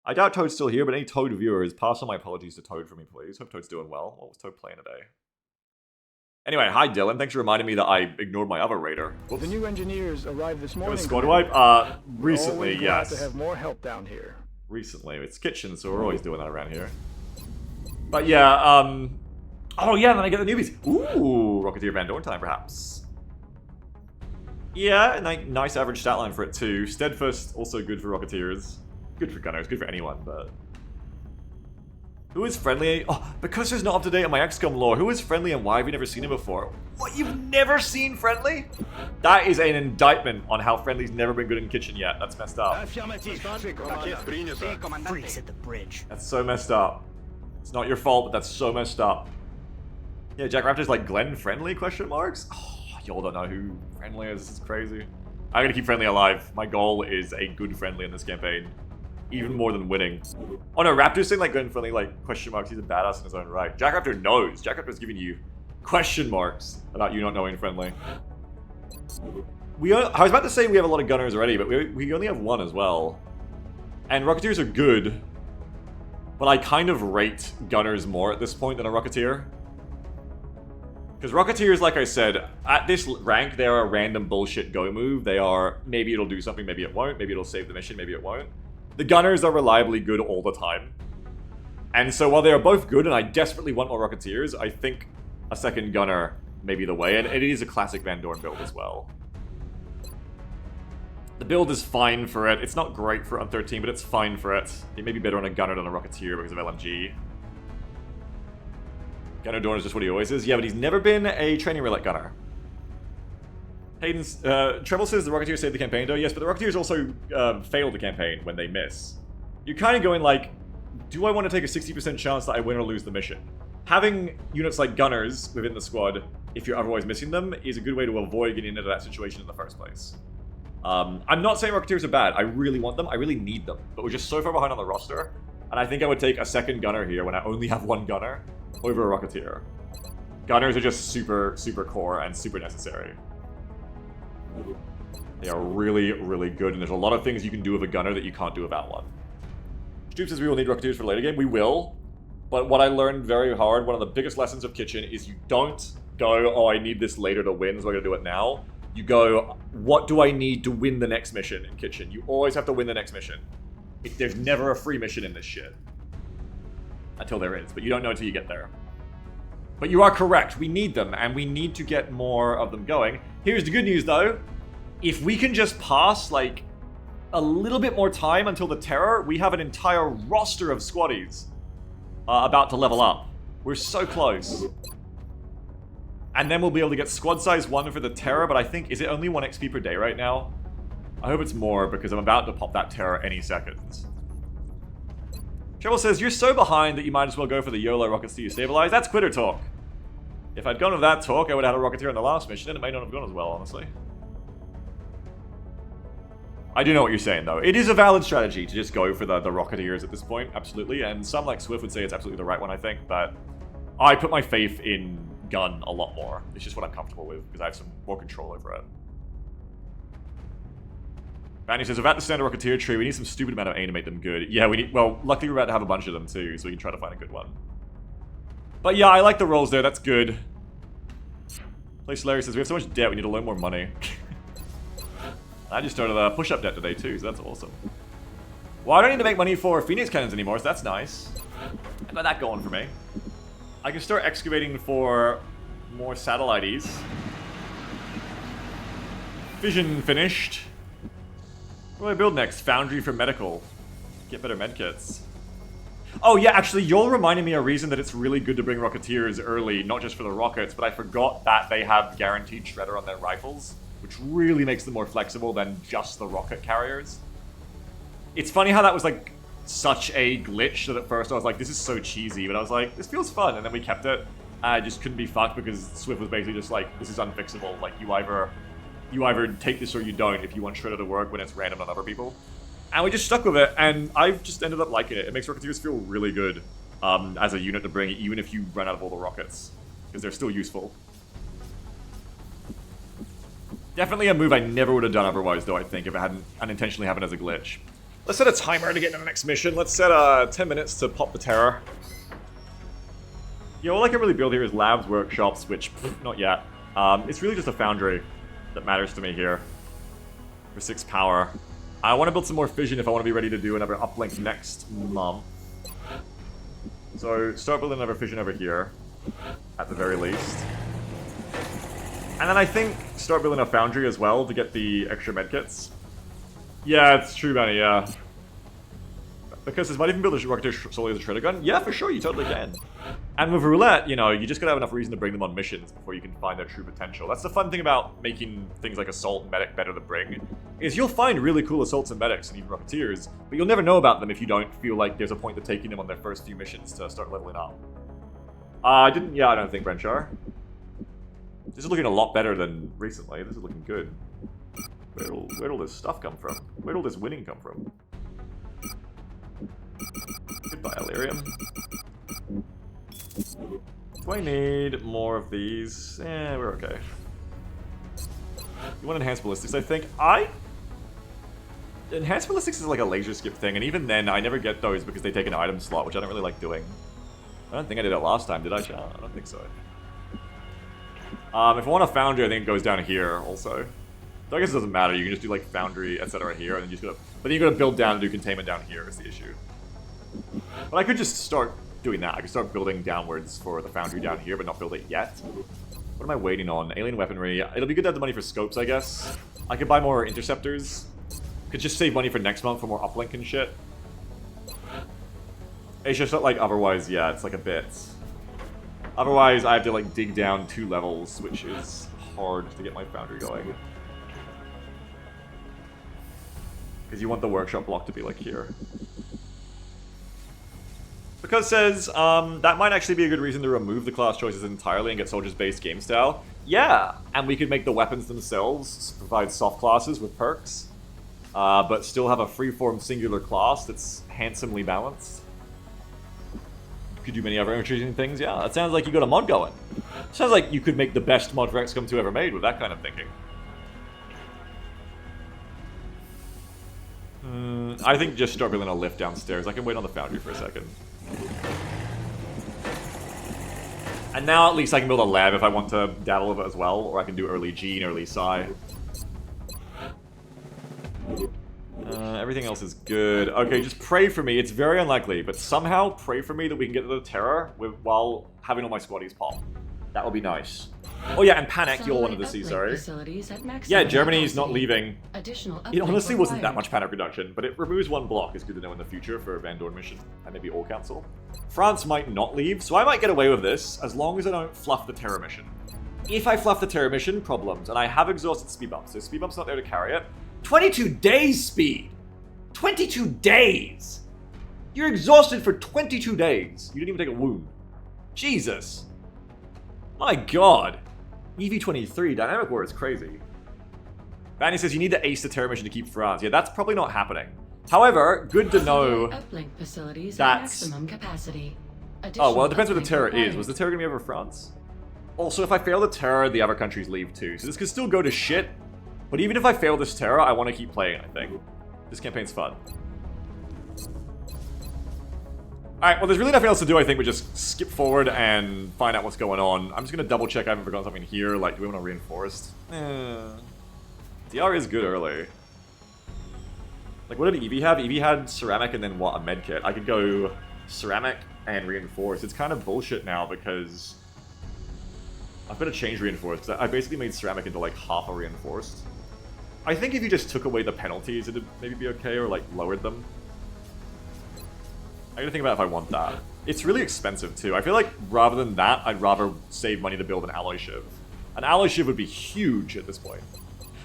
I doubt Toad's still here, but any Toad viewers, pass on my apologies to Toad for me, please. Hope Toad's doing well. What was Toad playing today? Anyway, hi, Dylan. Thanks for reminding me that I ignored my other raider. Whoops. The new engineers arrived this It morning. was squad wipe? Recently, Always glad yes. to have more help down here. Recently. It's kitchen, so we're always doing that around here. But yeah, oh yeah, then I get the newbies. Ooh, Rocketeer Van Dorn time, perhaps. Yeah, nice average stat line for it too. Steadfast, also good for Rocketeers. Good for Gunners, good for anyone, but... Who is friendly? Oh, because there's not up to date on my XCOM lore, who is friendly and why have you never seen him before? What, you've never seen friendly? That is an indictment on how friendly's never been good in kitchen yet. That's messed up. Freaks at the bridge. That's so messed up. It's not your fault, but that's so messed up. Yeah, Jack Raptor's like Glenn Friendly, question marks? Oh, y'all don't know who Friendly is. This is crazy. I'm gonna keep Friendly alive. My goal is a good Friendly in this campaign. Even more than winning. Oh no, Raptor's saying like Glenn Friendly, like, question marks. He's a badass in his own right. Jack Raptor knows. Jack Raptor's giving you question marks about you not knowing Friendly. I was about to say we have a lot of Gunners already, but we only have 1 as well. And Rocketeers are good. But I kind of rate Gunners more at this point than a Rocketeer. Because Rocketeers, like I said, at this rank, they are a random bullshit go move. They are, maybe it'll do something, maybe it won't. Maybe it'll save the mission, maybe it won't. The Gunners are reliably good all the time. And so while they are both good, and I desperately want more Rocketeers, I think a second Gunner may be the way. And it is a classic Van Dorn build as well. The build is fine for it. It's not great for on 13, but it's fine for it. It may be better on a Gunner than a Rocketeer because of LMG. Gunner Dorn is just what he always is. Yeah, but he's never been a training roulette Gunner. Hayden's, Treble says the Rocketeers saved the campaign, though. Yes, but the Rocketeers also failed the campaign when they miss. You're kind of going like, do I want to take a 60% chance that I win or lose the mission? Having units like Gunners within the squad, if you're otherwise missing them, is a good way to avoid getting into that situation in the first place. I'm not saying Rocketeers are bad. I really want them. I really need them. But we're just so far behind on the roster. And I think I would take a second Gunner here when I only have 1 Gunner over a Rocketeer. Gunners are just super, super core and super necessary. They are really, really good. And there's a lot of things you can do with a Gunner that you can't do without one. Stoop says we will need Rocketeers for the later game. We will. But what I learned very hard, one of the biggest lessons of Kitchen, is you don't go, oh, I need this later to win, so I'm going to do it now. You go, what do I need to win the next mission in Kitchen? You always have to win the next mission. There's never a free mission in this shit. Until there is, but you don't know until you get there. But you are correct, we need them, and we need to get more of them going. Here's the good news, though. If we can just pass, like, a little bit more time until the Terror, we have an entire roster of squaddies about to level up. We're so close. And then we'll be able to get squad size 1 for the Terror, but I think, is it only 1 XP per day right now? I hope it's more, because I'm about to pop that Terror any second. Treble says, you're so behind that you might as well go for the YOLO rockets to stabilize. That's quitter talk. If I'd gone with that talk, I would have had a Rocketeer in the last mission, and it may not have gone as well, honestly. I do know what you're saying, though. It is a valid strategy to just go for the Rocketeers at this point, absolutely. And some, like Swift, would say it's absolutely the right one, I think. But I put my faith in gun a lot more. It's just what I'm comfortable with, because I have some more control over it. Vanny says, without the standard Rocketeer tree, we need some stupid amount of aim to make them good. Yeah, we need... Well, luckily we're about to have a bunch of them, too, so we can try to find a good one. But yeah, I like the rolls there. That's good. Place Larry says, we have so much debt, we need to loan more money. I just started a push-up debt today, too, so that's awesome. Well, I don't need to make money for Phoenix Cannons anymore, so that's nice. I got that going for me. I can start excavating for more satellites. Fission finished. What do I build next? Foundry for medical. Get better medkits. Oh yeah, actually, Yol reminded me a reason that it's really good to bring Rocketeers early, not just for the rockets, but I forgot that they have guaranteed shredder on their rifles, which really makes them more flexible than just the rocket carriers. It's funny how that was like such a glitch that at first I was like, this is so cheesy, but I was like, this feels fun, and then we kept it. I just couldn't be fucked because Swift was basically just like, this is unfixable, like you either you either take this or you don't if you want Shredder to work when it's random on other people. And we just stuck with it, and I've just ended up liking it. It makes Rocketeers feel really good as a unit to bring, even if you run out of all the rockets, because they're still useful. Definitely a move I never would have done otherwise, though, I think, if it hadn't unintentionally happened as a glitch. Let's set a timer to get into the next mission. Let's set 10 minutes to pop the terror. Yeah, all I can really build here is labs, workshops, which, not yet. It's really just a foundry that matters to me here. For 6 power. I want to build some more fission if I want to be ready to do another uplink next month. So, start building another fission over here, at the very least. And then I think start building a foundry as well to get the extra medkits. Yeah, it's true, Manny, yeah. Because this might even build a Rocketeer solely as a Shredder gun. Yeah, for sure, you totally can. And with Roulette, you know, you just gotta have enough reason to bring them on missions before you can find their true potential. That's the fun thing about making things like Assault and Medic better to bring, is you'll find really cool Assaults and Medics and even Rocketeers, but you'll never know about them if you don't feel like there's a point to taking them on their first few missions to start leveling up. I don't think, Brenchar. This is looking a lot better than recently. This is looking good. Where'd all this stuff come from? Where'd all this winning come from? Goodbye, Illyrium. Do I need more of these? We're okay. You want enhanced ballistics, I think. Enhanced ballistics is like a laser skip thing, and even then, I never get those because they take an item slot, which I don't really like doing. I don't think I did it last time, did I, Chad? I don't think so. If I want a foundry, I think it goes down here also. So I guess it doesn't matter, you can just do like foundry, etc. here, and then you just gotta... But then you gotta build down and do containment down here is the issue. But I could just start doing that. I could start building downwards for the foundry down here, but not build it yet. What am I waiting on? Alien weaponry. It'll be good to have the money for scopes, I guess. I could buy more interceptors. Could just save money for next month for more uplink and shit. It's just not like otherwise, yeah, it's like a bit. Otherwise, I have to like dig down 2 levels, which is hard to get my foundry going. Because you want the workshop block to be like here. Because says, that might actually be a good reason to remove the class choices entirely and get soldiers-based game style. Yeah, and we could make the weapons themselves provide soft classes with perks, but still have a freeform singular class that's handsomely balanced. Could do many other interesting things, yeah. That sounds like you got a mod going. Sounds like you could make the best mod for XCOM 2 ever made with that kind of thinking. I think just start building a lift downstairs. I can wait on the foundry for a second. And now at least I can build a lab if I want to dabble with it as well, or I can do early G and early Psi. Everything else is good. Okay, just pray for me. It's very unlikely, but somehow pray for me that we can get to the Terror while having all my squaddies pop. That would be nice. Oh yeah, and Panic, you all wanted to see, sorry. Yeah, Germany's not leaving. It honestly wasn't that much panic reduction, but it removes 1 block. It's good to know in the future for a Van Dorn mission, and maybe all council. France might not leave, so I might get away with this, as long as I don't fluff the Terror mission. If I fluff the Terror mission, problems, and I have exhausted speed bumps, so speed bump's not there to carry it. 22 days speed! 22 days! You're exhausted for 22 days. You didn't even take a wound. Jesus. My god. EV-23, Dynamic War is crazy. Vanny says you need to ace the Terror mission to keep France. Yeah, that's probably not happening. However, good to know that... Oh, well, it depends what the Terror is. Was the Terror going to be over France? Also, if I fail the Terror, the other countries leave too. So this could still go to shit. But even if I fail this Terror, I want to keep playing, I think. This campaign's fun. Alright, well there's really nothing else to do, I think. We just skip forward and find out what's going on. I'm just going to double check I haven't forgotten something here. Like, do we want to reinforce? DR is good early. Like, what did Evie have? Evie had ceramic and then what? A medkit. I could go ceramic and reinforce. It's kind of bullshit now because I've got to change reinforced. Because I basically made ceramic into like half a reinforced. I think if you just took away the penalties, it'd maybe be okay, or like lowered them. I gotta think about if I want that. It's really expensive too. I feel like rather than that, I'd rather save money to build an alloy shiv. An alloy shiv would be huge at this point.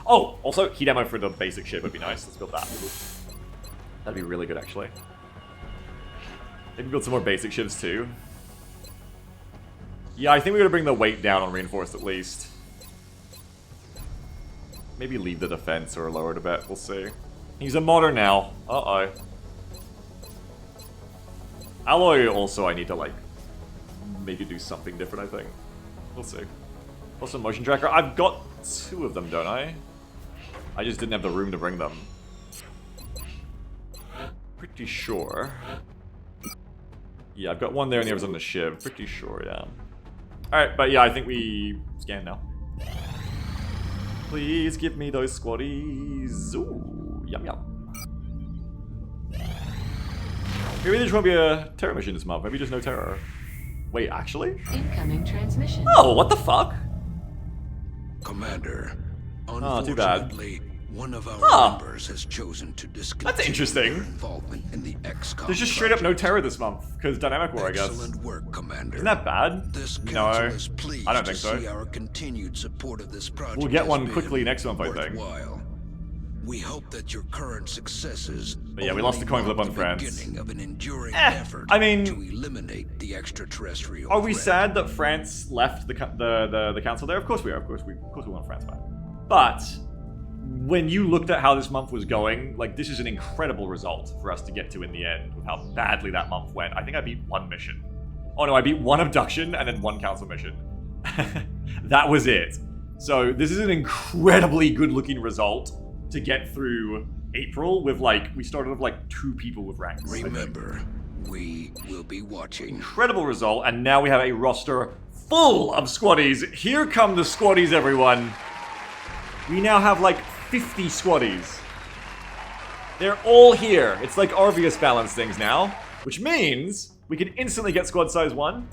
Oh, also heat ammo for the basic shiv would be nice. Let's build that. That'd be really good actually. Maybe build some more basic shivs too. Yeah, I think we gotta bring the weight down on reinforced at least. Maybe leave the defense or lower it a bit. We'll see. He's a modder now. Uh-oh. Alloy also I need to, like, make it do something different, I think. We'll see. Also, motion tracker. I've got 2 of them, don't I? I just didn't have the room to bring them. Pretty sure. Yeah, I've got one there and the other's on the shiv. Pretty sure, yeah. Alright, but yeah, I think we scan now. Please give me those squaddies. Ooh, yum yum. Maybe there just won't be a terror mission this month. Maybe just no terror. Wait, actually? Incoming transmission. Oh, what the fuck? Commander, Oh, too bad. unfortunately, one of our members has chosen to discontinue That's interesting. their involvement in the XCOM There's just straight up no project. terror this month, because Dynamic War, I guess. Excellent work, Commander. Isn't that bad? This No, council is pleased I don't to think see so. our continued support of this project. We'll get has one been quickly next month, I think. worthwhile. We hope that your current successes. But yeah, we lost the coin flip on France. Beginning of an enduring effort I mean, to eliminate the extraterrestrial. are we threat. sad that France left the council there? Of course we are. Of course we want France back. But when you looked at how this month was going, like, this is an incredible result for us to get to in the end with how badly that month went. I think I beat 1 mission. Oh no, I beat 1 abduction and then 1 council mission. That was it. So this is an incredibly good-looking result to get through April with, like, we started with like 2 people with ranks. Remember, we will be watching. Incredible result, and now we have a roster full of squaddies. Here come the squaddies, everyone. We now have like 50 squaddies. They're all here. It's like Arvius balance things now, which means we can instantly get squad size 1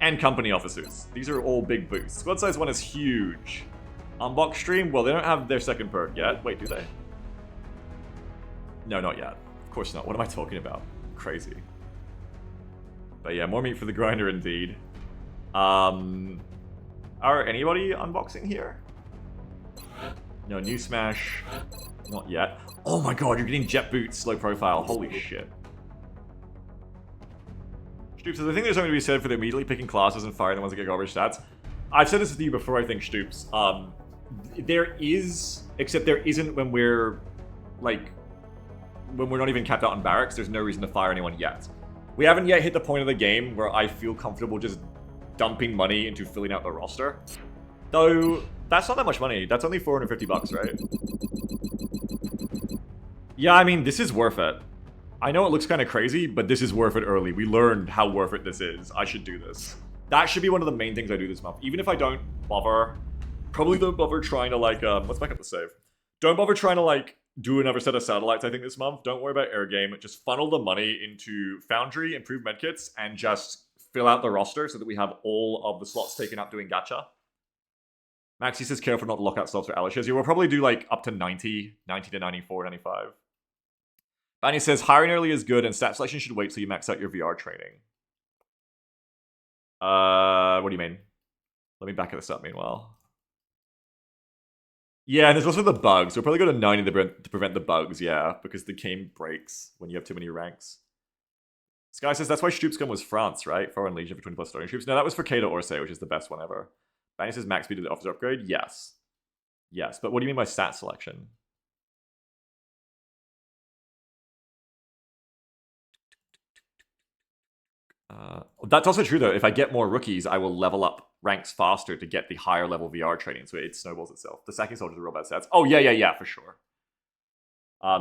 and company officers. These are all big boosts. Squad size 1 is huge. Unbox stream, well, they don't have their second perk yet. Wait, do they? No, not yet. Of course not. What am I talking about? Crazy. But yeah, more meat for the grinder indeed. Are anybody unboxing here? No, new smash. Not yet. Oh my god, you're getting jet boots, slow profile. Holy shit. Stoops, I think there's something to be said for the immediately picking classes and firing the ones that get garbage stats. I've said this to you before, I think, Stoops. There is, except there isn't when we're, like, when we're not even capped out on barracks, there's no reason to fire anyone yet. We haven't yet hit the point of the game where I feel comfortable just dumping money into filling out the roster. Though, that's not that much money. That's only 450 bucks, right? Yeah, I mean, this is worth it. I know it looks kind of crazy, but this is worth it early. We learned how worth it this is. I should do this. That should be one of the main things I do this month. Even if I don't bother, probably don't bother trying to, like, let's back up the save. Don't bother trying to, like, do another set of satellites, I think, this month. Don't worry about air game. Just funnel the money into Foundry, improve medkits, and just fill out the roster so that we have all of the slots taken up doing gacha. Maxi says careful not to lock out slots for Alishas. Yeah, we'll probably do, like, up to 90 to 94, 95. Banny says, hiring early is good, and stat selection should wait till you max out your VR training. What do you mean? Let me back this up, meanwhile. Yeah, and there's also the bugs. We'll probably go to 90 to prevent the bugs, yeah, because the game breaks when you have too many ranks. Sky says, that's why Stroopscom was France, right? Foreign Legion for 20 plus starting troops. No, that was for Kato Orsay, which is the best one ever. Banny says, max speed of the officer upgrade? Yes. Yes, but what do you mean by stat selection? That's also true, though. If I get more rookies, I will level up ranks faster to get the higher level VR training, so it snowballs itself. The sacking soldiers are real bad stats. Oh, yeah, for sure.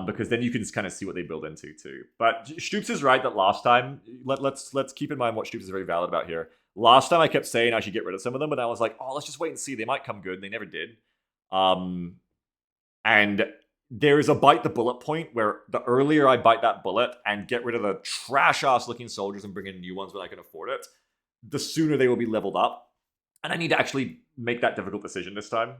Because then you can just kind of see what they build into, too. But Stoops is right that last time, let's keep in mind what Stoops is very valid about here. Last time I kept saying I should get rid of some of them, but I was like, oh, let's just wait and see. They might come good, and they never did. And there is a bite the bullet point where the earlier I bite that bullet and get rid of the trash-ass looking soldiers and bring in new ones when I can afford it, the sooner they will be leveled up. And I need to actually make that difficult decision this time,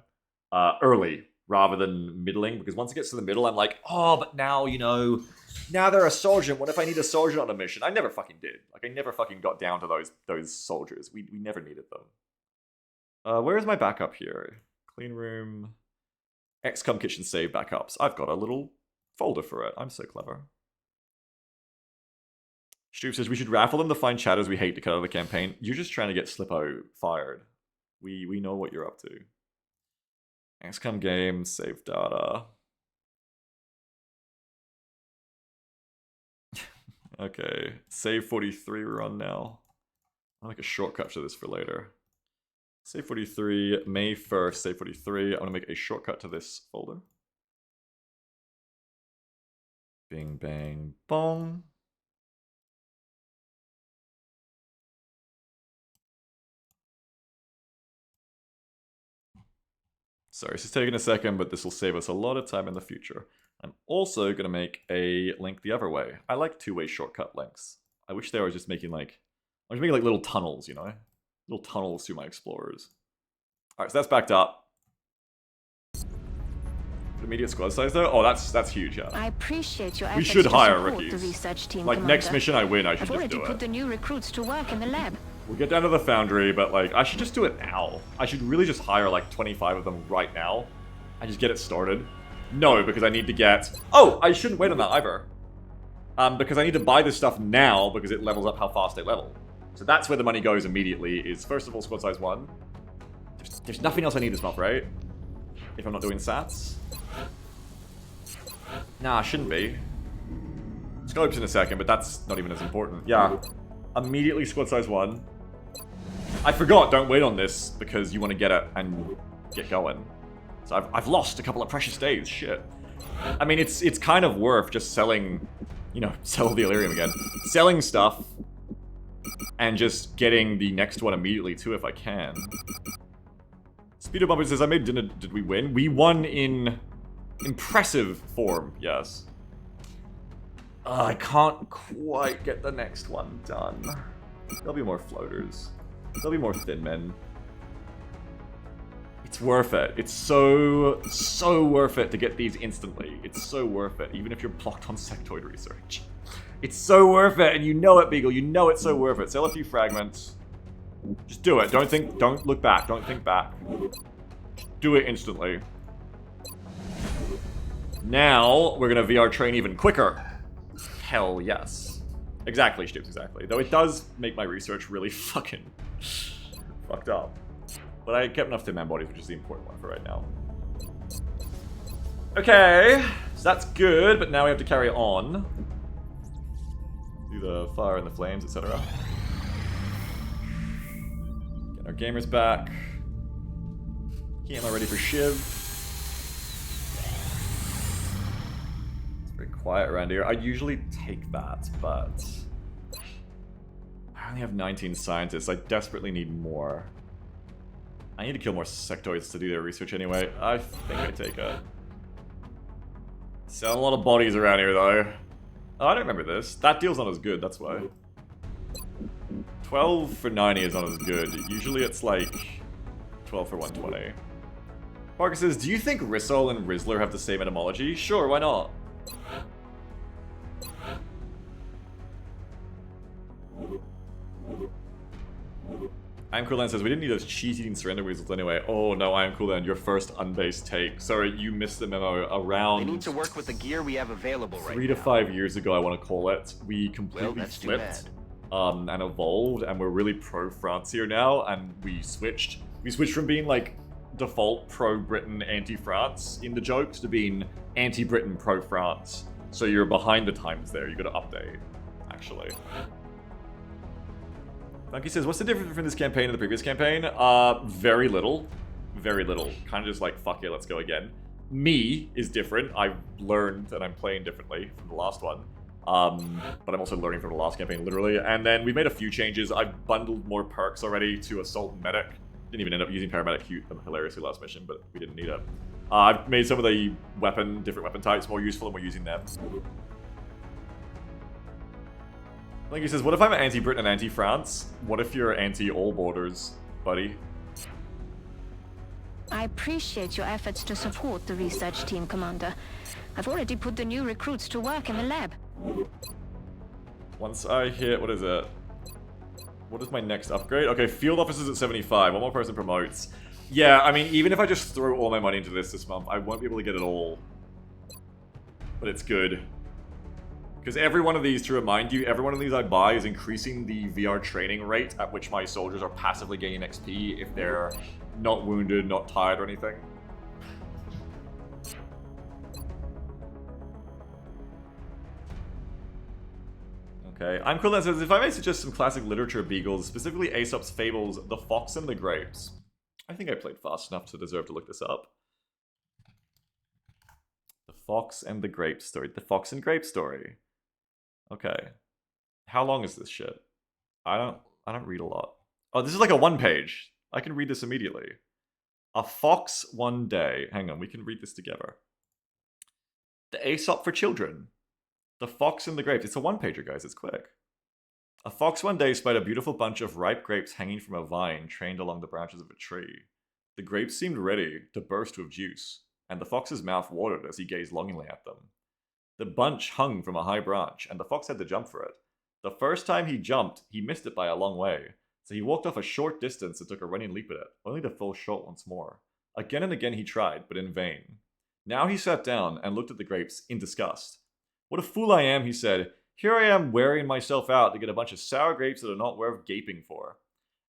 early, rather than middling, because once it gets to the middle, I'm like, oh, but now, you know, now they're a sergeant. What if I need a sergeant on a mission? I never fucking did. Like, I never fucking got down to those soldiers. We never needed them. Where is my backup here? Clean room. XCOM kitchen save backups. I've got a little folder for it. I'm so clever. Stroop says, we should raffle them to find shadows we hate to cut out of the campaign. You're just trying to get Slippo fired. We know what you're up to. XCOM game, save data. Okay, save 43 we're on now. I'll make a shortcut to this for later. Save 43, May 1st, save 43. I'm gonna make a shortcut to this folder. Bing, bang, bong. Sorry, this is taking a second, but this will save us a lot of time in the future. I'm also going to make a link the other way. I like two-way shortcut links. I wish they were just making like... I was making like little tunnels, you know? Little tunnels through my explorers. Alright, so that's backed up. Immediate squad size though? Oh, that's huge, yeah. I appreciate your We efforts should to hire support rookies. the research team, Like, next Commander. mission I win, I should I've just already do put it. the new recruits to work in the lab. We'll get down to the foundry, but like, I should just do it now. I should really just hire like 25 of them right now. And just get it started. No, because I need to get... Oh, I shouldn't wait on that either. Because I need to buy this stuff now because it levels up how fast they level. So that's where the money goes immediately, is first of all squad size 1. There's nothing else I need this month, right? If I'm not doing sats. Nah, shouldn't be. Scopes in a second, but that's not even as important. Yeah. Immediately squad size 1. I forgot, don't wait on this because you want to get it and get going. So I've lost a couple of precious days, shit. I mean, it's kind of worth just selling, you know, sell the Illyrium again. Selling stuff and just getting the next one immediately too if I can. Speedo Bumper says, I made dinner, did we win? We won in impressive form, yes. I can't quite get the next one done. There'll be more floaters. There'll be more thin men. It's worth it. It's so worth it to get these instantly. It's so worth it, even if you're blocked on sectoid research. It's so worth it, and you know it, Beagle. You know it's so worth it. Sell a few fragments. Just do it. Don't look back. Don't think back. Do it instantly. Now, we're gonna VR train even quicker. Hell yes. Exactly, Stoops, exactly. Though it does make my research really fucking fucked up. But I kept enough Tin Man bodies, which is the important one for right now. Okay, so that's good, but now we have to carry on. Do the fire and the flames, etc. Get our gamers back. Camo ready for Shiv. It's very quiet around here. I usually take that, but I only have 19 scientists. I desperately need more. I need to kill more sectoids to do their research anyway. I think I take it. Selling a lot of bodies around here, though. Oh, I don't remember this. That deal's not as good, that's why. 12 for 90 is not as good. Usually it's like 12 for 120. Parker says, do you think Rissol and Rizzler have the same etymology? Sure, why not? I Am Cool Land says, we didn't need those cheese-eating surrender weasels anyway. Oh no, I Am Cool Land, your first unbased take. Sorry, you missed the memo around... They need to work with the gear we have available right now. 3 to 5 years ago, I want to call it. We completely flipped and evolved, and we're really pro-France here now, and we switched. We switched from being like default pro-Britain, anti-France in the jokes to being anti-Britain, pro-France. So you're behind the times there, you gotta update, actually. Funky says, what's the difference between this campaign and the previous campaign? Very little. Very little. Kind of just like, fuck it, let's go again. Me is different. I've learned that I'm playing differently from the last one. But I'm also learning from the last campaign, literally. And then we made a few changes. I've bundled more perks already to Assault and Medic. Didn't even end up using Paramedic hilariously last mission, but we didn't need it. I've made some of the different weapon types more useful, and we're using them. Like he says, what if I'm anti-Britain and anti-France? What if you're anti-all borders, buddy? I appreciate your efforts to support the research team, Commander. I've already put the new recruits to work in the lab. Once I hit, what is it? What is my next upgrade? Okay, field officers at 75. One more person promotes. Yeah, I mean, even if I just throw all my money into this month, I won't be able to get it all. But it's good. Because every one of these, to remind you, every one of these I buy is increasing the VR training rate at which my soldiers are passively gaining XP if they're not wounded, not tired or anything. Okay, I'm cool. That says, if I may suggest some classic literature beagles, specifically Aesop's fables, The Fox and the Grapes. I think I played fast enough to deserve to look this up. The Fox and the Grape story. The Fox and Grape story. Okay. How long is this shit? I don't read a lot. Oh, this is like a one page. I can read this immediately. A Fox One Day. Hang on, we can read this together. The Aesop for Children. The Fox and the Grapes. It's a one-pager, guys. It's quick. A fox one day spied a beautiful bunch of ripe grapes hanging from a vine trained along the branches of a tree. The grapes seemed ready to burst with juice, and the fox's mouth watered as he gazed longingly at them. The bunch hung from a high branch, and the fox had to jump for it. The first time he jumped, he missed it by a long way, so he walked off a short distance and took a running leap at it, only to fall short once more. Again and again he tried, but in vain. Now he sat down and looked at the grapes in disgust. What a fool I am, he said. Here I am wearing myself out to get a bunch of sour grapes that are not worth gaping for.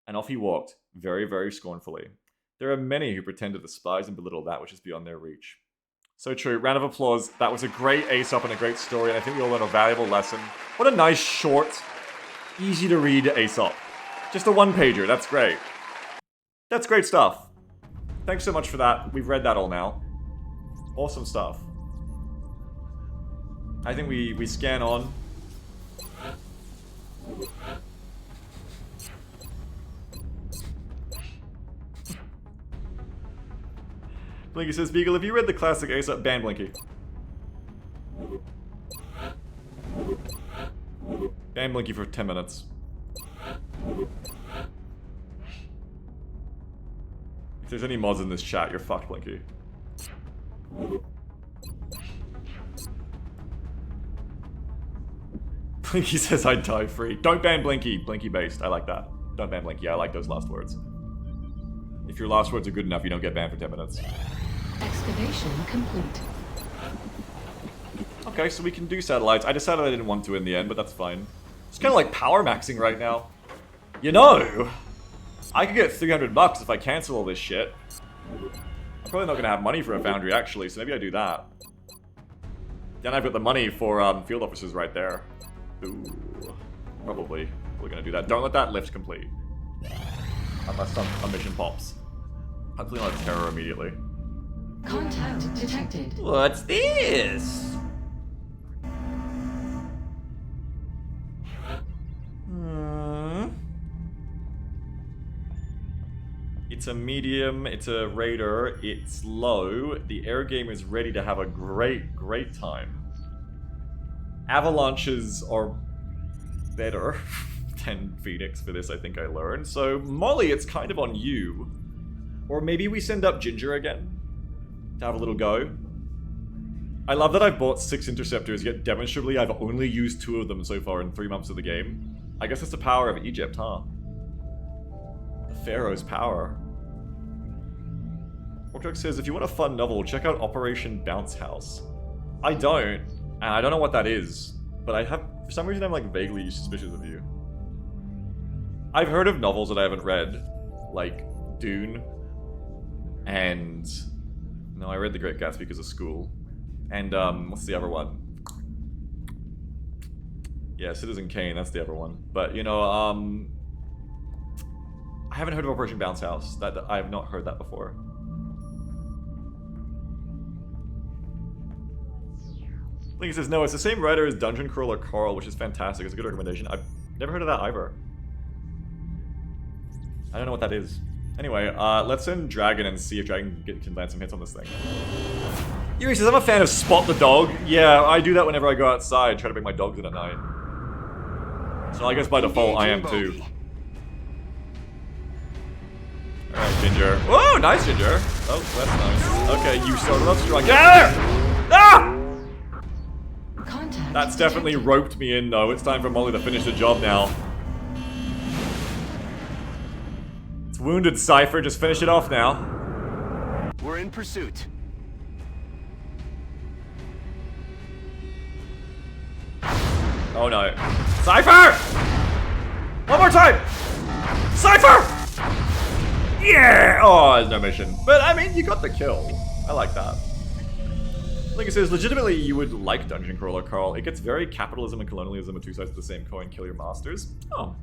And off he walked, very, very scornfully. There are many who pretend to despise and belittle that which is beyond their reach. So true. Round of applause. That was a great Aesop and a great story, and I think we all learned a valuable lesson. What a nice, short, easy to read Aesop. Just a one-pager. That's great. That's great stuff. Thanks so much for that. We've read that all now. Awesome stuff. I think we scan on. Blinky says, Beagle, have you read the classic Aesop? Ban Blinky. Ban Blinky for 10 minutes. If there's any mods in this chat, you're fucked, Blinky. Blinky says I'd die free. Don't ban Blinky. Blinky based. I like that. Don't ban Blinky. I like those last words. If your last words are good enough, you don't get banned for 10 minutes. Excavation complete. Okay, so we can do satellites. I decided I didn't want to in the end, but that's fine. It's kind of like power maxing right now. You know, I could get 300 bucks if I cancel all this shit. I'm probably not going to have money for a foundry, actually, so maybe I do that. Then I've got the money for field officers right there. Ooh, probably. We're going to do that. Don't let that lift complete. Unless a mission pops. I'll clean out terror immediately. Contact detected. What's this? It's a medium, it's a raider, it's low. The air game is ready to have a great, great time. Avalanches are better than Phoenix for this, I think I learned. So, Molly, it's kind of on you. Or maybe we send up Ginger again to have a little go. I love that I've bought 6 interceptors, yet demonstrably I've only used 2 of them so far in 3 months of the game. I guess it's the power of Egypt, huh? The Pharaoh's power. Orthodox says, if you want a fun novel, check out Operation Bounce House. I don't, and I don't know what that is, but I have, for some reason I'm like vaguely suspicious of you. I've heard of novels that I haven't read, like Dune, and no, I read The Great Gatsby because of school, and what's the other one? Yeah, Citizen Kane, that's the other one. But you know, I haven't heard of Operation Bounce House. That I have not heard that before. Linky says, no, it's the same writer as Dungeon Crawler Carl, which is fantastic. It's a good recommendation. I've never heard of that either. I don't know what that is. Anyway, let's send Dragon and see if Dragon can land some hits on this thing. Yuri says, I'm a fan of Spot the Dog. Yeah, I do that whenever I go outside, try to bring my dogs in at night. So I guess by default, I am too. Alright, Ginger. Oh, nice, Ginger. Oh, that's nice. Okay, you started off strong. Get out of there! Ah! That's definitely roped me in, though. It's time for Molly to finish the job now. It's wounded, Cypher. Just finish it off now. We're in pursuit. Oh, no. Cypher! One more time! Cypher! Yeah! Oh, there's no mission. But, I mean, you got the kill. I like that. Like it says, legitimately you would like Dungeon Crawler, Carl. It gets very capitalism and colonialism are two sides of the same coin, kill your masters. Oh.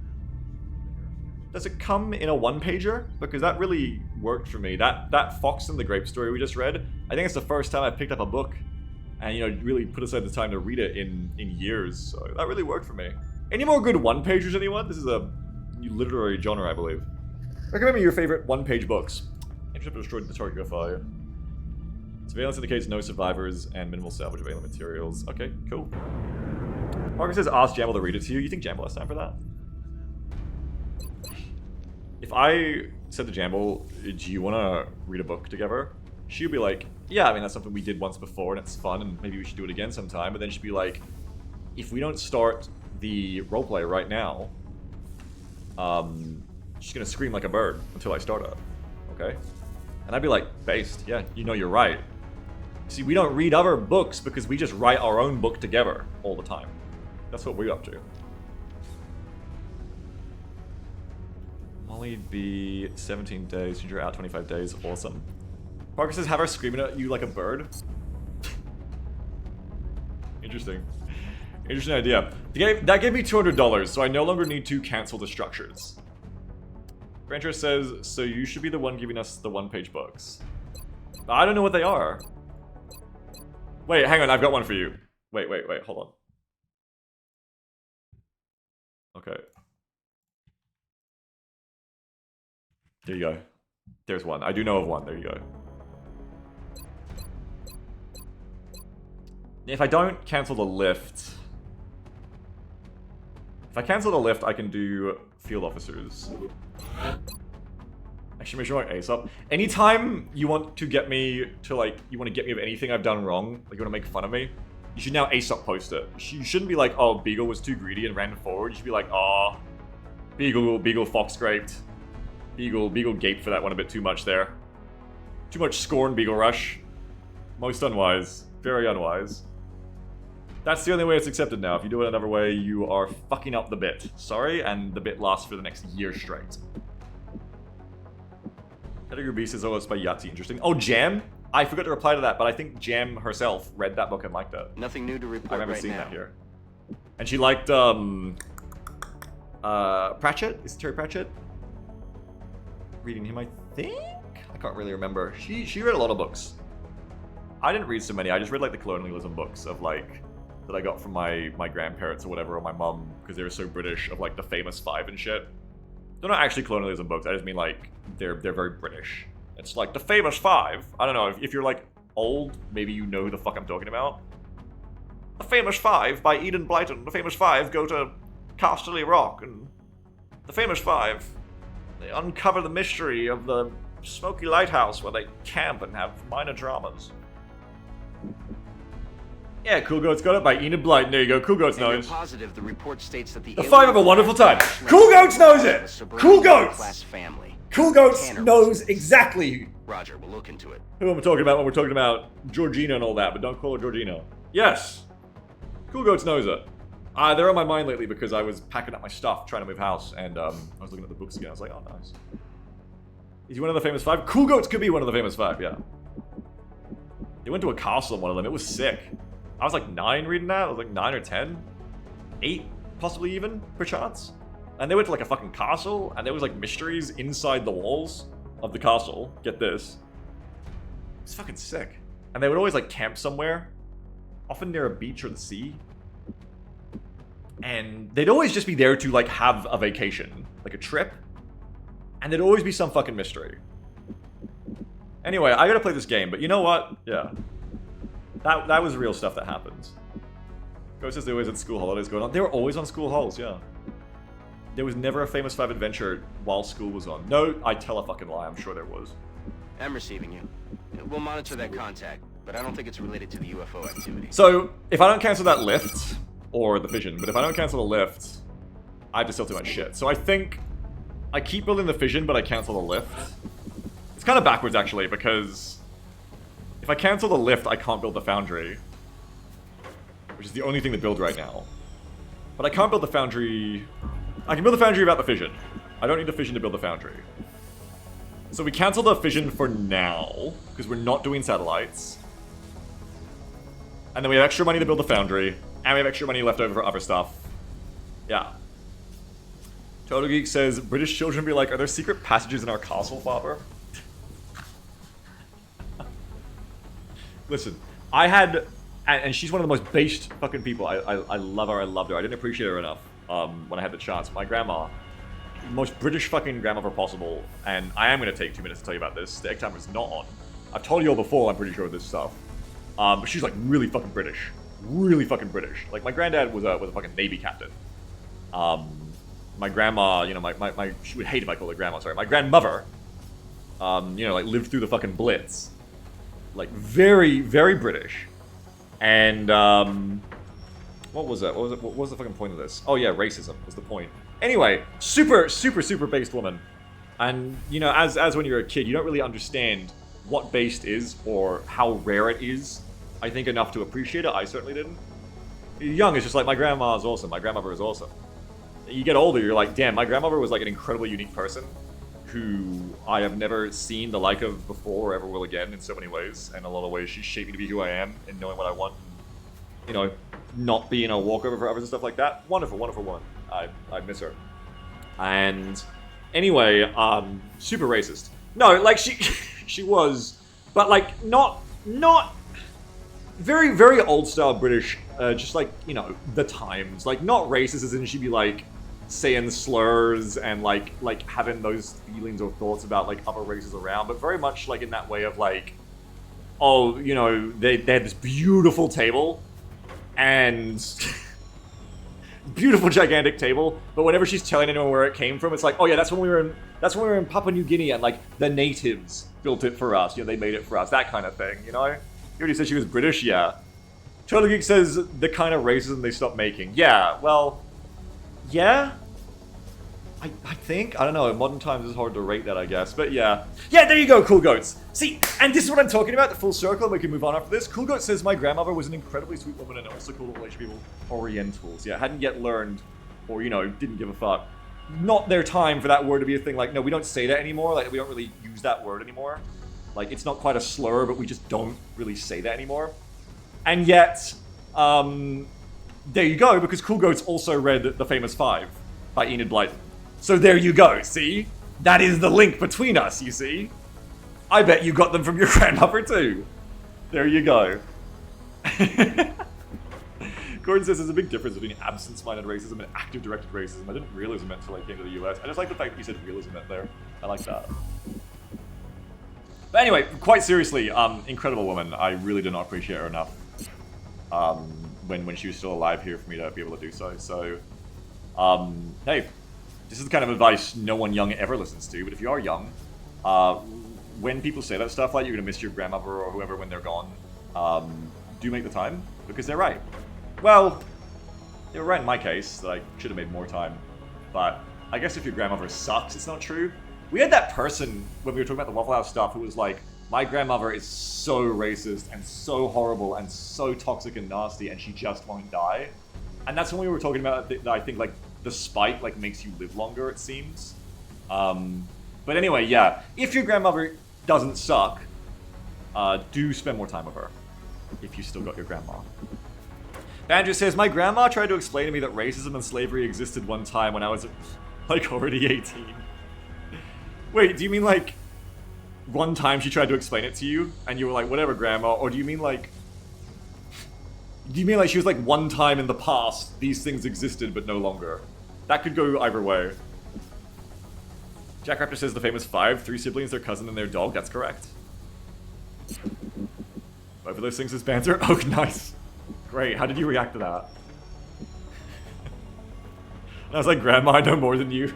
Does it come in a one-pager? Because that really worked for me. That Fox and the Grape story we just read, I think it's the first time I picked up a book and, you know, really put aside the time to read it in years. So that really worked for me. Any more good one-pagers, anyone? This is a literary genre, I believe. Recommend me your favorite one-page books. Intercept destroyed the target fire. Surveillance indicates no survivors and minimal salvage of alien materials. Okay, cool. Parker says, ask Jamble to read it to you. You think Jamble has time for that? If I said to Jamble, do you want to read a book together? She'd be like, yeah, I mean, that's something we did once before and it's fun and maybe we should do it again sometime. But then she'd be like, if we don't start the roleplay right now, she's going to scream like a bird until I start it. Okay? And I'd be like, based, yeah, you know you're right. See, we don't read other books because we just write our own book together all the time. That's what we're up to. Molly B, 17 days, Ginger out 25 days, awesome. Parker says, have her screaming at you like a bird. Interesting. Interesting idea. That gave me $200, so I no longer need to cancel the structures. Granger says, so you should be the one giving us the one-page books. I don't know what they are. Wait, hang on, I've got one for you. Wait, hold on. Okay. There you go. There's one. I do know of one. There you go. If I don't cancel the lift... If I cancel the lift, I can do field officers. Actually, make sure I ace up. Anytime you want to get me to, like, you want to get me of anything I've done wrong, like you want to make fun of me, you should now ace up post it. You shouldn't be like, oh, Beagle was too greedy and ran forward. You should be like, oh, Beagle fox scraped. Beagle gaped for that one a bit too much there. Too much scorn, Beagle Rush. Most unwise. Very unwise. That's the only way it's accepted now. If you do it another way, you are fucking up the bit. Sorry, and the bit lasts for the next year straight. Category B says, oh, it's by Yahtzee. Interesting. Oh, Jam? I forgot to reply to that, but I think Jam herself read that book and liked it. Nothing new to report I remember right seeing now. that here. And she liked, Pratchett? Is it Terry Pratchett? Reading him, I think? I can't really remember. She read a lot of books. I didn't read so many. I just read, like, the colonialism books of, like, that I got from my grandparents or whatever, or my mum, because they were so British, of, like, the famous five and shit. They're not actually colonialism books. I just mean, like, they're very British. It's like the famous five. I don't know, if you're, like, old, maybe you know who the fuck I'm talking about. The Famous Five by Eden Blyton. The Famous Five go to Casterly Rock, and the Famous Five, they uncover the mystery of the smoky lighthouse where they camp and have minor dramas. Yeah, Cool Goats got it by Enid Blyton. There you go, Cool Goats knows. Positive, the report states that the Five have a wonderful time. Cool Goats knows it! Cool Goats! Family. Cool Goats knows exactly Roger, we'll look into it. who I'm talking about when we're talking about Georgina and all that, but don't call her Georgina. Yes! Cool Goats knows it. They're on my mind lately because I was packing up my stuff, trying to move house, and I was looking at the books again. I was like, oh, nice. Is he one of the famous five? Cool Goats could be one of the famous five, yeah. They went to a castle in one of them. It was sick. I was like 9 reading that. I was like 9 or 10. 8, possibly even, perchance. And they went to like a fucking castle, and there was like mysteries inside the walls of the castle. Get this. It's fucking sick. And they would always like camp somewhere, often near a beach or the sea. And they'd always just be there to like have a vacation, like a trip. And there'd always be some fucking mystery. Anyway, I gotta play this game, but you know what? Yeah. That was real stuff that happens. Ghost says they always had school holidays going on. They were always on school halls, yeah. There was never a Famous Five adventure while school was on. No, I tell a fucking lie. I'm sure there was. I'm receiving you. We'll monitor that contact, but I don't think it's related to the UFO activity. So, if I don't cancel that lift, or the fission, but if I don't cancel the lift, I have to sell too much shit. So I think I keep building the fission, but I cancel the lift. It's kind of backwards, actually, because if I cancel the lift, I can't build the foundry, which is the only thing to build right now. But I can't build the foundry... I can build the foundry without the fission. I don't need the fission to build the foundry. So we cancel the fission for now, because we're not doing satellites. And then we have extra money to build the foundry. And we have extra money left over for other stuff. Yeah. Total Geek says, British children be like, are there secret passages in our castle, father? Listen, I had... And she's one of the most based fucking people. I love her, I loved her. I didn't appreciate her enough when I had the chance. My grandma, most British fucking grandmother possible. And I am going to take 2 minutes to tell you about this. The egg timer is not on. I've told you all before, I'm pretty sure of this stuff. But she's like really fucking British. Really fucking British. Like my granddad was a fucking Navy captain. My grandma, you know, she would hate if I called her grandma, sorry. My grandmother, you know, like lived through the fucking Blitz. Like very, very British. And, what was that? What was the fucking point of this? Oh yeah, racism was the point. Anyway, super, super, super based woman. And, you know, as when you're a kid, you don't really understand what based is or how rare it is. I think enough to appreciate it. I certainly didn't. Young, it's just like, my grandma is awesome. My grandmother is awesome. You get older, you're like, damn, my grandmother was like an incredibly unique person who I have never seen the like of before or ever will again in so many ways. And in a lot of ways, she shaped me to be who I am and knowing what I want. You know, not being a walkover for others and stuff like that. Wonderful, wonderful woman. I miss her. And anyway, super racist. No, like she was, but like not very, very old style British, just like, you know, the times. Like not racist as in she'd be like saying slurs and like having those feelings or thoughts about like other races around, but very much like in that way of like, oh, you know, they had this beautiful table and beautiful gigantic table, but whenever she's telling anyone where it came from, it's like, oh yeah, that's when we were in Papua New Guinea and like the natives built it for us, you know, they made it for us, that kind of thing, you know? You already said she was British, yeah. Total Geek says the kind of racism they stopped making. Yeah, well, yeah. I think, I don't know, in modern times it's hard to rate that, I guess, but yeah. Yeah, there you go, Cool Goats. See, and this is what I'm talking about, the full circle, and we can move on after this. Cool Goat says, my grandmother was an incredibly sweet woman and also called all Asian people Orientals. Yeah, hadn't yet learned, or, you know, didn't give a fuck. Not their time for that word to be a thing, like, no, we don't say that anymore, like, we don't really use that word anymore. Like, it's not quite a slur, but we just don't really say that anymore. And yet, there you go, because Cool Goats also read The Famous Five by Enid Blyton. So there you go, see? That is the link between us, you see? I bet you got them from your grandmother too. There you go. Gordon says there's a big difference between absence-minded racism and active-directed racism. I didn't realize it until I came to the US. I just like the fact that you said realism there. I like that. But anyway, quite seriously, incredible woman. I really did not appreciate her enough when she was still alive here for me to be able to do so. So, hey, this is the kind of advice no one young ever listens to, but if you are young, when people say that stuff like you're going to miss your grandmother or whoever when they're gone, do make the time, because they're right. Well, they were right in my case, that I should have made more time, but I guess if your grandmother sucks, it's not true. We had that person, when we were talking about the Waffle House stuff, who was like, my grandmother is so racist and so horrible and so toxic and nasty and she just won't die. And that's when we were talking about, I think, like, the spite, like, makes you live longer, it seems. But anyway, yeah, if your grandmother doesn't suck, do spend more time with her, if you still got your grandma. Andrew says, my grandma tried to explain to me that racism and slavery existed one time when I was, like, already 18. Wait, do you mean, like, one time she tried to explain it to you, and you were like, whatever, grandma, or do you mean, like, she was like, one time in the past, these things existed, but no longer? That could go either way. Jack Raptor says the famous five, 3 siblings, their cousin, and their dog. That's correct. Both of those things is banter. Oh, nice. Great. How did you react to that? And I was like, Grandma, I know more than you.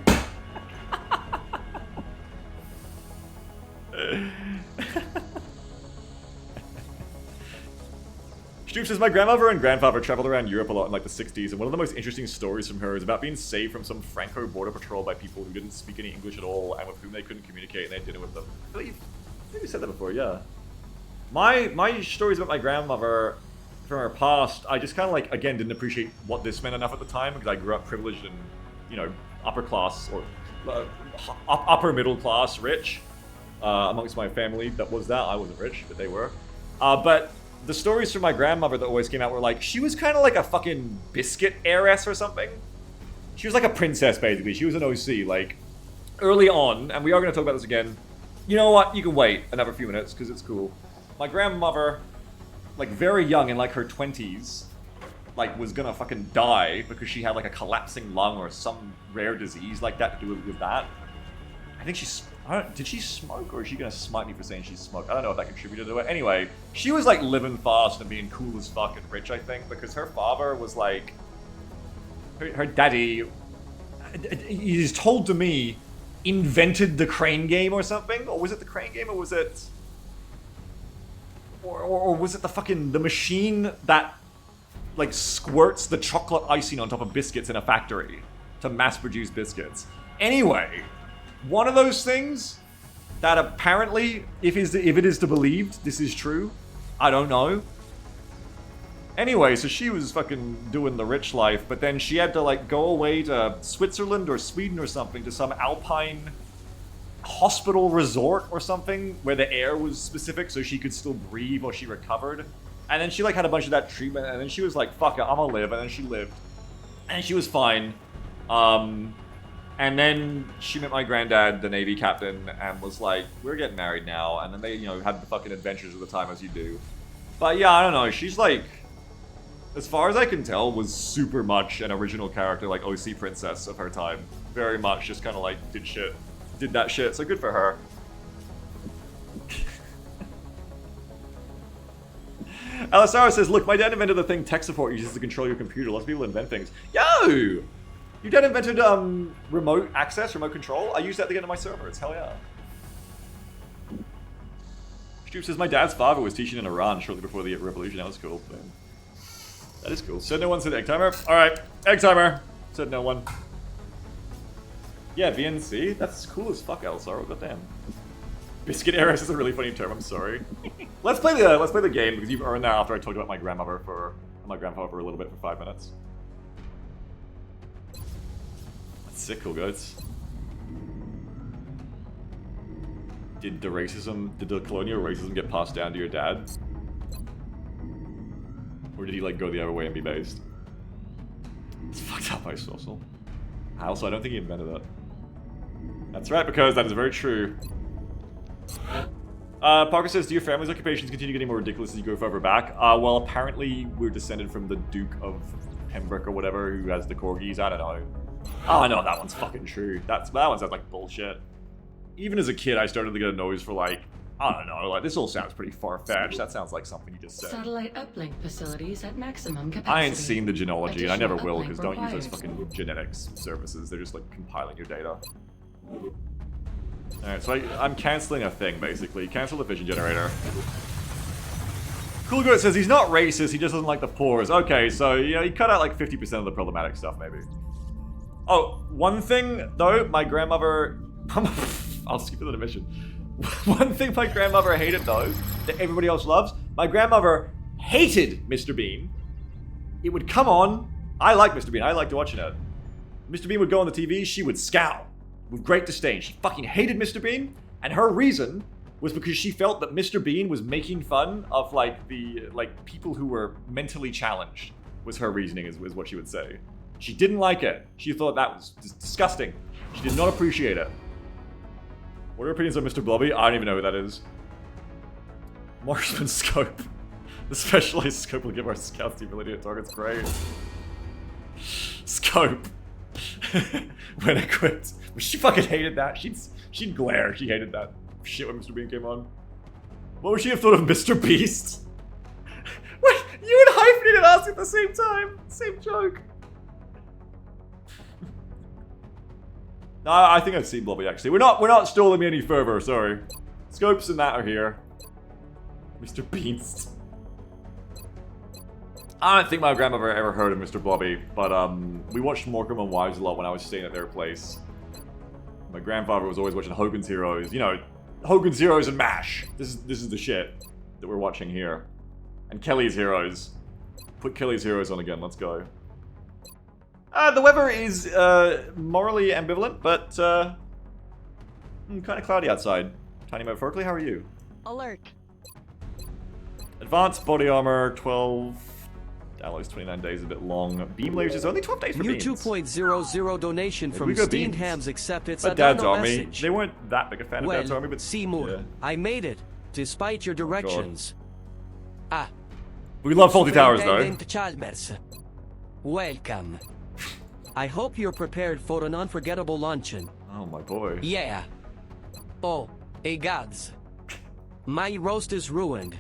Stoop says, my grandmother and grandfather traveled around Europe a lot in like the 60s, and one of the most interesting stories from her is about being saved from some Franco border patrol by people who didn't speak any English at all and with whom they couldn't communicate, and they had dinner with them. I think you said that before, yeah. My stories about my grandmother from her past, I just kind of like, again, didn't appreciate what this meant enough at the time, because I grew up privileged and, you know, upper class, or upper middle class rich, amongst my family that was that. I wasn't rich, but they were. But the stories from my grandmother that always came out were like, she was kind of like a fucking biscuit heiress or something. She was like a princess, basically. She was an OC, like, early on, and we are going to talk about this again. You know what? You can wait another few minutes, because it's cool. My grandmother, like, very young, in, like, her 20s, like, was gonna fucking die because she had, like, a collapsing lung or some rare disease like that to do with that. I think she's... did she smoke, or is she gonna smite me for saying she smoked? I don't know if that contributed to it. Anyway, she was, like, living fast and being cool as fuck and rich, I think, because her father was, like... Her daddy, he is told to me, invented the crane game or something? Or was it the crane game, or was it... Or was it the machine that, like, squirts the chocolate icing on top of biscuits in a factory to mass-produce biscuits? Anyway, one of those things that apparently, if it is to believed, this is true. I don't know. Anyway, so she was fucking doing the rich life, but then she had to, like, go away to Switzerland or Sweden or something to some alpine hospital resort or something where the air was specific so she could still breathe while she recovered. And then she, like, had a bunch of that treatment, and then she was like, fuck it, I'm gonna live. And then she lived. And she was fine. And then she met my granddad, the Navy captain, and was like, we're getting married now. And then they, you know, had the fucking adventures of the time, as you do. But yeah, I don't know, she's like, as far as I can tell, was super much an original character, like OC princess of her time. Very much just kind of like did that shit, so good for her. Alisara says, look, my dad invented the thing tech support uses to control your computer. Lots of people invent things. Yo! Your dad invented remote access, remote control? I use that to get into my servers. Hell yeah. Stoop says, my dad's father was teaching in Iran shortly before the revolution. That was cool. Man. That is cool. Said no one, said egg timer. Alright, egg timer. Said no one. Yeah, VNC? That's cool as fuck, Alisara. Goddamn. Biscuit heiress is a really funny term, I'm sorry. Let's play the game, because you've earned that after I talked about my grandfather for a little bit for 5 minutes. That's sick, cool goats. Did the colonial racism get passed down to your dad? Or did he, like, go the other way and be based? It's fucked up, Ice Social. Also, I don't think he invented it. That's right, because that is very true. Parker says, do your family's occupations continue getting more ridiculous as you go further back? Well, apparently we're descended from the Duke of Pembroke or whatever, who has the corgis. I don't know. Oh, no, that one's fucking true. That one sounds like bullshit. Even as a kid, I started to get a nose for, like, I don't know, like, this all sounds pretty far-fetched. That sounds like something you just said. Satellite uplink facilities at maximum capacity. I ain't seen the genealogy, and I never will, because Additional don't use those uplink fucking genetics services. They're just, like, compiling your data. Alright, so I'm canceling a thing, basically. Cancel the vision generator. Cool Goat says he's not racist, he just doesn't like the pores. Okay, so, you know, he cut out, like, 50% of the problematic stuff, maybe. Oh, one thing, though, my grandmother... I'll skip the mission. One thing my grandmother hated, though, that everybody else loves, my grandmother hated Mr. Bean. It would come on. I like Mr. Bean. I liked watching it. Mr. Bean would go on the TV. She would scowl with great disdain. She fucking hated Mr. Bean, and her reason was because she felt that Mr. Bean was making fun of, like, the, like, people who were mentally challenged, was her reasoning, is what she would say. She didn't like it. She thought that was disgusting. She did not appreciate it. What are your opinions on Mr. Blobby? I don't even know who that is. Marksman scope. The specialized scope will give our scouts the ability to target great. Scope. When equipped. She fucking hated that. She'd glare. She hated that shit when Mr. Bean came on. What would she have thought of Mr. Beast? Wait, you and Hyphen and us at the same time. Same joke. No, I think I've seen Blobby actually. We're not stalling me any further, sorry. Scopes and that are here. Mr. Beast. I don't think my grandmother ever heard of Mr. Blobby, but we watched Morecambe and Wives a lot when I was staying at their place. My grandfather was always watching Hogan's Heroes. You know, Hogan's Heroes and MASH. This is the shit that we're watching here. And Kelly's Heroes. Put Kelly's Heroes on again, let's go. The weather is morally ambivalent, but kind of cloudy outside. Tiny metaphorically, how are you? Alert. Advanced body armor, 12. Alloys, 29 days, a bit long. Beam lasers, only 12 days for New beams. 2.00 donation Maybe from we go Steamed beams. Hams accepted. But Dad's Army, they weren't that big a fan of Well, Dad's Army, but Seymour, yeah. I made it, despite your directions. We love Faulty Towers, though. Superintendent Chalmers, welcome. I hope you're prepared for an unforgettable luncheon. Oh, my boy. Yeah. Oh, gods. My roast is ruined.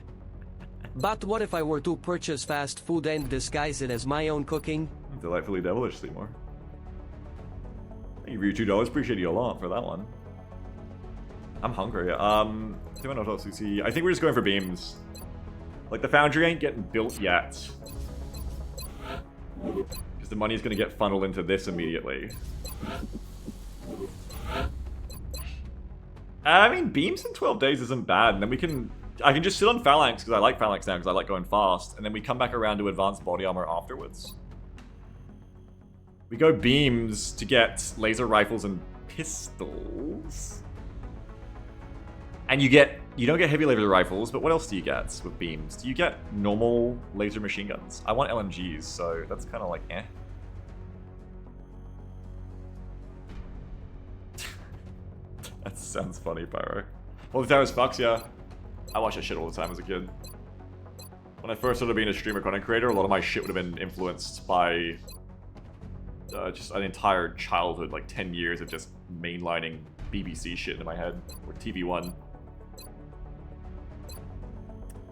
But what if I were to purchase fast food and disguise it as my own cooking? Delightfully devilish, Seymour. Thank you for your $2. Appreciate you a lot for that one. I'm hungry. I think we're just going for beams. Like, the foundry ain't getting built yet. Because the money's gonna get funneled into this immediately. I mean, beams in 12 days isn't bad, and then we can... I can just sit on Phalanx, because I like Phalanx now, because I like going fast, and then we come back around to advanced body armor afterwards. We go beams to get laser rifles and pistols. And you don't get heavy laser rifles, but what else do you get with beams? Do you get normal laser machine guns? I want LMGs, so that's kind of like, eh. That sounds funny, Pyro. Well, the Towers fucks, yeah. I watched that shit all the time as a kid. When I first started being a streamer content creator, a lot of my shit would have been influenced by just an entire childhood, like 10 years of just mainlining BBC shit into my head, or TV1.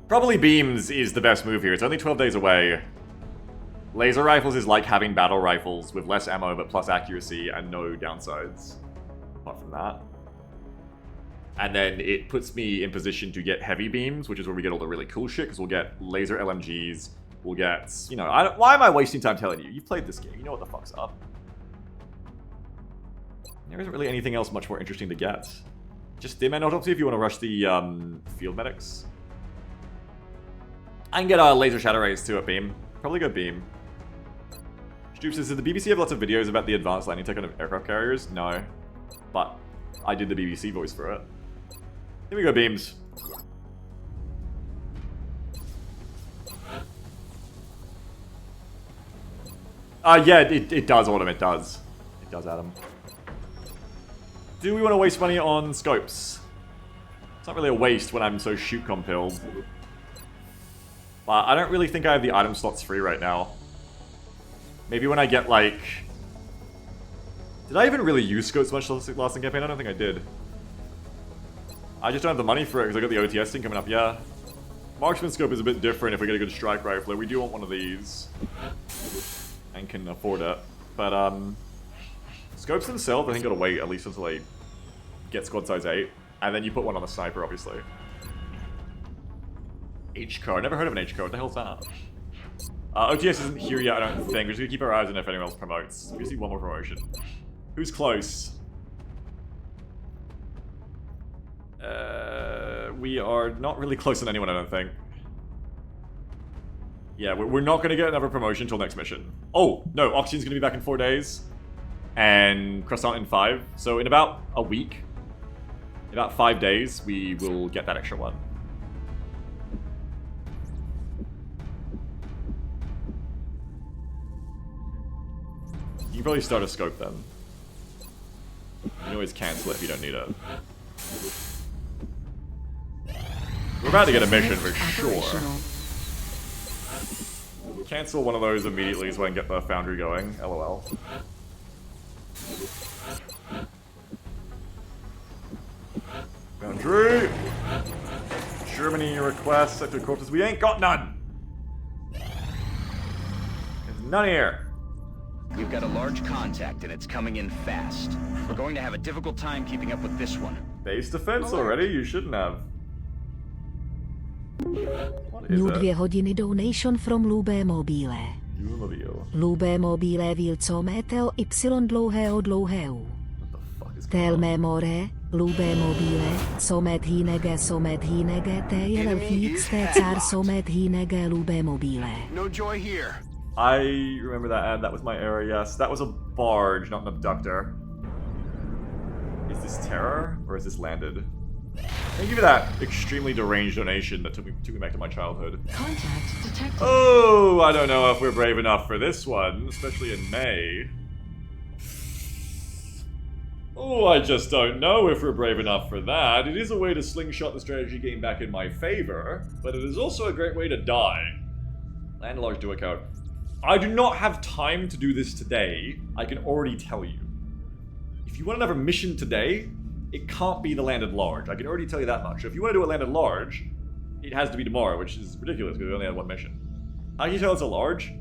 Probably beams is the best move here. It's only 12 days away. Laser rifles is like having battle rifles with less ammo but plus accuracy and no downsides. Apart from that. And then it puts me in position to get heavy beams, which is where we get all the really cool shit, because we'll get laser LMGs, we'll get, you know, why am I wasting time telling you? You've played this game, you know what the fuck's up. There isn't really anything else much more interesting to get. Just dim and autopsy if you want to rush the field medics. I can get laser shadow rays too at beam. Probably go beam. Stoop says, did the BBC have lots of videos about the advanced landing tech on aircraft carriers? No. But I did the BBC voice for it. Here we go, beams. Yeah, it does, Autumn, it does. It does, Adam. Do we want to waste money on scopes? It's not really a waste when I'm so shoot compelled. But I don't really think I have the item slots free right now. Maybe when I get, like... Did I even really use scopes much last campaign? I don't think I did. I just don't have the money for it because I got the OTS thing coming up, yeah. Marksman scope is a bit different if we get a good strike rifler. We do want one of these. And can afford it. But, scopes themselves, I think, gotta wait at least until I get squad size 8. And then you put one on the sniper, obviously. H-code. Never heard of an H-code. What the hell's that? OTS isn't here yet, I don't think. We're just gonna keep our eyes on if anyone else promotes. We just need one more promotion. Who's close? We are not really close on anyone, I don't think. Yeah, we're not gonna get another promotion until next mission. Oh, no, Oxygen's gonna be back in 4 days. And Croissant in 5. So in about a week, in about 5 days, we will get that extra one. You can probably start a scope then. You can always cancel it if you don't need it. We're about to get a mission for sure. Cancel one of those immediately so I can get the foundry going. LOL. Foundry! Germany requests sector corpses. We ain't got none! There's none here. We've got a large contact and it's coming in fast. We're going to have a difficult time keeping up with this one. Base defense already? You shouldn't have. What is New it? 2 hodiny donation from Lubé Mobile. Lubé Mobile vilco meteo y dlouhého dlouhého. Telmé more, Lubé Mobile, somet hínege, te jelel fíx, te car somet hínege Lubé Mobile. No joy here. I remember that ad. That was my era, yes. That was a barge, not an abductor. Is this Terror? Or is this landed? Thank you for that extremely deranged donation that took me back to my childhood. Contact detected. Oh, I don't know if we're brave enough for this one, especially in May. Oh, I just don't know if we're brave enough for that. It is a way to slingshot the strategy game back in my favor, but it is also a great way to die. Land a large do account. I do not have time to do this today, I can already tell you. If you want another mission today, it can't be the landed large. I can already tell you that much. So if you want to do a landed large, it has to be tomorrow, which is ridiculous because we only had one mission. How can you tell it's a large?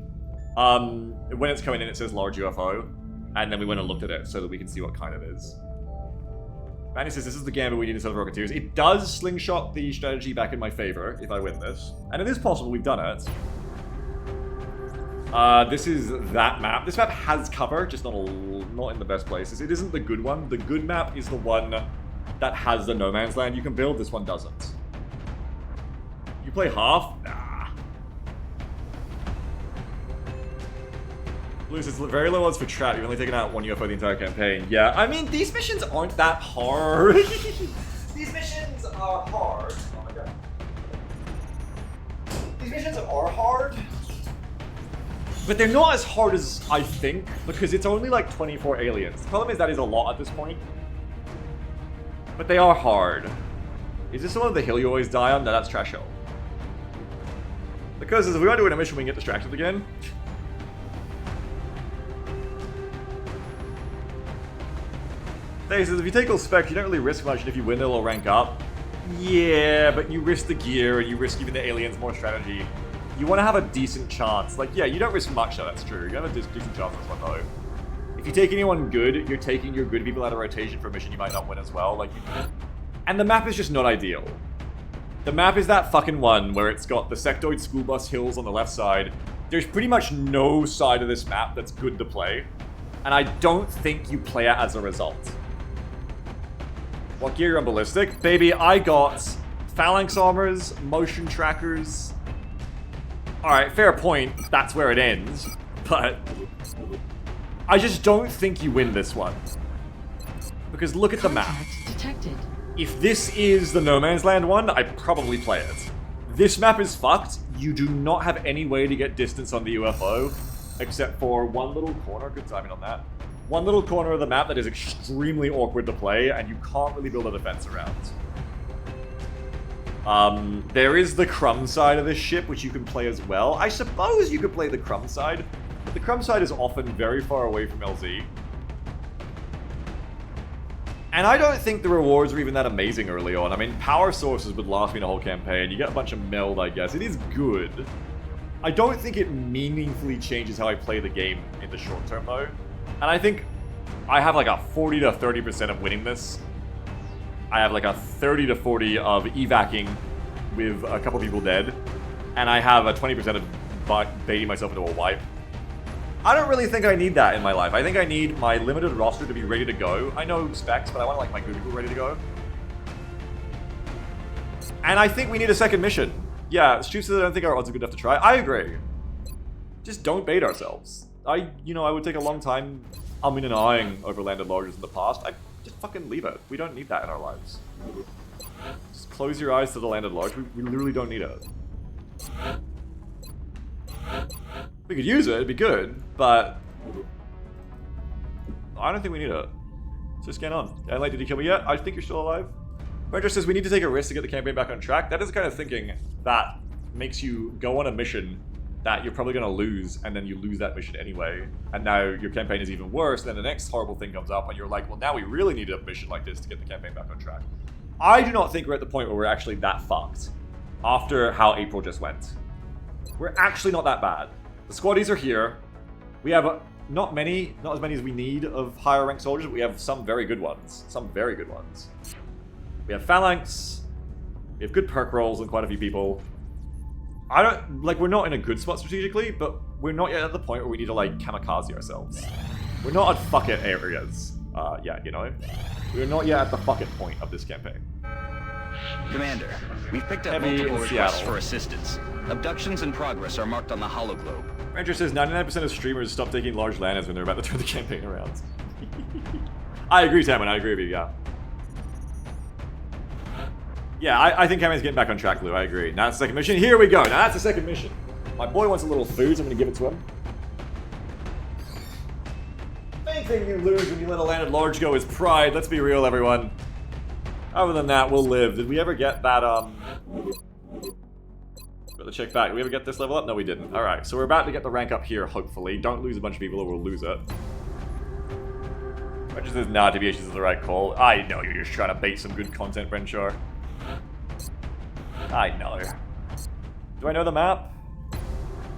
When it's coming in, it says large UFO. And then we went and looked at it so that we can see what kind it is. Manny says, this is the gamble we need instead of Rocketeers. It does slingshot the strategy back in my favor if I win this. And it is possible we've done it. This is that map. This map has cover, just not in the best places. It isn't the good one. The good map is the one that has the no man's land you can build. This one doesn't. You play half? Nah. Blue says, very low odds for trap. You've only taken out one UFO the entire campaign. Yeah, I mean, these missions aren't that hard. These missions are hard. Oh my god. These missions are hard. But they're not as hard as I think, because it's only like 24 aliens. The problem is that is a lot at this point. But they are hard. Is this the one of the hill you always die on? No, that's Trash Hill. Because if we want to do a mission, we can get distracted again. They says, if you take all specs, you don't really risk much, and if you win, they'll rank up. Yeah, but you risk the gear, and you risk giving the aliens more strategy. You want to have a decent chance. Like, yeah, you don't risk much, though, that's true. You have a decent chance on this one, though. If you take anyone good, you're taking your good people out of rotation for a mission you might not win as well. Like, and the map is just not ideal. The map is that fucking one where it's got the sectoid school bus hills on the left side. There's pretty much no side of this map that's good to play. And I don't think you play it as a result. What gear are you on ballistic? Baby, I got phalanx armors, motion trackers. Alright, fair point. That's where it ends. But I just don't think you win this one. Because look at the map. Detected. If this is the No Man's Land one, I'd probably play it. This map is fucked. You do not have any way to get distance on the UFO, except for one little corner. Good timing on that. One little corner of the map that is extremely awkward to play, and you can't really build a defense around. There is the Crumb side of this ship, which you can play as well. I suppose you could play the Crumb side, but the Crumb side is often very far away from LZ. And I don't think the rewards are even that amazing early on. I mean, power sources would last me the whole campaign. You get a bunch of meld, I guess. It is good. I don't think it meaningfully changes how I play the game in the short term, though. And I think I have like a 40 to 30% of winning this. I have like a 30 to 40 of evacing with a couple people dead. And I have a 20% of baiting myself into a wipe. I don't really think I need that in my life. I think I need my limited roster to be ready to go. I know specs, but I want like my good people ready to go. And I think we need a second mission. Yeah, Stu says I don't think our odds are good enough to try. I agree. Just don't bait ourselves. I would take a long time umming and ahhing over landed larges in the past. I just fucking leave it. We don't need that in our lives. Just close your eyes to the landed large. We literally don't need it. We could use it, it'd be good, but I don't think we need it. So scan on. Adelaide, did you kill me yet? I think you're still alive. Ranger says we need to take a risk to get the campaign back on track. That is the kind of thinking that makes you go on a mission that you're probably going to lose, and then you lose that mission anyway. And now your campaign is even worse, and then the next horrible thing comes up, and you're like, well, now we really need a mission like this to get the campaign back on track. I do not think we're at the point where we're actually that fucked after how April just went. We're actually not that bad. The squaddies are here. We have not as many as we need of higher ranked soldiers, but we have some very good ones. Some very good ones. We have phalanx. We have good perk rolls and quite a few people. We're not in a good spot strategically, but we're not yet at the point where we need to, like, kamikaze ourselves. We're not at fuck it areas yet, you know? We're not yet at the fuck it point of this campaign. Commander, we've picked up multiple requests for assistance. Abductions in progress are marked on the hologlobe. Ranger says 99% of streamers stop taking large landers when they're about to turn the campaign around. I agree, Tammin, I agree with you, yeah. Yeah, I think Cameron's getting back on track, Lou. I agree. Now that's the second mission. Here we go. Now that's the second mission. My boy wants a little food, so I'm going to give it to him. Main thing you lose when you let a landed large go is pride. Let's be real, everyone. Other than that, we'll live. Did we ever get that, Got to check back. Did we ever get this level up? No, we didn't. Alright, so we're about to get the rank up here, hopefully. Don't lose a bunch of people or we'll lose it. Regis says, nah, deviations is the right call. I know you're just trying to bait some good content, Brenchar. I know. Do I know the map?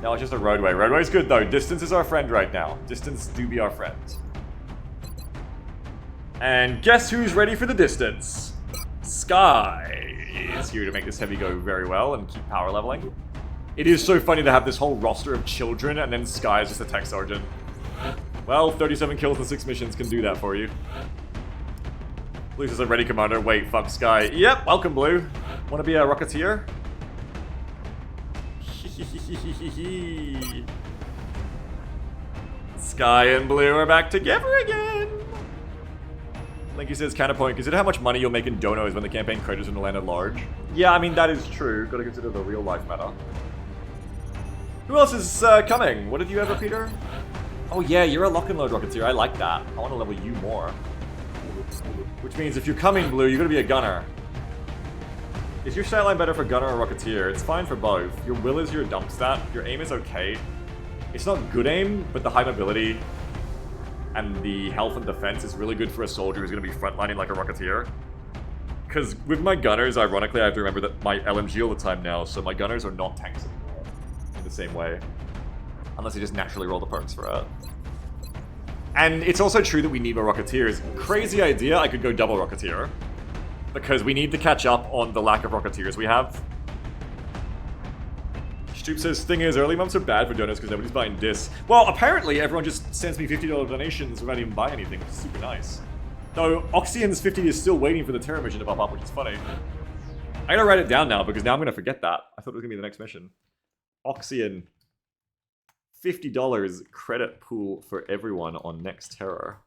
No, it's just a roadway. Roadway's good, though. Distance is our friend right now. Distance do be our friend. And guess who's ready for the distance? Sky is here to make this heavy go very well and keep power leveling. It is so funny to have this whole roster of children and then Sky is just a tech sergeant. Well, 37 kills in 6 missions can do that for you. Blue says a ready commander. Wait, fuck Sky. Yep, welcome Blue. Wanna be a Rocketeer? Sky and Blue are back together again. Linky says, counterpoint, consider how much money you'll make in donos when the campaign craters in the land at large. Yeah, I mean, that is true. Gotta consider the real life matter. Who else is coming? What did you ever, Peter? Oh yeah, you're a lock and load Rocketeer. I like that. I want to level you more. Which means if you're coming, Blue, you're gonna be a gunner. Is your stat line better for gunner or Rocketeer? It's fine for both. Your will is your dump stat. Your aim is okay. It's not good aim, but the high mobility and the health and defense is really good for a soldier who's going to be frontlining like a Rocketeer. Because with my gunners, ironically, I have to remember that my LMG all the time now, so my gunners are not tanks anymore in the same way. Unless they just naturally roll the perks for it. And it's also true that we need more Rocketeers. Crazy idea, I could go double Rocketeer. Because we need to catch up on the lack of Rocketeers we have. Stoop says, thing is, early months are bad for donos because nobody's buying discs. Well, apparently everyone just sends me $50 donations without even buying anything, which is super nice. Though, Oxion's 50 is still waiting for the Terror mission to pop up, which is funny. I gotta write it down now, because now I'm gonna forget that. I thought it was gonna be the next mission. Oxion. $50 credit pool for everyone on Next Terror.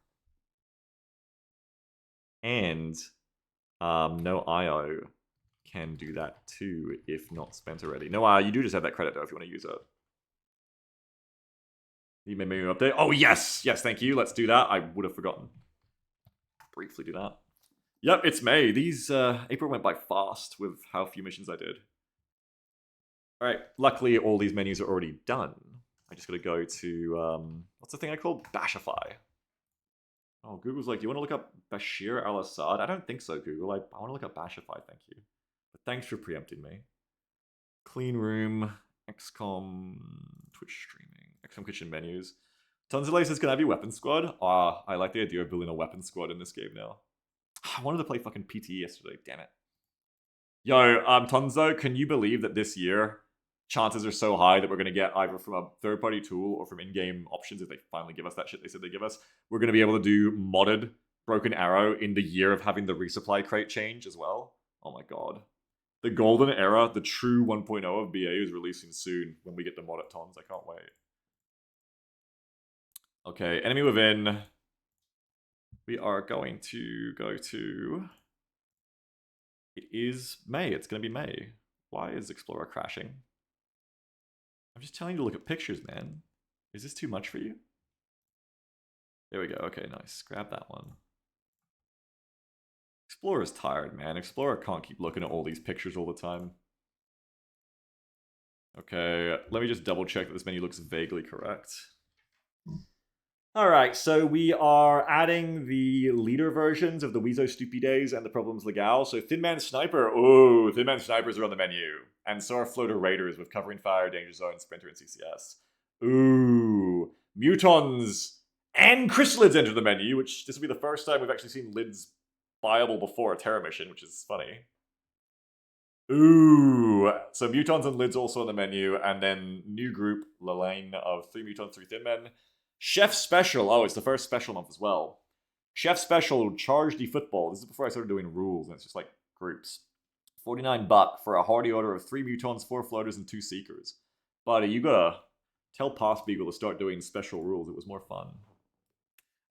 And, no IO can do that too, if not spent already. No, you do just have that credit though, if you want to use it. You may menu update. Oh yes! Yes, thank you. Let's do that. I would have forgotten. Briefly do that. Yep, it's May. These, April went by fast with how few missions I did. Alright, luckily all these menus are already done. I just gotta go to, what's the thing I called? Bashify. Oh, Google's like, do you want to look up Bashir al-Assad? I don't think so, Google. I want to look up Bashify, thank you. But thanks for preempting me. Clean room, XCOM, Twitch streaming, XCOM kitchen menus. Tonzile says, can I be weapon squad? Ah, I like the idea of building a weapon squad in this game now. I wanted to play fucking PTE yesterday, damn it. Yo, Tonzo, can you believe that this year, chances are so high that we're going to get either from a third-party tool or from in-game options, if they finally give us that shit they said they give us, we're going to be able to do modded Broken Arrow in the year of having the resupply crate change as well. Oh my god. The golden era, the true 1.0 of BA is releasing soon when we get the mod at Tons. I can't wait. Okay, enemy within. We are going to go to... It is May. It's going to be May. Why is Explorer crashing? I'm just telling you to look at pictures, man. Is this too much for you? There we go. Okay, nice. Grab that one. Explorer's tired, man. Explorer can't keep looking at all these pictures all the time. Okay, let me just double check that this menu looks vaguely correct. Alright, so we are adding the leader versions of the Weezo Stupides and the Problems Legal. So Thin Man Sniper, ooh, Thin Man Snipers are on the menu. And so are Floater Raiders with Covering Fire, Danger Zone, Sprinter, and CCS. Ooh, Mutons and Chrysalids enter the menu, which this will be the first time we've actually seen lids viable before a Terror mission, which is funny. Ooh, so Mutons and lids also on the menu, and then new group, Lalaine of 3 Mutons, 3 Thin Men. Chef Special, oh, it's the first special month as well. Chef Special, Charge the Football. This is before I started doing rules, and it's just like groups. $49 for a hearty order of 3 Mutons, 4 Floaters, and 2 Seekers. Buddy, you gotta tell Path Beagle to start doing special rules. It was more fun.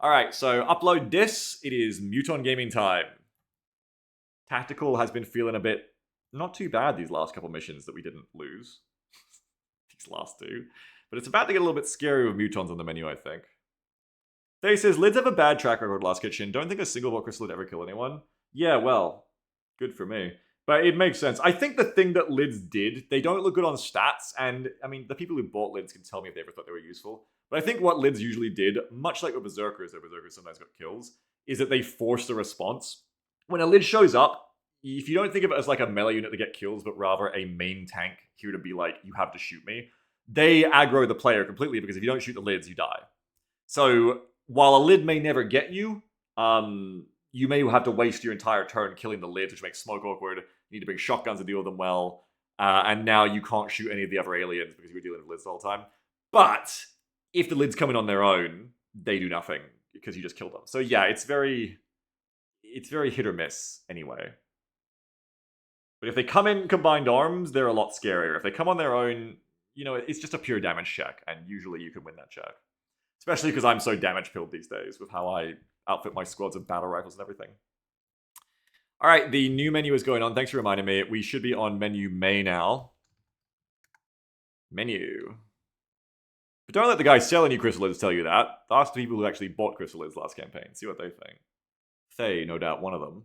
Alright, so upload this. It is Muton Gaming time. Tactical has been feeling a bit Not too bad, these last couple missions that we didn't lose. These last two. But it's about to get a little bit scary with mutons on the menu, I think. They says, Lids have a bad track record last kitchen. Don't think a single bot crystal would ever kill anyone. Yeah, well, good for me. But it makes sense. I think the thing that Lids did, they don't look good on stats, and, I mean, the people who bought Lids can tell me if they ever thought they were useful. But I think what Lids usually did, much like with Berserkers, though Berserkers sometimes got kills, is that they forced a response. When a Lid shows up, if you don't think of it as like a melee unit to get kills, but rather a main tank here to be like, you have to shoot me, they aggro the player completely, because if you don't shoot the Lids, you die. So, while a Lid may never get you, you may have to waste your entire turn killing the Lids, which makes smoke awkward. You need to bring shotguns to deal with them well. And now you can't shoot any of the other aliens because you're dealing with Lids the whole time. But if the Lids come in on their own, they do nothing because you just killed them. So yeah, it's very hit or miss anyway. But if they come in combined arms, they're a lot scarier. If they come on their own, you know, it's just a pure damage check, and usually you can win that check. Especially because I'm so damage-pilled these days with how I outfit my squads with battle rifles and everything. Alright, the new menu is going on. Thanks for reminding me. We should be on menu May now. Menu. But don't let the guy selling you chrysalids tell you that. Ask the people who actually bought chrysalids last campaign. See what they think. Thay, no doubt one of them.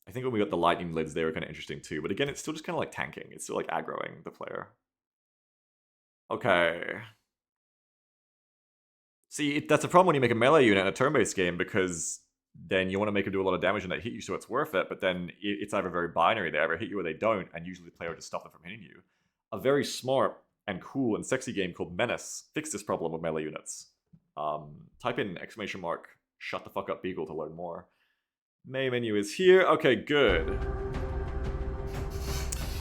I think when we got the lightning lids, they were kind of interesting too. But again, it's still just kind of like tanking. It's still like aggroing the player. Okay. See, that's a problem when you make a melee unit in a turn-based game, because then you want to make them do a lot of damage and they hit you so it's worth it, but then it's either very binary, they either hit you or they don't, and usually the player will just stop them from hitting you. A very smart and cool and sexy game called Menace fixed this problem with melee units. Type in ! Shut the fuck up Beagle to learn more. Main menu is here. Okay, good.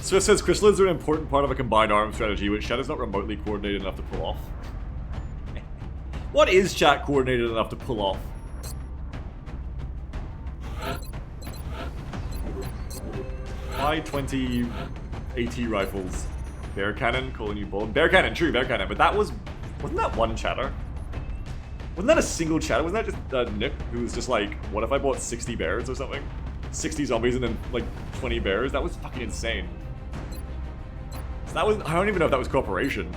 Swift says, chrysalids are an important part of a combined arms strategy, which chat is not remotely coordinated enough to pull off. What is chat coordinated enough to pull off? I-20 AT rifles. Bear cannon, calling you bold. Bear cannon, true, bear cannon. But that wasn't that one chatter? Wasn't that a single chatter? Wasn't that just Nick, who was just like, what if I bought 60 bears or something? 60 zombies and then like 20 bears? That was fucking insane. So that was, I don't even know if that was cooperation.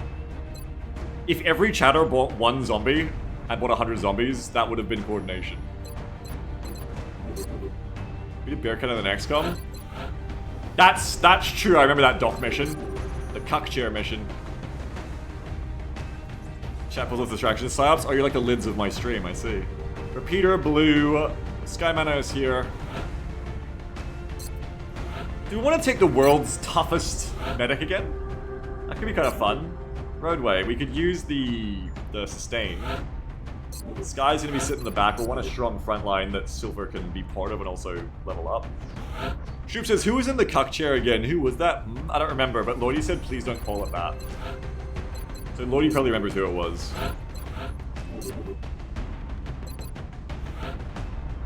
If every chatter bought one zombie and bought 100 zombies, that would have been coordination. We did bear cannon in the XCOM? That's true, I remember that dock mission. The cuck chair mission. Chat pulls with distractions. Psyops, are you like the lids of my stream? I see. Repeater, blue. Skymana is here. Do we want to take the world's toughest medic again? That could be kind of fun. Roadway, we could use the sustain. Sky's gonna be sitting in the back. We'll want a strong front line that Silver can be part of and also level up. Shoop says, who was in the cuck chair again? Who was that? I don't remember, but Lordy said please don't call it that. So Lordy probably remembers who it was.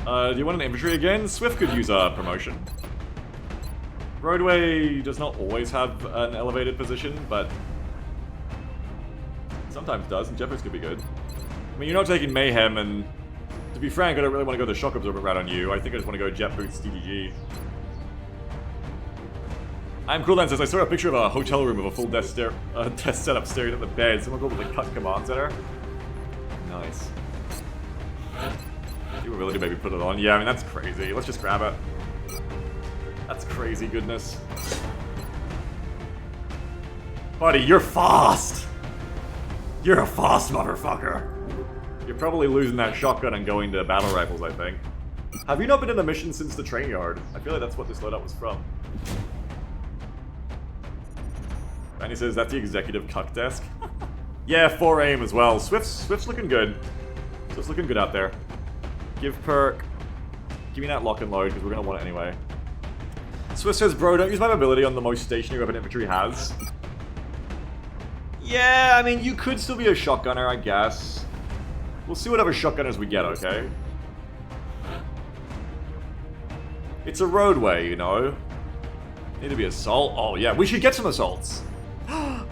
Do you want an infantry again? Swift could use a promotion. Roadway does not always have an elevated position, but sometimes does, and Jeffers could be good. I mean, you're not taking Mayhem, and to be frank, I don't really want to go the Shock Absorber route on you. I think I just want to go Jet Boots DDG. I'm Cool Dan says, I saw a picture of a hotel room with a full desk setup staring at the bed. Someone go with the cut command center. Nice. Durability, maybe put it on. Yeah, I mean, that's crazy. Let's just grab it. That's crazy goodness. Buddy, you're fast! You're a fast motherfucker! You're probably losing that shotgun and going to battle rifles, I think. Have you not been in the mission since the train yard? I feel like that's what this loadout was from. And he says, that's the executive cuck desk. Yeah, 4 aim as well. Swift's looking good. Swift's looking good out there. Give perk. Give me that lock and load, because we're going to want it anyway. Swift says, bro, don't use my mobility on the most stationary weapon infantry has. Yeah, I mean, you could still be a shotgunner, I guess. We'll see whatever shotgunners we get, okay? It's a roadway, you know? Need to be assault? Oh, yeah, we should get some assaults.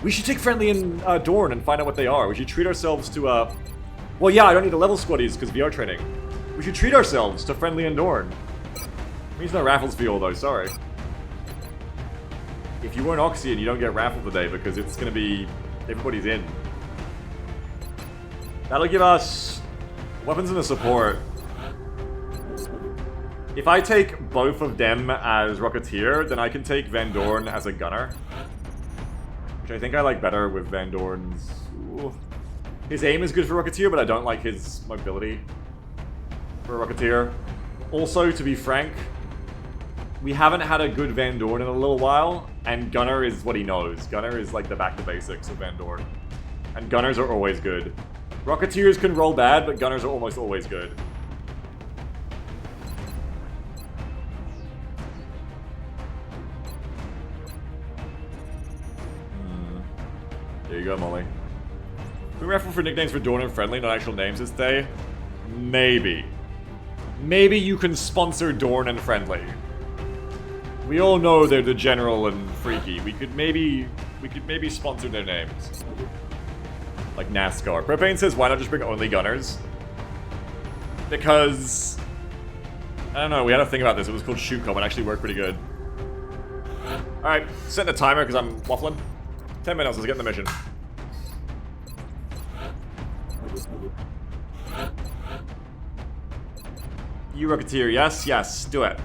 We should take Friendly and Dorn and find out what they are. We should treat ourselves to, well, yeah, I don't need to level squaddies because VR training. We should treat ourselves to Friendly and Dorn. I'm using the raffles fuel, though, sorry. if you weren't Oxy and you don't get raffle today because it's gonna be everybody's in. That'll give us weapons and a support. If I take both of them as Rocketeer, then I can take Van Dorn as a gunner. Which I think I like better with Van Dorn's... Ooh. His aim is good for Rocketeer, but I don't like his mobility for Rocketeer. Also, to be frank, we haven't had a good Van Dorn in a little while, and Gunner is what he knows. Gunner is like the back to basics of Van Dorn. And Gunners are always good. Rocketeers can roll bad, but Gunners are almost always good. There you go, Molly. Can we raffle for nicknames for Dorn and Friendly, not actual names this day? Maybe. Maybe you can sponsor Dorn and Friendly. We all know they're the general and freaky. We could maybe sponsor their names. Like NASCAR. Propane says, why not just bring only gunners? Because... I don't know, we had to think about this. It was called XCOM. It actually worked pretty good. Alright, setting a timer because I'm waffling. 10 minutes, let's get in the mission. You Rocketeer, yes? Yes, do it.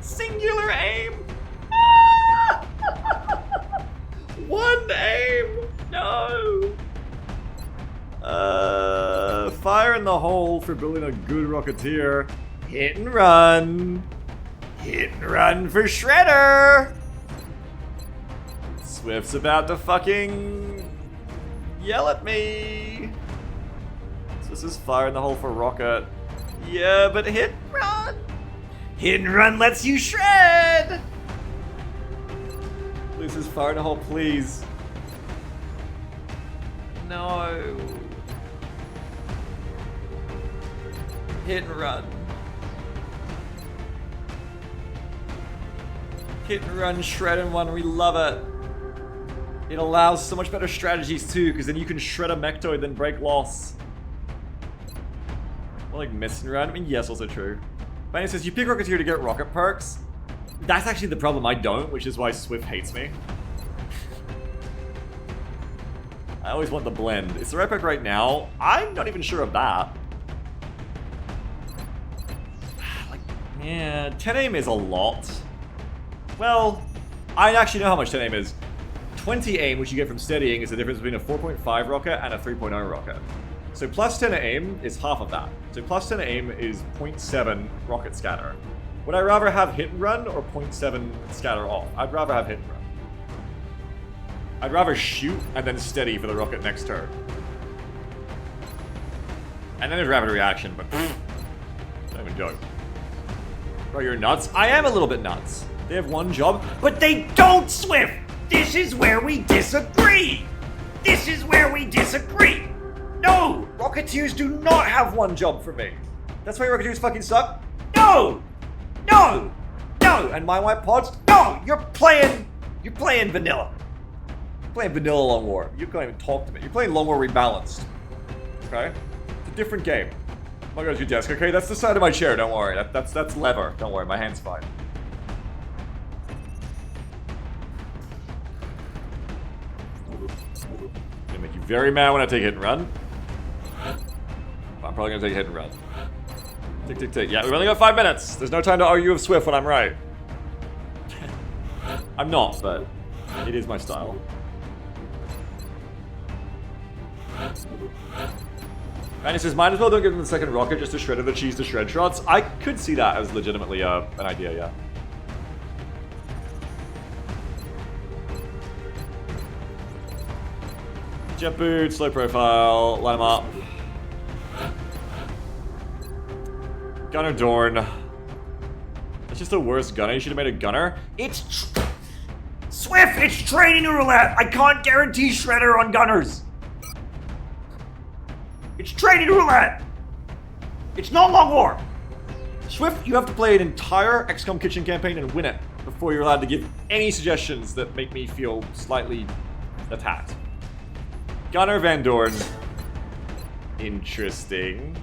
Singular aim! One aim! No! Fire in the hole for building a good Rocketeer. Hit and run! Hit and run for Shredder! Swift's about to fucking yell at me. So this is fire in the hole for Rocket. Yeah, but hit and run. Hit and run lets you shred. This is fire in the hole, please. No. Hit and run. Hit and run, shred and one. We love it. It allows so much better strategies too, because then you can shred a Mechtoid then break loss. Or like miss and run. I mean, yes, also true. But it says you pick Rocketeer to get rocket perks. That's actually the problem. I don't, which is why Swift hates me. I always want the blend. It's the right perk right now. I'm not even sure of that. Like, yeah, 10 aim is a lot. Well, I actually know how much 10 aim is. 20 aim, which you get from steadying, is the difference between a 4.5 rocket and a 3.0 rocket. So plus 10 aim is half of that. So plus 10 aim is 0.7 rocket scatter. Would I rather have hit and run or 0.7 scatter off? I'd rather have hit and run. I'd rather shoot and then steady for the rocket next turn. And then there's rapid reaction, but don't even joke. Bro, you're nuts? I am a little bit nuts. They have one job, but they don't, Swift! This is where we disagree! This is where we disagree! No! Rocketeers do not have one job for me. That's why Rocketeers fucking suck? No! No! No! And my white pods? No! You're playing vanilla. You're playing vanilla Long War. You can't even talk to me. You're playing Long War Rebalanced. Okay? It's a different game. I'll go to your desk, okay? That's the side of my chair, don't worry. That's lever. Don't worry, my hand's fine. Gonna make you very mad when I take hit and run. I'm probably gonna take hit and run. Tick, tick, tick. Yeah, we've only got 5 minutes. There's no time to argue with Swift when I'm right. I'm not, but it is my style. And it says, might as well don't give them the second rocket just to shred the cheese to shred shots. I could see that as legitimately an idea, yeah. Jet boot, slow profile, line them up. Gunner Dorn. That's just the worst gunner. You should have made a gunner. It's Swift! It's training roulette! I can't guarantee Shredder on gunners! It's training roulette! It's not Long War! Swift, you have to play an entire XCOM kitchen campaign and win it before you're allowed to give any suggestions that make me feel slightly attacked. Gunner Van Dorn. Interesting.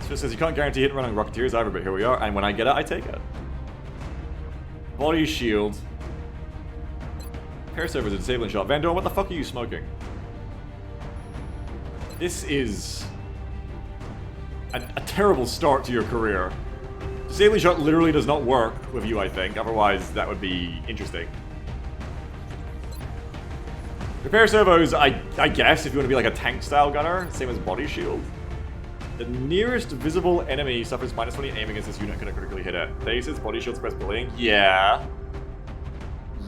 Swift says you can't guarantee hit and run on Rocketeers either, but here we are, and when I get it, I take it. Body shield. Repair servers a disabling shot. Van Dorn, what the fuck are you smoking? This is a terrible start to your career. Disabling shot literally does not work with you, I think. Otherwise, that would be interesting. Repair servos, I guess, if you want to be like a tank-style gunner, same as body shield. The nearest visible enemy suffers -20 aim against this unit, couldn't critically hit it. Bases, body shield, suppress bullying. Yeah.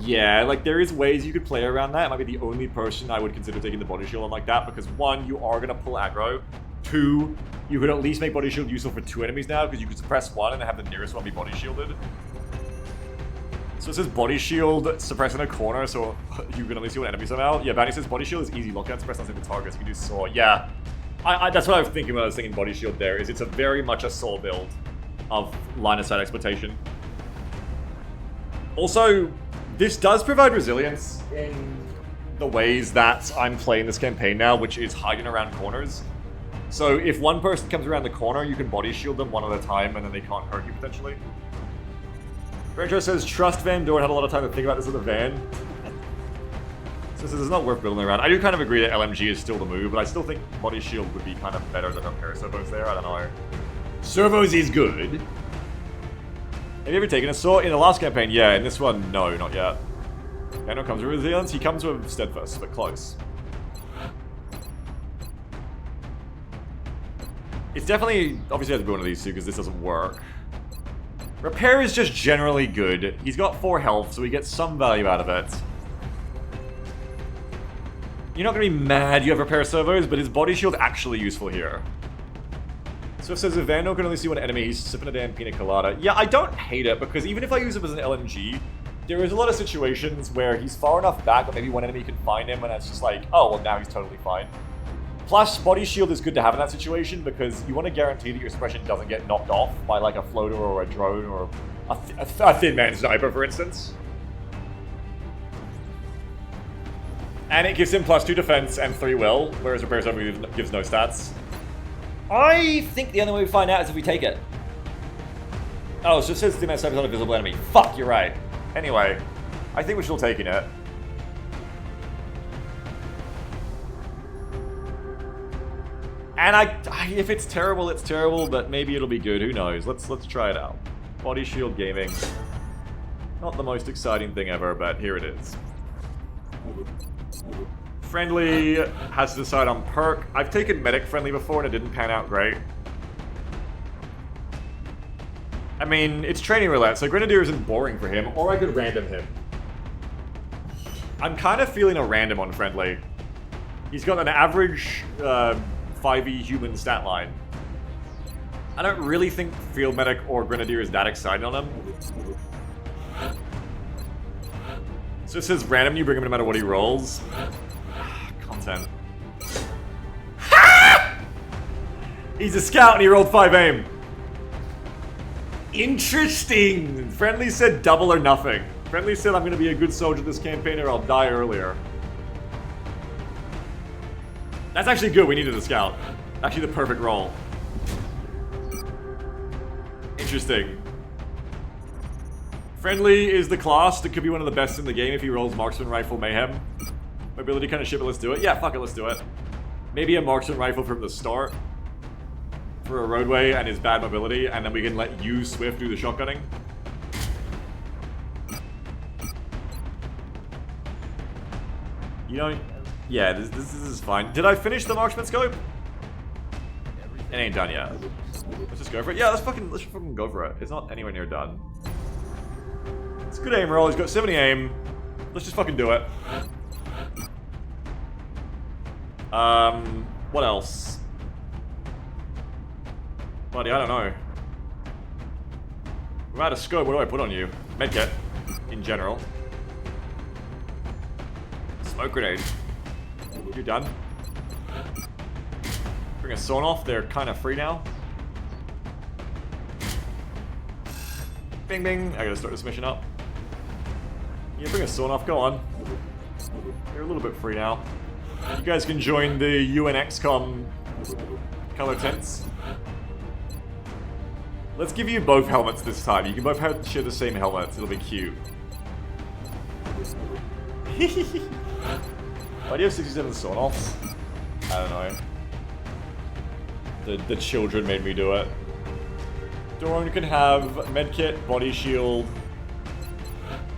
Yeah, like there is ways you could play around that. It might be the only person I would consider taking the body shield on like that, because 1, you are going to pull aggro. 2, you could at least make body shield useful for 2 enemies now, because you could suppress 1 and have the nearest one be body shielded. So it says body shield, suppress in a corner, so you can only see one enemy somehow. Yeah, Bounty says body shield is easy lockdown, suppress on single targets. You can do saw. Yeah, that's what I was thinking when I was thinking body shield there, is it's a very much a saw build of line of sight exploitation. Also, this does provide resilience in the ways that I'm playing this campaign now, which is hiding around corners. So if one person comes around the corner, you can body shield them one at a time, and then they can't hurt you potentially. Retro says, trust Van Dorn had a lot of time to think about this with a van. So this is not worth building around. I do kind of agree that LMG is still the move, but I still think body shield would be kind of better than repair servos there. I don't know. Servos is good. Have you ever taken a saw in the last campaign? Yeah, in this one, no, not yet. Van Dorn comes with resilience. He comes with steadfast, but close. It's definitely, obviously has to be one of these two because this doesn't work. Repair is just generally good. He's got 4 health, so he gets some value out of it. You're not going to be mad you have repair servos, but is body shield actually useful here? So it says if Vandal can only see one enemy, he's sipping a damn pina colada. Yeah, I don't hate it, because even if I use him as an LMG, there is a lot of situations where he's far enough back that maybe one enemy can find him, and it's just like, oh, well now he's totally fine. Plus, body shield is good to have in that situation because you want to guarantee that your suppression doesn't get knocked off by like a floater or a drone or a thin man sniper, for instance. And it gives him +2 defense and 3 will, whereas repair server gives no stats. I think the only way we find out is if we take it. Oh, it just says thin man sniper is not a visible enemy. Fuck, you're right. Anyway, I think we're still taking it. And if it's terrible, it's terrible, but maybe it'll be good. Who knows? Let's try it out. Body shield gaming. Not the most exciting thing ever, but here it is. Friendly has to decide on perk. I've taken medic friendly before and it didn't pan out great. I mean, it's training roulette, so Grenadier isn't boring for him, or I could random him. I'm kind of feeling a random on friendly. He's got an average 5e human stat line. I don't really think Field Medic or Grenadier is that excited on him. So it says random, you bring him no matter what he rolls. Content. He's a scout and he rolled 5 aim. Interesting! Friendly said double or nothing. Friendly said I'm gonna be a good soldier this campaign or I'll die earlier. That's actually good, we needed a scout. Actually the perfect roll. Interesting. Friendly is the class that could be one of the best in the game if he rolls Marksman Rifle Mayhem. Mobility kind of shit, but let's do it. Yeah, fuck it, let's do it. Maybe a Marksman Rifle from the start. For a roadway and his bad mobility, and then we can let you, Swift, do the shotgunning. You know, yeah, this is fine. Did I finish the Marksman scope? It ain't done yet. Let's just go for it. Yeah, let's fucking go for it. It's not anywhere near done. It's a good aim roll. He's got 70 aim. Let's just fucking do it. What else? Buddy, I don't know. We're out of scope. What do I put on you? Medkit, in general. Smoke grenade. You're done. Bring a sawn off. They're kind of free now. Bing, bing. I gotta start this mission up. Yeah, bring a sawn off. Go on. They're a little bit free now. You guys can join the XCOM color tints. Let's give you both helmets this time. You can both share the same helmets. It'll be cute. Why do you have 67 sawn-offs? I don't know. The children made me do it. Dorn can have medkit, body shield.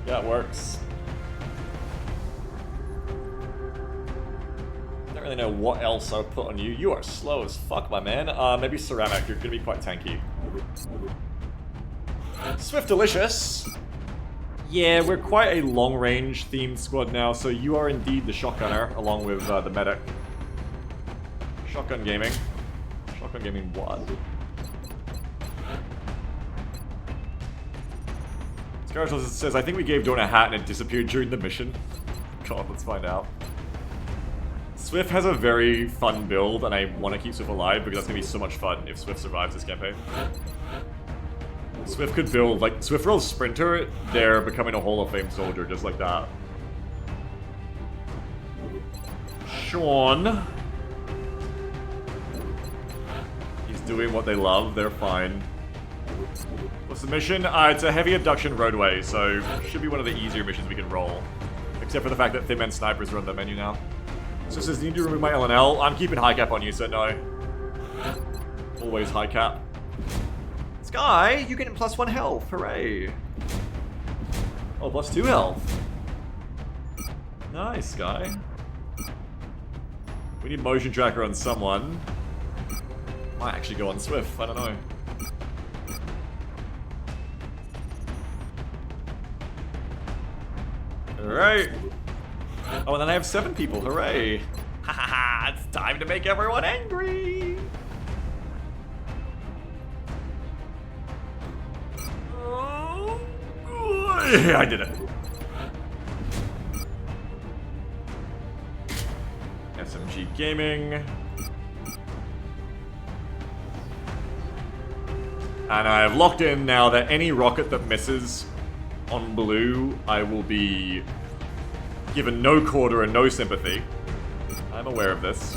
Yeah, it works. Don't really know what else I would put on you. You are slow as fuck, my man. Maybe ceramic. You're gonna be quite tanky. Swift Delicious. Yeah, we're quite a long-range themed squad now, so you are indeed the shotgunner, along with the medic. Shotgun gaming. Shotgun gaming what? Scarlet says, I think we gave Dorn a hat and it disappeared during the mission. God, let's find out. Swift has a very fun build, and I want to keep Swift alive because that's going to be so much fun if Swift survives this campaign. Swift could build, like, Swift rolls Sprinter, they're becoming a Hall of Fame soldier, just like that. Sean. He's doing what they love, they're fine. What's the mission? It's a heavy abduction roadway, so should be one of the easier missions we can roll. Except for the fact that Thin Man Snipers are on the menu now. So it says, need to remove my LNL? I'm keeping high cap on you, so no. Always high cap. Sky, you get +1 health, hooray. Oh, +2 health. Nice, Sky. We need motion tracker on someone. Might actually go on Swift, I don't know. Alright. Oh, and then I have 7 people, hooray. Ha ha ha, it's time to make everyone angry. Yeah, I did it. SMG Gaming. And I have locked in now that any rocket that misses on blue, I will be given no quarter and no sympathy. I'm aware of this.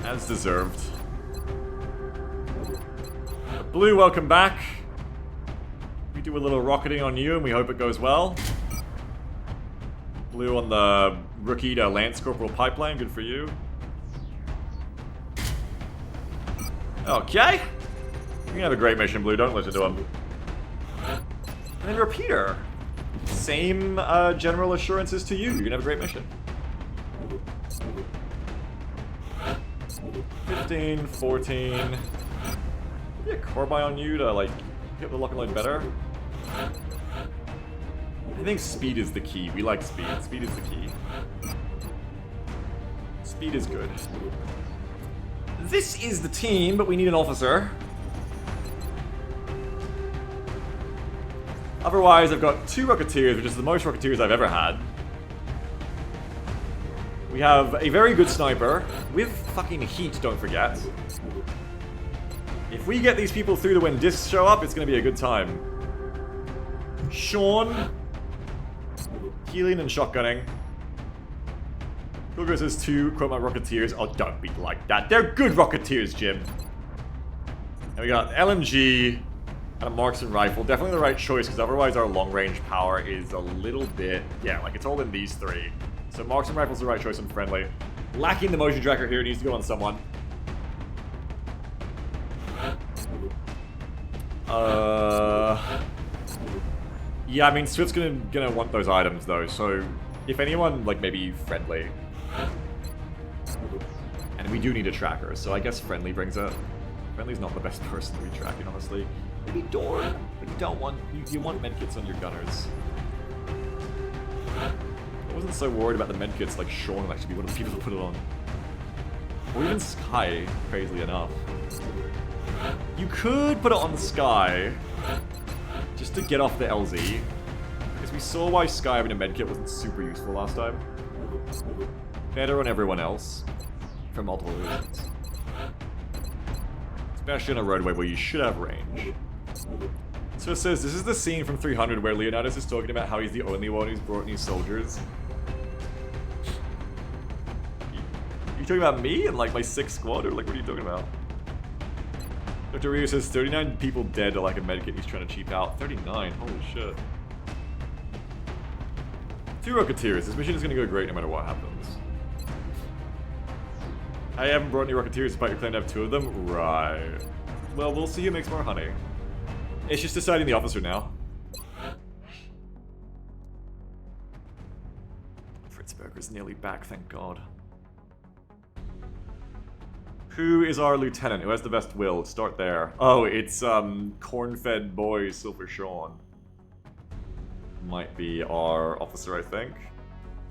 As deserved. Blue, welcome back. We do a little rocketing on you and we hope it goes well. Blue on the rookie to Lance Corporal pipeline, good for you. Okay. You can have a great mission, Blue, don't listen to him. And then Repeater. Same general assurances to you, you can have a great mission. 15, 14... Maybe a Corby on you to, like, get the lock and load better. I think speed is the key. We like speed. Speed is the key. Speed is good. This is the team, but we need an officer. Otherwise, I've got 2 Rocketeers, which is the most Rocketeers I've ever had. We have a very good sniper, with fucking heat, don't forget. If we get these people through to when discs show up, it's going to be a good time. Sean. Healing and shotgunning. Pilgrim says 2 Chroma Rocketeers. Oh, don't be like that. They're good Rocketeers, Jim. And we got LMG and a marksman rifle. Definitely the right choice, because otherwise our long-range power is a little bit... Yeah, like it's all in these 3. So marksman rifle's the right choice and friendly. Lacking the motion tracker here, needs to go on someone. Yeah, I mean, Swift's gonna want those items though, so if anyone, like, maybe friendly. And we do need a tracker, so I guess friendly brings it. Friendly's not the best person to be tracking, honestly. Maybe Dorn, but you don't want, you want medkits on your gunners. I wasn't so worried about the medkits, like Sean would actually be one of the people to put it on. Or even Sky, crazily enough. You could put it on Sky, just to get off the LZ, because we saw why Sky having a medkit wasn't super useful last time. Better on everyone else, for multiple reasons. Especially on a roadway where you should have range. So it says, this is the scene from 300 where Leonidas is talking about how he's the only one who's brought new soldiers. You talking about me and like my 6th squad, or like what are you talking about? Dr. Rio says 39 people dead to like a medkit he's trying to cheap out. 39, holy shit. 2 Rocketeers. This mission is going to go great no matter what happens. I haven't brought any Rocketeers despite your plan to have 2 of them? Right. Well, we'll see who makes more honey. It's just deciding the officer now. Fritzberger's nearly back, thank God. Who is our lieutenant? Who has the best will? Start there. Oh, it's corn-fed boy Silver Sean. Might be our officer, I think.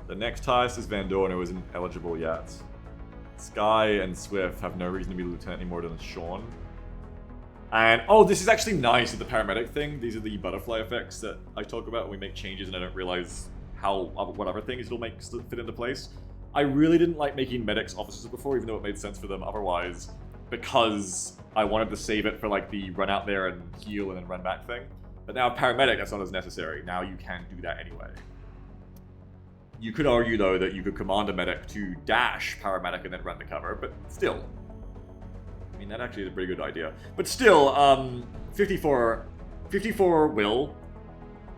The next highest is Van Dorn, who isn't eligible yet. Sky and Swift have no reason to be lieutenant any more than Sean. And, oh, this is actually nice with the paramedic thing. These are the butterfly effects that I talk about when we make changes and I don't realize how, what other things it'll make fit into place. I really didn't like making medics officers before, even though it made sense for them otherwise, because I wanted to save it for like the run out there and heal and then run back thing. But now paramedic, that's not as necessary. Now you can do that anyway. You could argue though that you could command a medic to dash paramedic and then run the cover, but still. I mean, that actually is a pretty good idea. But still, 54 will.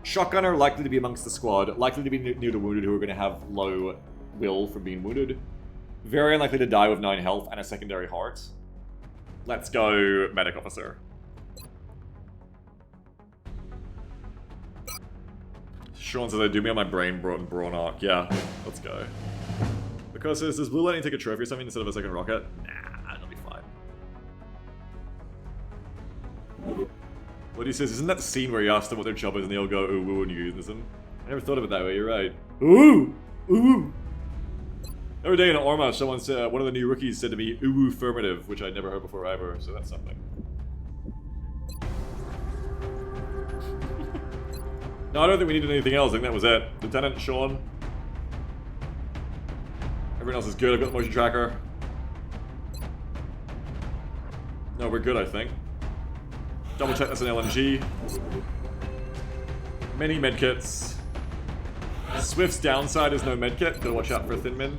Shotgunner likely to be amongst the squad, likely to be near the wounded who are going to have low will from being wounded. Very unlikely to die with 9 health and a secondary heart. Let's go, medic officer. Sean says I do me on my brain, Brawn arc. Yeah, let's go. Because does Blue Lightning take a trophy or something instead of a second rocket? Nah, it'll be fine. What he says, isn't that the scene where he asks them what their job is and they all go, ooh, woo, and you listen? I never thought of it that way, you're right. Ooh! Ooh! Every day in Orma, someone said, one of the new rookies said to me, ooh, affirmative, which I'd never heard before either, so that's something. No, I don't think we needed anything else. I think that was it. Lieutenant, Sean. Everyone else is good. I've got the motion tracker. No, we're good, I think. Double check that's an LMG. Many medkits. Swift's downside is no medkit. Gotta watch out for a thin min.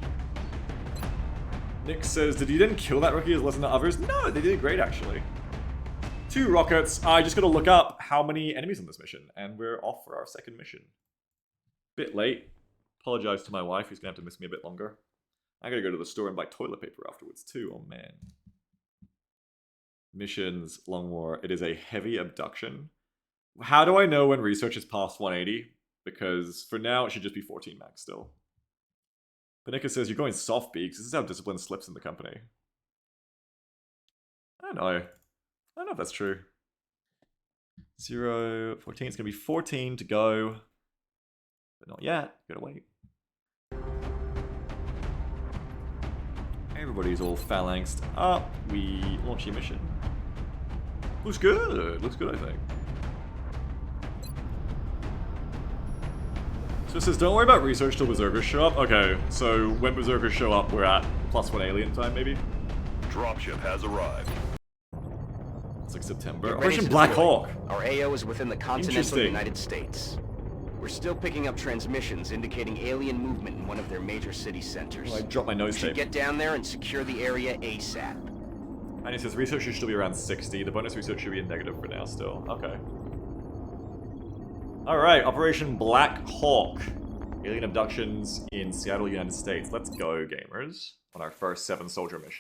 Nick says, did you then kill that rookie as less than the others? No, they did great, actually. 2 rockets. I just gotta look up how many enemies on this mission, and we're off for our second mission. Bit late. Apologize to my wife, who's gonna have to miss me a bit longer. I gotta go to the store and buy toilet paper afterwards too. Oh man. Missions, Long War. It is a heavy abduction. How do I know when research is past 180? Because for now it should just be 14 max still. Panika says you're going soft beaks. This is how discipline slips in the company. I don't know. I don't know if that's true. 0, 14. It's going to be 14 to go. But not yet. Gotta wait. Everybody's all phalanxed up. We launch the mission. Looks good. Looks good, I think. So it says, don't worry about research till Berserkers show up. Okay, so when Berserkers show up, we're at +1 alien time, maybe? Dropship has arrived. It's like September. Operation Black Hawk. Our AO is within the continental United States. We're still picking up transmissions indicating alien movement in one of their major city centers. Oh, I dropped my nose tape. We should get down there and secure the area ASAP. And it says research should still be around 60. The bonus research should be a negative for now still. Okay. Alright, Operation Black Hawk. Alien abductions in Seattle, United States. Let's go, gamers. On our first 7-soldier mission.